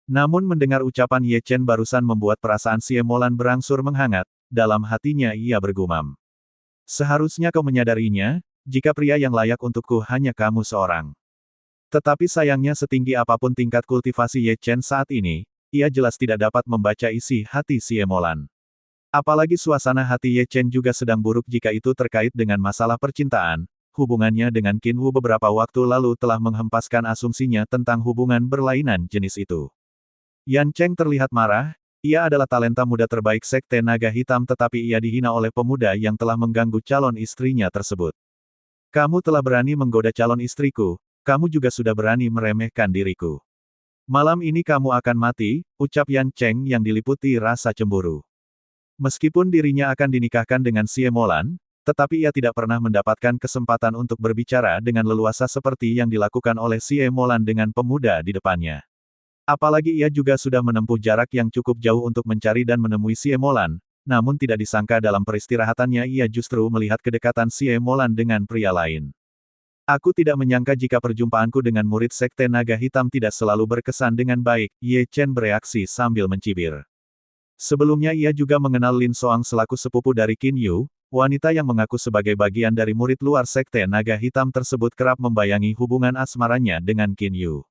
Namun mendengar ucapan Ye Chen barusan membuat perasaan Xie Molan berangsur menghangat, dalam hatinya ia bergumam. Seharusnya kau menyadarinya, jika pria yang layak untukku hanya kamu seorang. Tetapi sayangnya setinggi apapun tingkat kultivasi Ye Chen saat ini, ia jelas tidak dapat membaca isi hati Xie Molan. Apalagi suasana hati Ye Chen juga sedang buruk jika itu terkait dengan masalah percintaan, hubungannya dengan Qin Wu beberapa waktu lalu telah menghempaskan asumsinya tentang hubungan berlainan jenis itu. Yan Cheng terlihat marah, ia adalah talenta muda terbaik sekte naga hitam tetapi ia dihina oleh pemuda yang telah mengganggu calon istrinya tersebut. Kamu telah berani menggoda calon istriku, kamu juga sudah berani meremehkan diriku. Malam ini kamu akan mati, ucap Yan Cheng yang diliputi rasa cemburu. Meskipun dirinya akan dinikahkan dengan Xie Molan, tetapi ia tidak pernah mendapatkan kesempatan untuk berbicara dengan leluasa seperti yang dilakukan oleh Xie Molan dengan pemuda di depannya. Apalagi ia juga sudah menempuh jarak yang cukup jauh untuk mencari dan menemui Xie Molan, namun tidak disangka dalam peristirahatannya ia justru melihat kedekatan Xie Molan dengan pria lain. Aku tidak menyangka jika perjumpaanku dengan murid sekte naga hitam tidak selalu berkesan dengan baik, Ye Chen bereaksi sambil mencibir. Sebelumnya ia juga mengenal Lin Soang selaku sepupu dari Qin Yu, wanita yang mengaku sebagai bagian dari murid luar Sekte Naga Hitam tersebut kerap membayangi hubungan asmaranya dengan Qin Yu.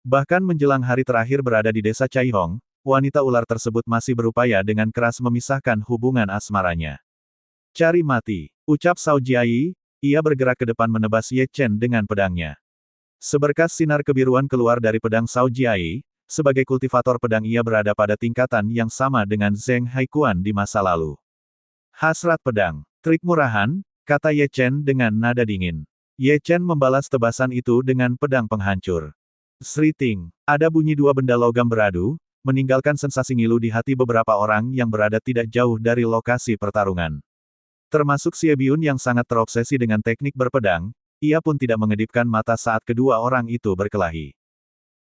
Bahkan menjelang hari terakhir berada di desa Caihong, wanita ular tersebut masih berupaya dengan keras memisahkan hubungan asmaranya. Cari mati, ucap Cao Jiayi, ia bergerak ke depan menebas Ye Chen dengan pedangnya. Seberkas sinar kebiruan keluar dari pedang Cao Jiayi, sebagai kultivator pedang ia berada pada tingkatan yang sama dengan Zheng Haikuan di masa lalu. Hasrat pedang, trik murahan, kata Ye Chen dengan nada dingin. Ye Chen membalas tebasan itu dengan pedang penghancur. Sriting, ada bunyi dua benda logam beradu, meninggalkan sensasi ngilu di hati beberapa orang yang berada tidak jauh dari lokasi pertarungan. Termasuk Xie Biun yang sangat terobsesi dengan teknik berpedang, ia pun tidak mengedipkan mata saat kedua orang itu berkelahi.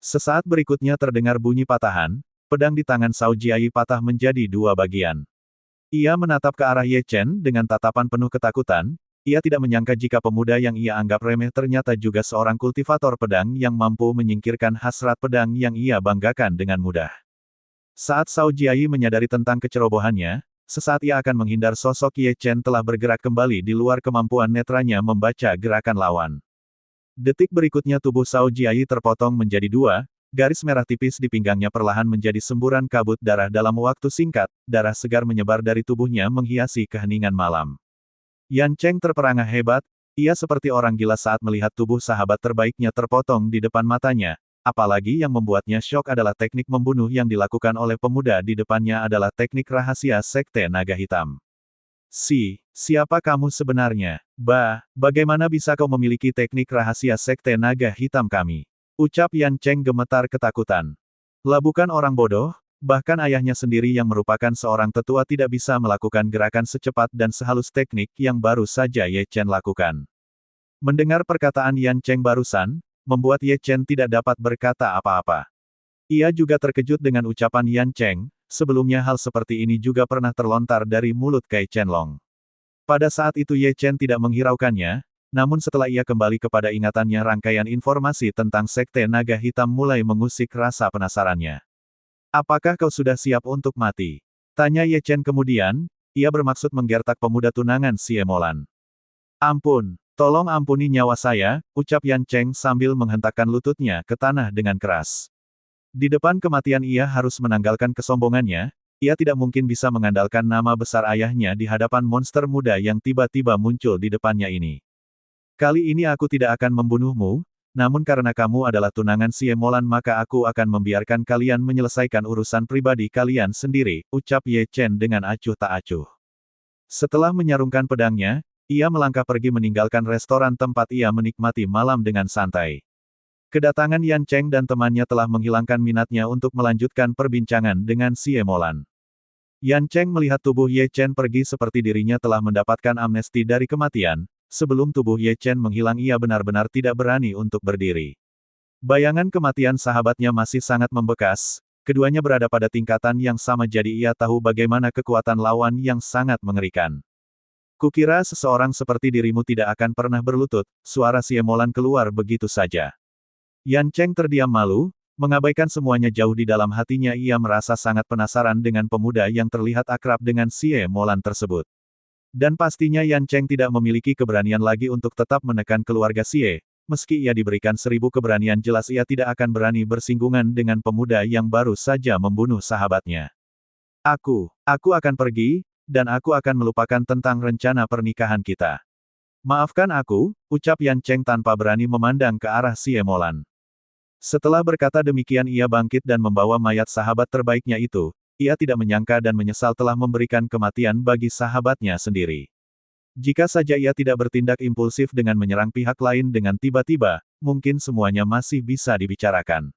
Sesaat berikutnya terdengar bunyi patahan, pedang di tangan Cao Jiayi patah menjadi dua bagian. Ia menatap ke arah Ye Chen dengan tatapan penuh ketakutan. Ia tidak menyangka jika pemuda yang ia anggap remeh ternyata juga seorang kultivator pedang yang mampu menyingkirkan hasrat pedang yang ia banggakan dengan mudah. Saat Cao Jiayi menyadari tentang kecerobohannya, sesaat ia akan menghindar, sosok Ye Chen telah bergerak kembali di luar kemampuan netranya membaca gerakan lawan. Detik berikutnya tubuh Cao Jiayi terpotong menjadi dua, garis merah tipis di pinggangnya perlahan menjadi semburan kabut darah dalam waktu singkat, darah segar menyebar dari tubuhnya menghiasi keheningan malam. Yan Cheng terperangah hebat, ia seperti orang gila saat melihat tubuh sahabat terbaiknya terpotong di depan matanya, apalagi yang membuatnya syok adalah teknik membunuh yang dilakukan oleh pemuda di depannya adalah teknik rahasia Sekte Naga Hitam. Siapa kamu sebenarnya? Bagaimana bisa kau memiliki teknik rahasia Sekte Naga Hitam kami? Ucap Yan Cheng gemetar ketakutan. Lah bukan orang bodoh, bahkan ayahnya sendiri yang merupakan seorang tetua tidak bisa melakukan gerakan secepat dan sehalus teknik yang baru saja Ye Chen lakukan. Mendengar perkataan Yan Cheng barusan, membuat Ye Chen tidak dapat berkata apa-apa. Ia juga terkejut dengan ucapan Yan Cheng, sebelumnya hal seperti ini juga pernah terlontar dari mulut Kai Chenlong. Pada saat itu Ye Chen tidak menghiraukannya, namun setelah ia kembali kepada ingatannya rangkaian informasi tentang Sekte Naga Hitam mulai mengusik rasa penasarannya. Apakah kau sudah siap untuk mati? Tanya Ye Chen kemudian, ia bermaksud menggertak pemuda tunangan Xie Molan. Ampun, tolong ampuni nyawa saya, ucap Yan Cheng sambil menghentakkan lututnya ke tanah dengan keras. Di depan kematian ia harus menanggalkan kesombongannya, ia tidak mungkin bisa mengandalkan nama besar ayahnya di hadapan monster muda yang tiba-tiba muncul di depannya ini. Kali ini aku tidak akan membunuhmu, namun karena kamu adalah tunangan Xie Molan maka aku akan membiarkan kalian menyelesaikan urusan pribadi kalian sendiri, ucap Ye Chen dengan acuh tak acuh. Setelah menyarungkan pedangnya, ia melangkah pergi meninggalkan restoran tempat ia menikmati malam dengan santai. Kedatangan Yan Cheng dan temannya telah menghilangkan minatnya untuk melanjutkan perbincangan dengan Xie Molan. Yan Cheng melihat tubuh Ye Chen pergi seperti dirinya telah mendapatkan amnesti dari kematian. Sebelum tubuh Ye Chen menghilang ia benar-benar tidak berani untuk berdiri. Bayangan kematian sahabatnya masih sangat membekas, keduanya berada pada tingkatan yang sama jadi ia tahu bagaimana kekuatan lawan yang sangat mengerikan. Kukira seseorang seperti dirimu tidak akan pernah berlutut, suara Xie Molan keluar begitu saja. Yan Cheng terdiam malu, mengabaikan semuanya jauh di dalam hatinya ia merasa sangat penasaran dengan pemuda yang terlihat akrab dengan Xie Molan tersebut. Dan pastinya Yan Cheng tidak memiliki keberanian lagi untuk tetap menekan keluarga Xie, meski ia diberikan 1000 keberanian jelas ia tidak akan berani bersinggungan dengan pemuda yang baru saja membunuh sahabatnya. Aku akan pergi, dan aku akan melupakan tentang rencana pernikahan kita. Maafkan aku, ucap Yan Cheng tanpa berani memandang ke arah Xie Molan. Setelah berkata demikian ia bangkit dan membawa mayat sahabat terbaiknya itu. Ia tidak menyangka dan menyesal telah memberikan kematian bagi sahabatnya sendiri. Jika saja ia tidak bertindak impulsif dengan menyerang pihak lain dengan tiba-tiba, mungkin semuanya masih bisa dibicarakan.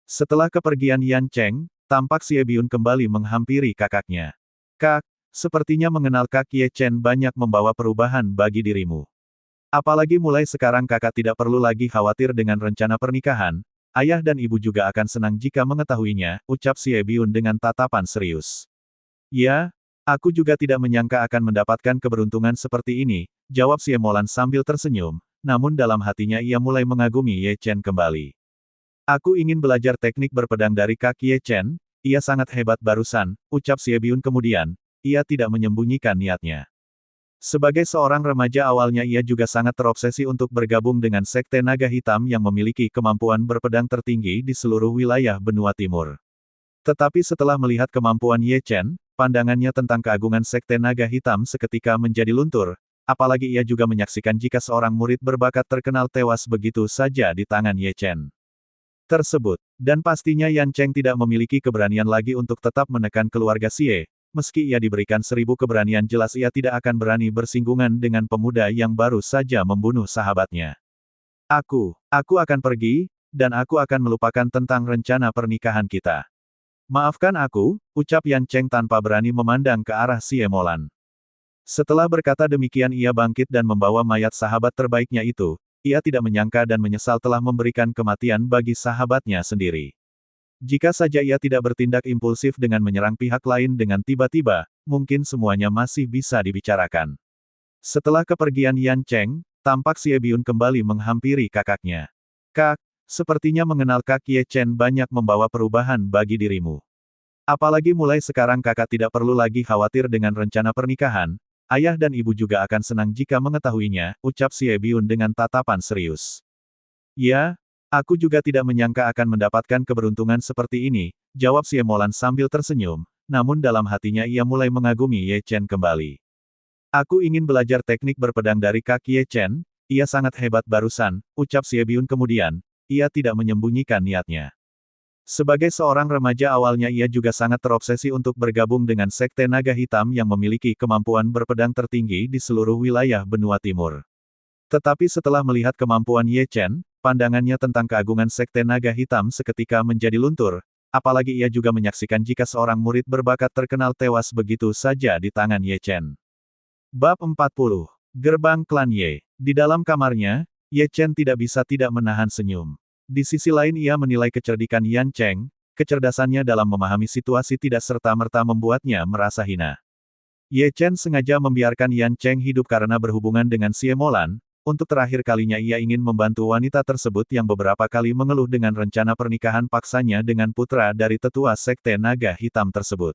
Setelah kepergian Yan Cheng, tampak Xie Biun kembali menghampiri kakaknya. Kak, sepertinya mengenal Kak Ye Chen banyak membawa perubahan bagi dirimu. Apalagi mulai sekarang kakak tidak perlu lagi khawatir dengan rencana pernikahan. Ayah dan ibu juga akan senang jika mengetahuinya, ucap Xie Biun dengan tatapan serius. Ya, aku juga tidak menyangka akan mendapatkan keberuntungan seperti ini, jawab Xie Molan sambil tersenyum, namun dalam hatinya ia mulai mengagumi Ye Chen kembali. Aku ingin belajar teknik berpedang dari Kak Ye Chen, ia sangat hebat barusan, ucap Xie Biun kemudian, ia tidak menyembunyikan niatnya. Sebagai seorang remaja awalnya ia juga sangat terobsesi untuk bergabung dengan Sekte Naga Hitam yang memiliki kemampuan berpedang tertinggi di seluruh wilayah benua timur. Tetapi setelah melihat kemampuan Ye Chen, pandangannya tentang keagungan Sekte Naga Hitam seketika menjadi luntur, apalagi ia juga menyaksikan jika seorang murid berbakat terkenal tewas begitu saja di tangan Ye Chen tersebut. Dan pastinya Yan Cheng tidak memiliki keberanian lagi untuk tetap menekan keluarga Xie. Meski ia diberikan 1000 keberanian jelas ia tidak akan berani bersinggungan dengan pemuda yang baru saja membunuh sahabatnya. Aku akan pergi, dan aku akan melupakan tentang rencana pernikahan kita. Maafkan aku, ucap Yan Cheng tanpa berani memandang ke arah Xie Molan. Setelah berkata demikian ia bangkit dan membawa mayat sahabat terbaiknya itu. Ia tidak menyangka dan menyesal telah memberikan kematian bagi sahabatnya sendiri. Jika saja ia tidak bertindak impulsif dengan menyerang pihak lain dengan tiba-tiba, mungkin semuanya masih bisa dibicarakan. Setelah kepergian Yan Cheng, tampak Xie Biun kembali menghampiri kakaknya. Kak, sepertinya mengenal Kak Ye Chen banyak membawa perubahan bagi dirimu. Apalagi mulai sekarang kakak tidak perlu lagi khawatir dengan rencana pernikahan, ayah dan ibu juga akan senang jika mengetahuinya, ucap Xie Biun dengan tatapan serius. Ya, aku juga tidak menyangka akan mendapatkan keberuntungan seperti ini, jawab Xie Molan sambil tersenyum, namun dalam hatinya ia mulai mengagumi Ye Chen kembali. Aku ingin belajar teknik berpedang dari Kak Ye Chen, ia sangat hebat barusan, ucap Xie Biun kemudian, ia tidak menyembunyikan niatnya. Sebagai seorang remaja awalnya ia juga sangat terobsesi untuk bergabung dengan Sekte Naga Hitam yang memiliki kemampuan berpedang tertinggi di seluruh wilayah benua timur. Tetapi setelah melihat kemampuan Ye Chen, pandangannya tentang keagungan Sekte Naga Hitam seketika menjadi luntur, apalagi ia juga menyaksikan jika seorang murid berbakat terkenal tewas begitu saja di tangan Ye Chen. Bab 40. Gerbang Klan Ye. Di dalam kamarnya, Ye Chen tidak bisa tidak menahan senyum. Di sisi lain ia menilai kecerdikan Yan Cheng, kecerdasannya dalam memahami situasi tidak serta-merta membuatnya merasa hina. Ye Chen sengaja membiarkan Yan Cheng hidup karena berhubungan dengan Xie Molan, untuk terakhir kalinya ia ingin membantu wanita tersebut yang beberapa kali mengeluh dengan rencana pernikahan paksanya dengan putra dari tetua Sekte Naga Hitam tersebut.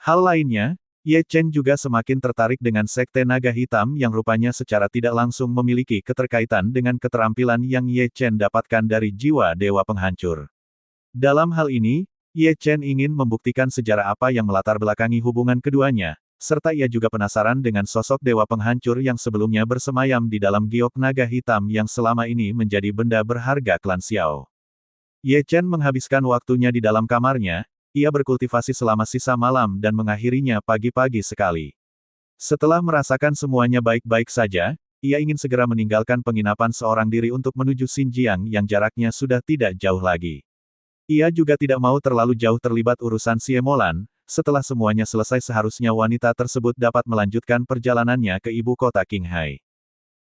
Hal lainnya, Ye Chen juga semakin tertarik dengan Sekte Naga Hitam yang rupanya secara tidak langsung memiliki keterkaitan dengan keterampilan yang Ye Chen dapatkan dari jiwa Dewa Penghancur. Dalam hal ini, Ye Chen ingin membuktikan sejarah apa yang melatar belakangi hubungan keduanya, serta ia juga penasaran dengan sosok Dewa Penghancur yang sebelumnya bersemayam di dalam giok naga hitam yang selama ini menjadi benda berharga klan Xiao. Ye Chen menghabiskan waktunya di dalam kamarnya. Ia berkultivasi selama sisa malam dan mengakhirinya pagi-pagi sekali. Setelah merasakan semuanya baik-baik saja, ia ingin segera meninggalkan penginapan seorang diri untuk menuju Xinjiang yang jaraknya sudah tidak jauh lagi. Ia juga tidak mau terlalu jauh terlibat urusan Xie Molan, setelah semuanya selesai seharusnya wanita tersebut dapat melanjutkan perjalanannya ke ibu kota Qinghai.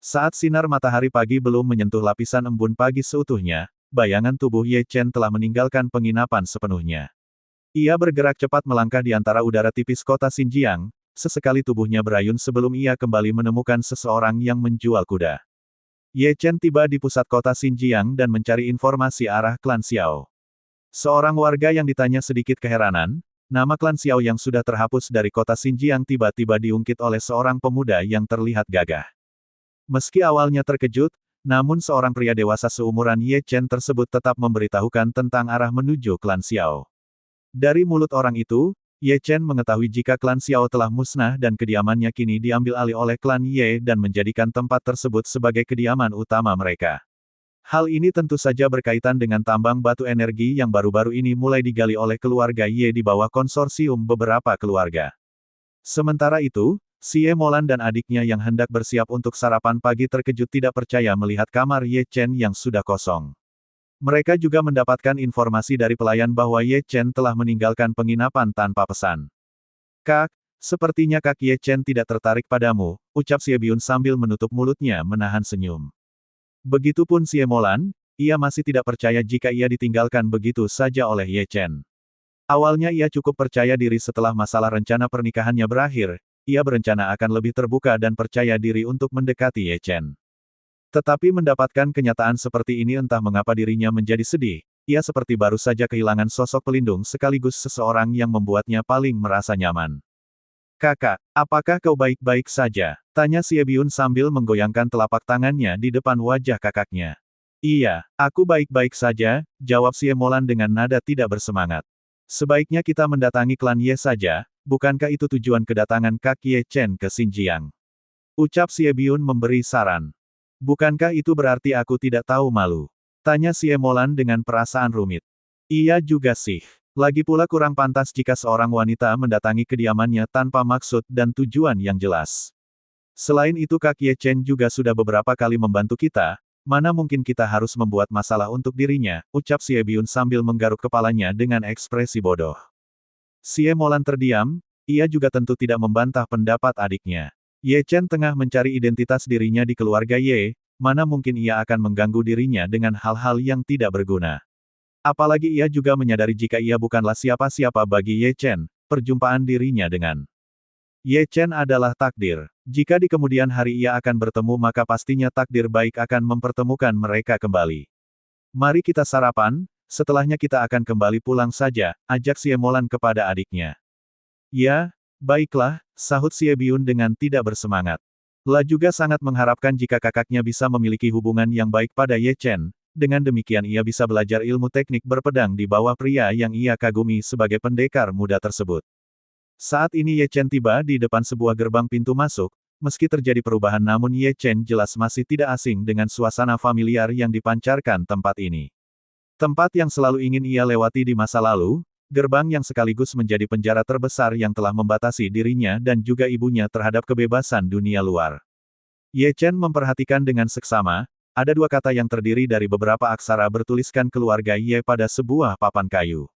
Saat sinar matahari pagi belum menyentuh lapisan embun pagi seutuhnya, bayangan tubuh Ye Chen telah meninggalkan penginapan sepenuhnya. Ia bergerak cepat melangkah di antara udara tipis kota Xinjiang, sesekali tubuhnya berayun sebelum ia kembali menemukan seseorang yang menjual kuda. Ye Chen tiba di pusat kota Xinjiang dan mencari informasi arah klan Xiao. Seorang warga yang ditanya sedikit keheranan, nama klan Xiao yang sudah terhapus dari kota Xinjiang tiba-tiba diungkit oleh seorang pemuda yang terlihat gagah. Meski awalnya terkejut, namun seorang pria dewasa seumuran Ye Chen tersebut tetap memberitahukan tentang arah menuju klan Xiao. Dari mulut orang itu, Ye Chen mengetahui jika klan Xiao telah musnah dan kediamannya kini diambil alih oleh klan Ye dan menjadikan tempat tersebut sebagai kediaman utama mereka. Hal ini tentu saja berkaitan dengan tambang batu energi yang baru-baru ini mulai digali oleh keluarga Ye di bawah konsorsium beberapa keluarga. Sementara itu, Xie Molan dan adiknya yang hendak bersiap untuk sarapan pagi terkejut tidak percaya melihat kamar Ye Chen yang sudah kosong. Mereka juga mendapatkan informasi dari pelayan bahwa Ye Chen telah meninggalkan penginapan tanpa pesan. Kak, sepertinya Kak Ye Chen tidak tertarik padamu, ucap Xie Biun sambil menutup mulutnya menahan senyum. Begitupun Xie Molan, ia masih tidak percaya jika ia ditinggalkan begitu saja oleh Ye Chen. Awalnya ia cukup percaya diri setelah masalah rencana pernikahannya berakhir, ia berencana akan lebih terbuka dan percaya diri untuk mendekati Ye Chen. Tetapi mendapatkan kenyataan seperti ini entah mengapa dirinya menjadi sedih, ia seperti baru saja kehilangan sosok pelindung sekaligus seseorang yang membuatnya paling merasa nyaman. Kakak, apakah kau baik-baik saja? Tanya Xie Biun sambil menggoyangkan telapak tangannya di depan wajah kakaknya. Iya, aku baik-baik saja, jawab Xie Molan dengan nada tidak bersemangat. Sebaiknya kita mendatangi klan Ye saja, bukankah itu tujuan kedatangan Kak Ye Chen ke Xinjiang? Ucap Xie Biun memberi saran. Bukankah itu berarti aku tidak tahu malu? Tanya Xie Molan dengan perasaan rumit. Iya juga sih. Lagi pula kurang pantas jika seorang wanita mendatangi kediamannya tanpa maksud dan tujuan yang jelas. Selain itu Kak Ye Chen juga sudah beberapa kali membantu kita, mana mungkin kita harus membuat masalah untuk dirinya, ucap Xie Biun sambil menggaruk kepalanya dengan ekspresi bodoh. Xie Molan terdiam, ia juga tentu tidak membantah pendapat adiknya. Ye Chen tengah mencari identitas dirinya di keluarga Ye, mana mungkin ia akan mengganggu dirinya dengan hal-hal yang tidak berguna. Apalagi ia juga menyadari jika ia bukanlah siapa-siapa bagi Ye Chen, perjumpaan dirinya dengan Ye Chen adalah takdir. Jika di kemudian hari ia akan bertemu maka pastinya takdir baik akan mempertemukan mereka kembali. Mari kita sarapan, setelahnya kita akan kembali pulang saja, ajak Xie Molan kepada adiknya. Ya, baiklah, sahut Xie Biun dengan tidak bersemangat. La juga sangat mengharapkan jika kakaknya bisa memiliki hubungan yang baik pada Ye Chen. Dengan demikian ia bisa belajar ilmu teknik berpedang di bawah pria yang ia kagumi sebagai pendekar muda tersebut. Saat ini Ye Chen tiba di depan sebuah gerbang pintu masuk, meski terjadi perubahan namun Ye Chen jelas masih tidak asing dengan suasana familiar yang dipancarkan tempat ini. Tempat yang selalu ingin ia lewati di masa lalu, gerbang yang sekaligus menjadi penjara terbesar yang telah membatasi dirinya dan juga ibunya terhadap kebebasan dunia luar. Ye Chen memperhatikan dengan seksama. Ada dua kata yang terdiri dari beberapa aksara bertuliskan keluarga Ye pada sebuah papan kayu.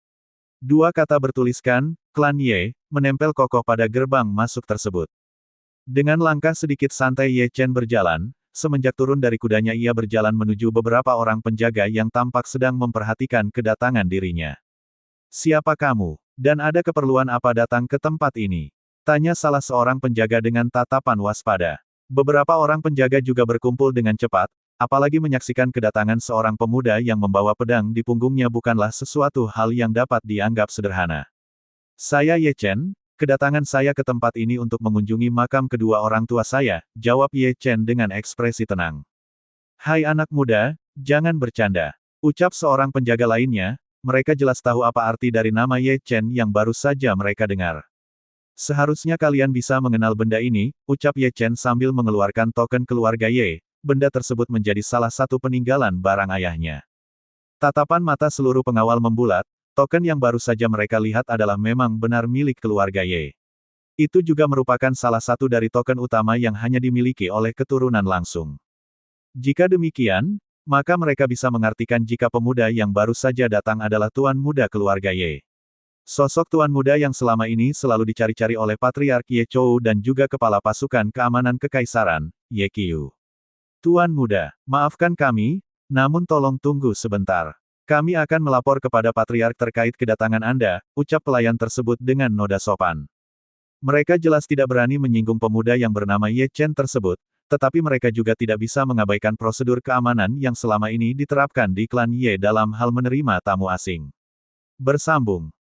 Dua kata bertuliskan, klan Ye, menempel kokoh pada gerbang masuk tersebut. Dengan langkah sedikit santai Ye Chen berjalan, semenjak turun dari kudanya ia berjalan menuju beberapa orang penjaga yang tampak sedang memperhatikan kedatangan dirinya. Siapa kamu? Dan ada keperluan apa datang ke tempat ini? Tanya salah seorang penjaga dengan tatapan waspada. Beberapa orang penjaga juga berkumpul dengan cepat, apalagi menyaksikan kedatangan seorang pemuda yang membawa pedang di punggungnya bukanlah sesuatu hal yang dapat dianggap sederhana. Saya Ye Chen, kedatangan saya ke tempat ini untuk mengunjungi makam kedua orang tua saya, jawab Ye Chen dengan ekspresi tenang. Hai anak muda, jangan bercanda. Ucap seorang penjaga lainnya, mereka jelas tahu apa arti dari nama Ye Chen yang baru saja mereka dengar. Seharusnya kalian bisa mengenal benda ini, ucap Ye Chen sambil mengeluarkan token keluarga Ye. Benda tersebut menjadi salah satu peninggalan barang ayahnya. Tatapan mata seluruh pengawal membulat, token yang baru saja mereka lihat adalah memang benar milik keluarga Ye. Itu juga merupakan salah satu dari token utama yang hanya dimiliki oleh keturunan langsung. Jika demikian, maka mereka bisa mengartikan jika pemuda yang baru saja datang adalah tuan muda keluarga Ye. Sosok tuan muda yang selama ini selalu dicari-cari oleh Patriark Ye Chou dan juga kepala pasukan keamanan kekaisaran, Ye Qiu. Tuan muda, maafkan kami, namun tolong tunggu sebentar. Kami akan melapor kepada Patriark terkait kedatangan Anda, ucap pelayan tersebut dengan noda sopan. Mereka jelas tidak berani menyinggung pemuda yang bernama Ye Chen tersebut, tetapi mereka juga tidak bisa mengabaikan prosedur keamanan yang selama ini diterapkan di klan Ye dalam hal menerima tamu asing. Bersambung.